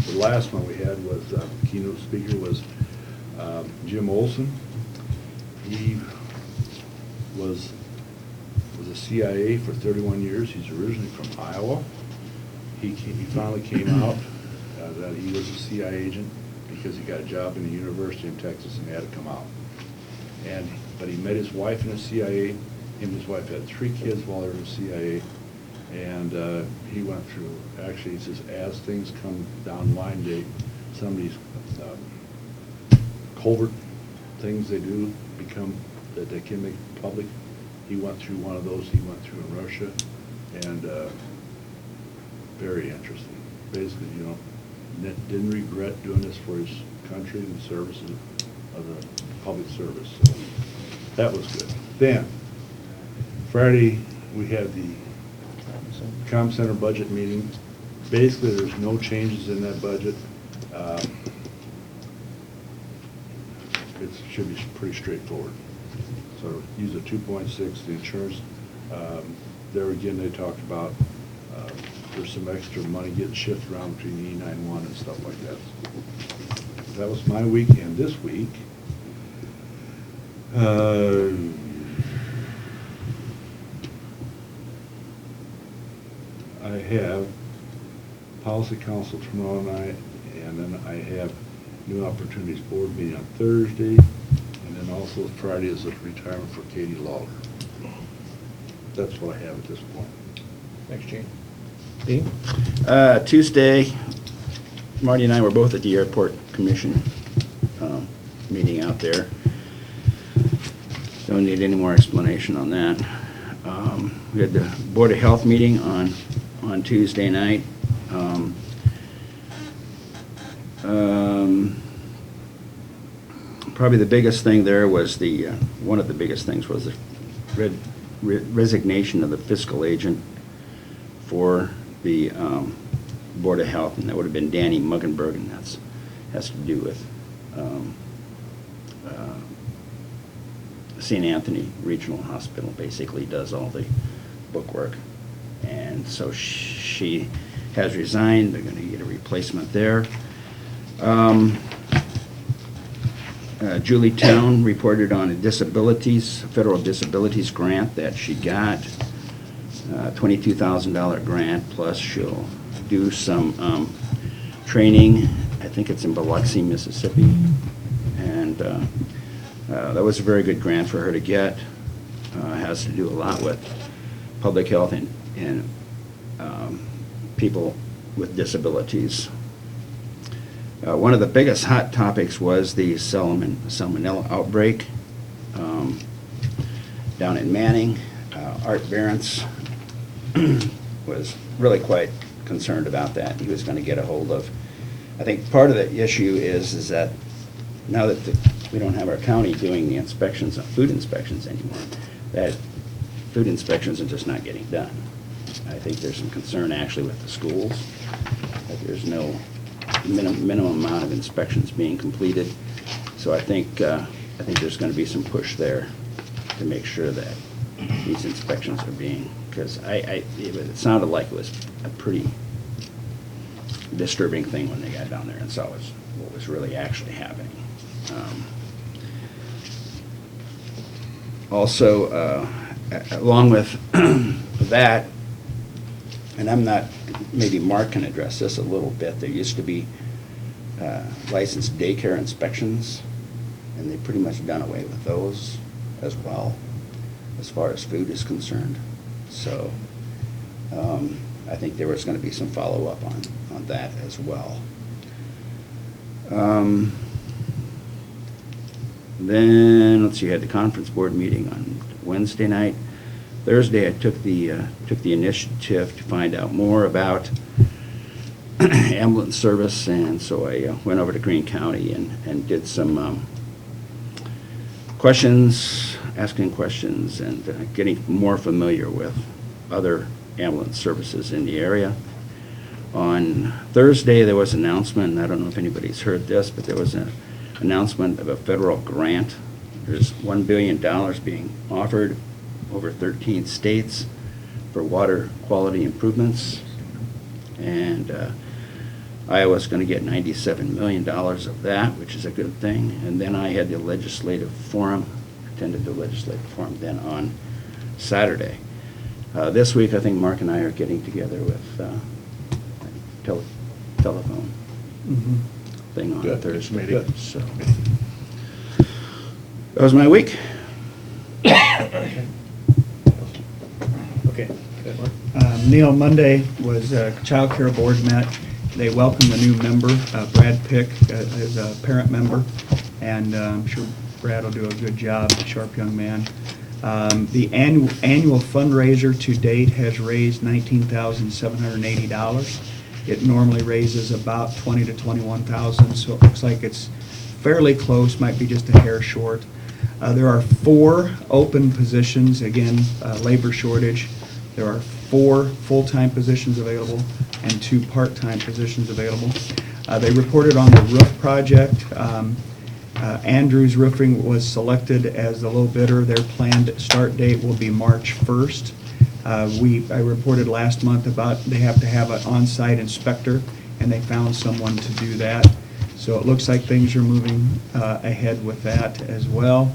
the last one we had was, keynote speaker was Jim Olson. He was a CIA for 31 years. He's originally from Iowa. He finally came out that he was a CIA agent because he got a job in the University in Texas and he had to come out. But he met his wife in the CIA. Him and his wife had 3 kids while they were in the CIA. And he went through, actually, he says, as things come down the line, some of these covert things they do become, that they can make public. He went through one of those he went through in Russia, and very interesting. Basically, didn't regret doing this for his country and the service of the public service. So that was good. Then, Friday, we had the Comm Center budget meeting. Basically, there's no changes in that budget. It should be pretty straightforward. So use a 2.6, the insurance. There again, they talked about there's some extra money getting shifted around between the E91 and stuff like that. That was my week, and this week, I have Policy Council tomorrow night, and then I have New Opportunities Board meeting on Thursday, and then also Friday is a retirement for Katie Lawler. That's what I have at this point. Thanks, Gene. Dean? Tuesday, Marty and I were both at the Airport Commission meeting out there. Don't need any more explanation on that. We had the Board of Health meeting on Tuesday night. Probably the biggest thing there was one of the biggest things was the resignation of the fiscal agent for the Board of Health, and that would have been Danny Muggenberg, and has to do with St. Anthony Regional Hospital basically does all the bookwork. And so she has resigned. They're going to get a replacement there. Julie Town reported on a federal disabilities grant that she got, $22,000 grant, plus she'll do some training. I think it's in Biloxi, Mississippi. And that was a very good grant for her to get. Has to do a lot with public health and people with disabilities. One of the biggest hot topics was the salmonella outbreak down in Manning. Art Behrens was really quite concerned about that. He was going to get a hold of, I think part of the issue is that now that we don't have our county doing the inspections, food inspections anymore, that food inspections are just not getting done. I think there's some concern actually with the schools, that there's no minimum amount of inspections being completed. So I think there's going to be some push there to make sure that these inspections are being, because it sounded like it was a pretty disturbing thing when they got down there and saw what was really actually happening. Also, along with that, and I'm not, maybe Mark can address this a little bit, there used to be licensed daycare inspections, and they've pretty much done away with those as well, as far as food is concerned. So I think there was going to be some follow-up on that as well. Then, let's see, I had the conference board meeting on Wednesday night. Thursday, I took the initiative to find out more about ambulance service, and so I went over to Greene County and did some asking questions, and getting more familiar with other ambulance services in the area. On Thursday, there was an announcement, and I don't know if anybody's heard this, but there was an announcement of a federal grant. There's $1 billion being offered over 13 states for water quality improvements. And Iowa's going to get $97 million of that, which is a good thing. And then I had the legislative forum, attended the legislative forum then on Saturday. This week, I think Mark and I are getting together with telephone thing on Good. Thursday. Good. So that was my week. Okay. Neil, Monday was Child Care Board met. They welcomed a new member, Brad Pick, as a parent member, and I'm sure Brad will do a good job, sharp young man. The annual fundraiser to date has raised $19,780. It normally raises about $20,000 to $21,000, so it looks like it's fairly close, might be just a hair short. There are 4 open positions, again, labor shortage. There are 4 full-time positions available and 2 part-time positions available. They reported on the roof project. Andrews Roofing was selected as the low bidder. Their planned start date will be March 1st. I reported last month about they have to have an on-site inspector, and they found someone to do that. So it looks like things are moving ahead with that as well.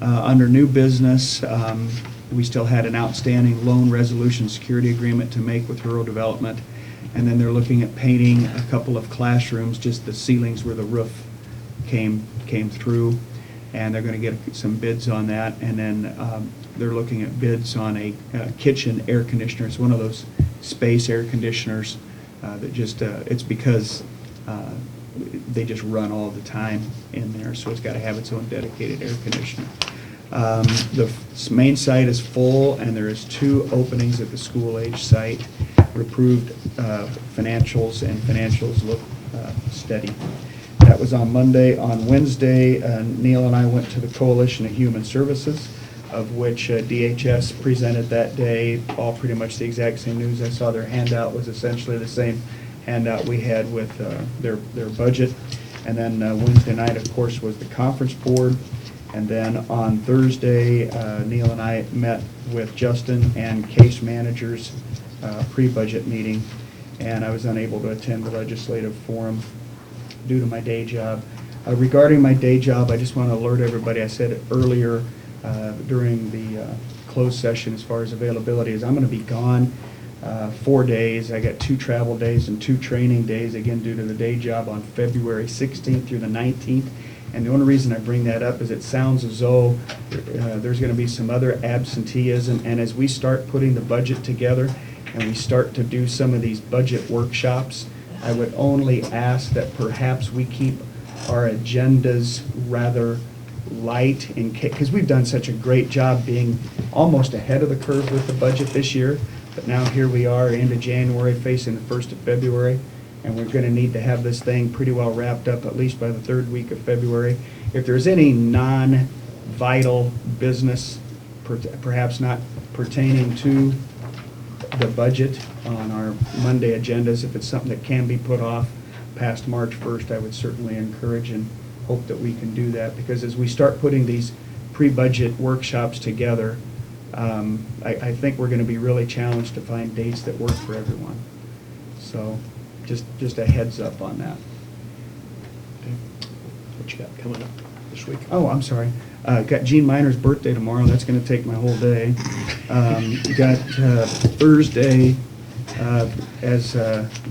Under new business, we still had an outstanding loan resolution security agreement to make with rural development. And then they're looking at painting a couple of classrooms, just the ceilings where the roof came through. And they're going to get some bids on that. And then they're looking at bids on a kitchen air conditioner. It's one of those space air conditioners that just, it's because they just run all the time in there, so it's got to have its own dedicated air conditioner. The main site is full, and there is 2 openings at the school-age site. We're approved financials, and financials look steady. That was on Monday. On Wednesday, Neil and I went to the Coalition of Human Services, of which DHS presented that day, all pretty much the exact same news. I saw their handout was essentially the same handout we had with their budget. And then Wednesday night, of course, was the conference board. And then on Thursday, Neil and I met with Justin and case managers, pre-budget meeting, and I was unable to attend the legislative forum due to my day job. Regarding my day job, I just want to alert everybody, I said it earlier during the closed session as far as availability, is I'm going to be gone 4 days. I got 2 travel days and 2 training days, again due to the day job, on February 16th through the 19th. And the only reason I bring that up is it sounds as though there's going to be some other absenteeism, and as we start putting the budget together and we start to do some of these budget workshops, I would only ask that perhaps we keep our agendas rather light, because we've done such a great job being almost ahead of the curve with the budget this year, but now here we are into January facing the 1st of February, and we're going to need to have this thing pretty well wrapped up at least by the 3rd week of February. If there's any non-vital business, perhaps not pertaining to the budget on our Monday agendas, if it's something that can be put off past March 1st, I would certainly encourage and hope that we can do that, because as we start putting these pre-budget workshops together, I think we're going to be really challenged to find dates that work for everyone. So just a heads up on that. What you got coming up this week? Oh, I'm sorry. Got Gene Miner's birthday tomorrow. That's going to take my whole day. Got Thursday, as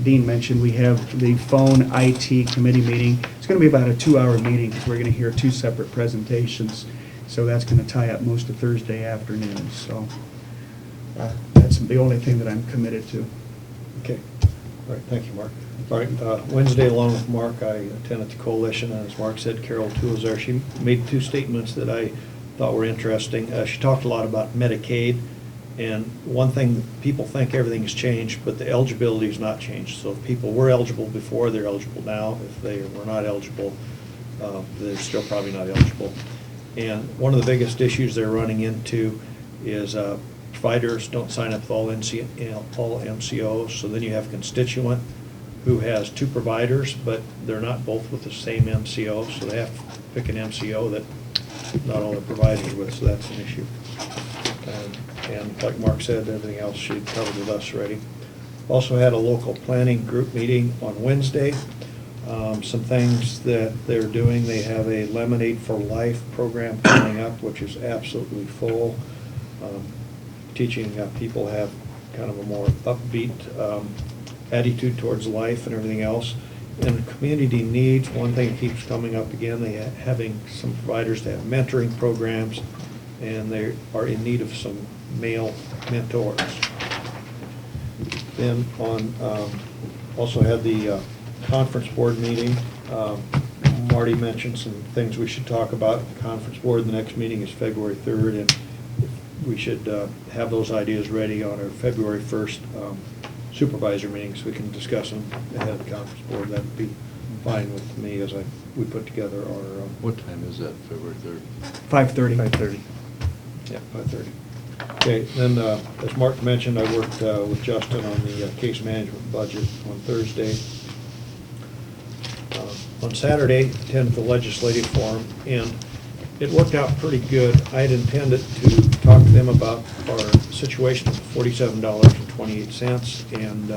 Dean mentioned, we have the phone IT committee meeting. It's going to be about a 2-hour meeting because we're going to hear 2 separate presentations. So that's going to tie up most of Thursday afternoon. So that's the only thing that I'm committed to. Okay. All right, thank you, Mark. All right, Wednesday, along with Mark, I attended the coalition, and as Mark said, Carol too was there. She made 2 statements that I thought were interesting. She talked a lot about Medicaid, and one thing, people think everything's changed, but the eligibility has not changed. So if people were eligible before, they're eligible now. If they were not eligible, they're still probably not eligible. And one of the biggest issues they're running into is providers don't sign up with all MCOs, so then you have a constituent who has 2 providers, but they're not both with the same MCO, so they have to pick an MCO that not all the providers with, so that's an issue. And like Mark said, everything else she covered with us already. Also had a local planning group meeting on Wednesday. Some things that they're doing, they have a Lemonade for Life program coming up, which is absolutely full. Teaching people have kind of a more upbeat attitude towards life and everything else. And community needs, one thing that keeps coming up again, they having some providers to have mentoring programs, and they are in need of some male mentors. Then on, also had the conference board meeting. Marty mentioned some things we should talk about. The conference board, the next meeting is February 3rd, and we should have those ideas ready on our February 1st supervisor meeting, so we can discuss them ahead of the conference board. That would be fine with me as we put together our... What time is that, February 3rd? 5:30. 5:30. Yeah, 5:30. Okay, then, as Mark mentioned, I worked with Justin on the case management budget on Thursday. On Saturday, attended the legislative forum, and it worked out pretty good. I had intended to talk to them about our situation with $47.28, and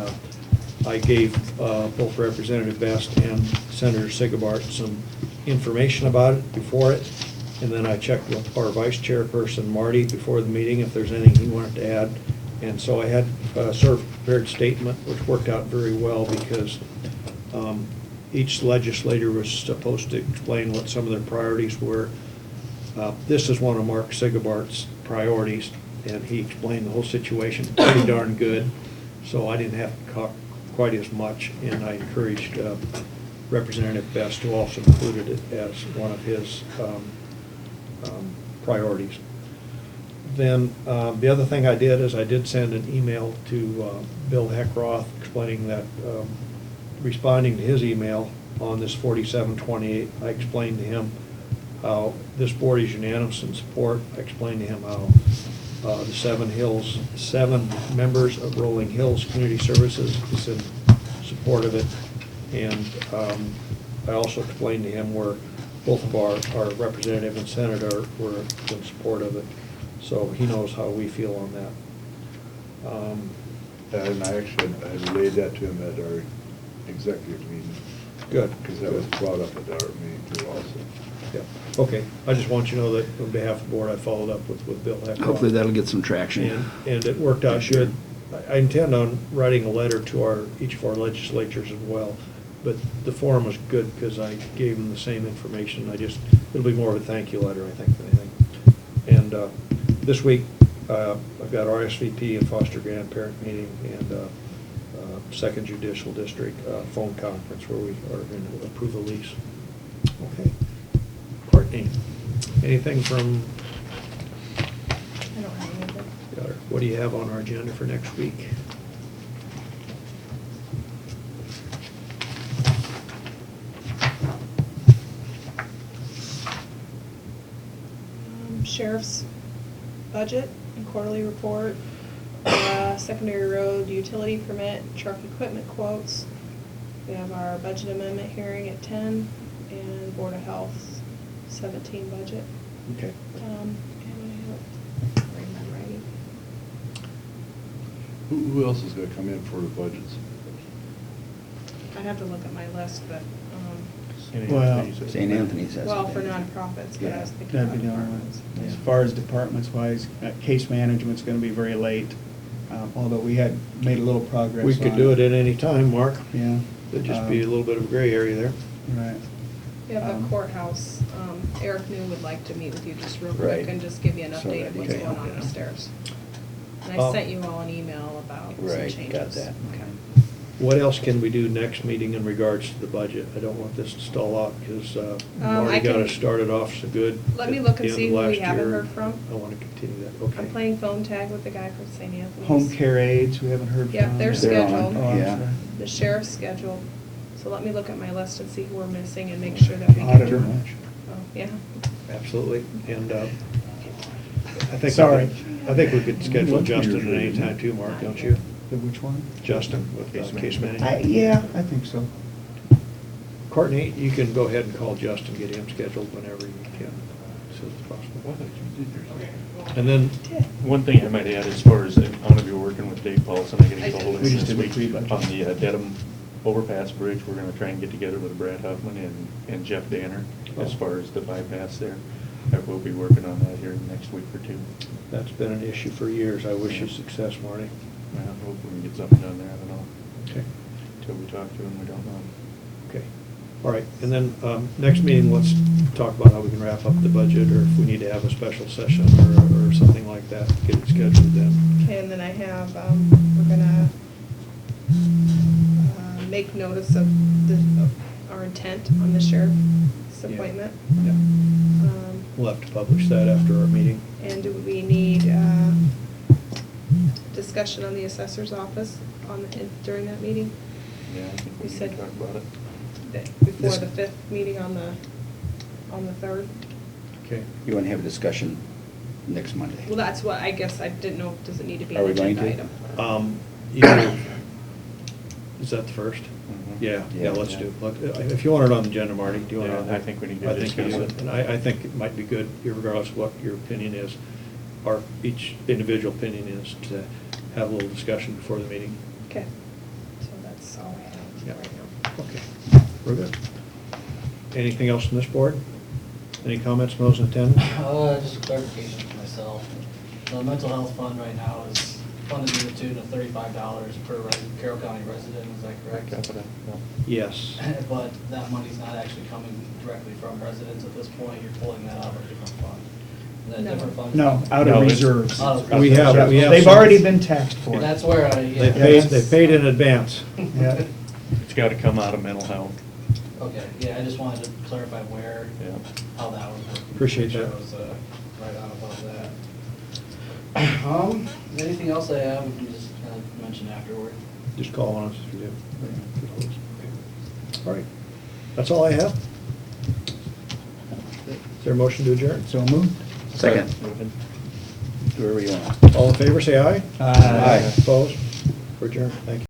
I gave both Representative Best and Senator Sigobart some information about it before it, and then I checked with our vice chairperson, Marty, before the meeting if there's anything he wanted to add. And so I had sort of a prepared statement, which worked out very well because each legislator was supposed to explain what some of their priorities were. This is one of Mark Sigobart's priorities, and he explained the whole situation pretty darn good, so I didn't have to talk quite as much, and I encouraged Representative Best to also include it as one of his priorities. Then the other thing I did is I did send an email to Bill Heckroth explaining that, responding to his email on this 4728, I explained to him how this board is unanimous in support. I explained to him how the 7 members of Rolling Hills Community Services is in support of it. And I also explained to him where both of our representative and senator were in support of it, so he knows how we feel on that. And I relayed that to him at our executive meeting. Good. Because that was brought up at our meeting too also. Yeah, okay. I just want you to know that on behalf of the board, I followed up with Bill Heck. Hopefully that'll get some traction. And it worked out good. I intend on writing a letter to each of our legislatures as well, but the forum was good because I gave them the same information. It'll be more of a thank you letter, I think, than anything. And this week, I've got RSVP and foster grandparent meeting and second judicial district phone conference where we are going to approve a lease. Okay. Courtney, anything from, I don't have anything. what do you have on our agenda for next week? Sheriff's budget and quarterly report, secondary road utility permit, truck equipment quotes. We have our budget amendment hearing at 10, and Board of Health 17 budget. Okay. And I have, where am I writing? Who else is gonna come in for the budgets? I'd have to look at my list, but, Well, St. Anthony's has. well, it. for nonprofits, but I was thinking that'd about be the only departments. one. As far as departments wise, case management's gonna be very late, although we had made a little progress We could on do it at any time, Mark. Yeah. It'd just be a little bit of a gray area there. Right. We have the Um, courthouse, Eric New would like to meet with you just real quick Right. and just give you an So update of that what's you going can- on upstairs. And Oh. I sent you all an email about some Right, changes. got that. Okay. What else can we do next meeting in regards to the budget? I don't want this to stall out because Marty I got can- us started off so good. Let me at look the and end see of who we last haven't year. heard from. I want to continue that, okay. I'm playing phone tag with the guy from St. Anthony's. Home care aides, we haven't heard from. Yep, they're They're on, scheduled. Oh, I'm yeah. sorry. The sheriff's scheduled. So let me look at my list and see who we're missing and make sure that we can. Auditor. Oh, yeah. Absolutely. And I think. Sorry. I think we could schedule Justin at any time too, Mark, don't you? The which one? Justin with case management. Yeah, I think so. Courtney, you can go ahead and call Justin, get him scheduled whenever you can, as soon as possible. And then, One thing I might add, as far as, I'm gonna be working with Dave Paulson, I'm gonna get ahold of We him just this did the week pre-budget. on the Dedham overpass bridge. We're gonna try and get together with Brad Huffman and Jeff Danner as far as the bypass there. I will be working on that here in the next week or two. that's been an issue for years. I wish you success, Marty. I hope we can get something done there, I don't know. Okay. Until we talk to him, we don't know. Okay, all right, and then, next meeting, let's talk about how we can wrap up the budget, or if we need to have a special session or something like that, get it scheduled then. Okay, and then I have, we're gonna make notice of our intent on the sheriff's Yeah. appointment. Yeah. We'll have to publish that after our meeting. And do we need discussion on the assessor's office during that meeting? Yeah, I think We we need to said- talk about it. Before This- the 5th meeting on the 3rd? Okay. You want to have a discussion next Monday? Well, that's what, I guess, I didn't know, does it need to be Are an we going agenda to? item? Is that the first? Mhm. Yeah, Yeah. let's do it. If you want it on the agenda, Marty, do you want it on Yeah, there? I think we need to I think you discuss would. it. And I think it might be good, regardless of what your opinion is, each individual opinion is, to have a little discussion before the meeting. Okay, so that's all I Yeah. have right now. Okay, we're good. Anything else from this board? Any comments from those in attendance? Just a clarification for myself. The mental health fund right now is funded to the tune of $35 per Carroll County resident, is that correct? Capita, no. Yes. But that money's not actually coming directly from residents at this point, you're pulling that out of a different fund. And that No. different fund. No, out No, of it's- reserves. Out of We have- reserves. we have They've some- already been taxed for it. That's where I, They yeah. paid in advance. Yeah. It's gotta come out of mental health. Okay, yeah, I just wanted to clarify where, Yeah. how that would work. Appreciate Make sure that. I was right on about that. Anything else I have, we can just kind of mention afterward. Just call on us if you do. Okay. All right, that's all I have. Is there a motion to adjourn? So moved. Second. Moving. Whoever you want. All in favor, say aye. Aye. Opposed? We're adjourned, thank you.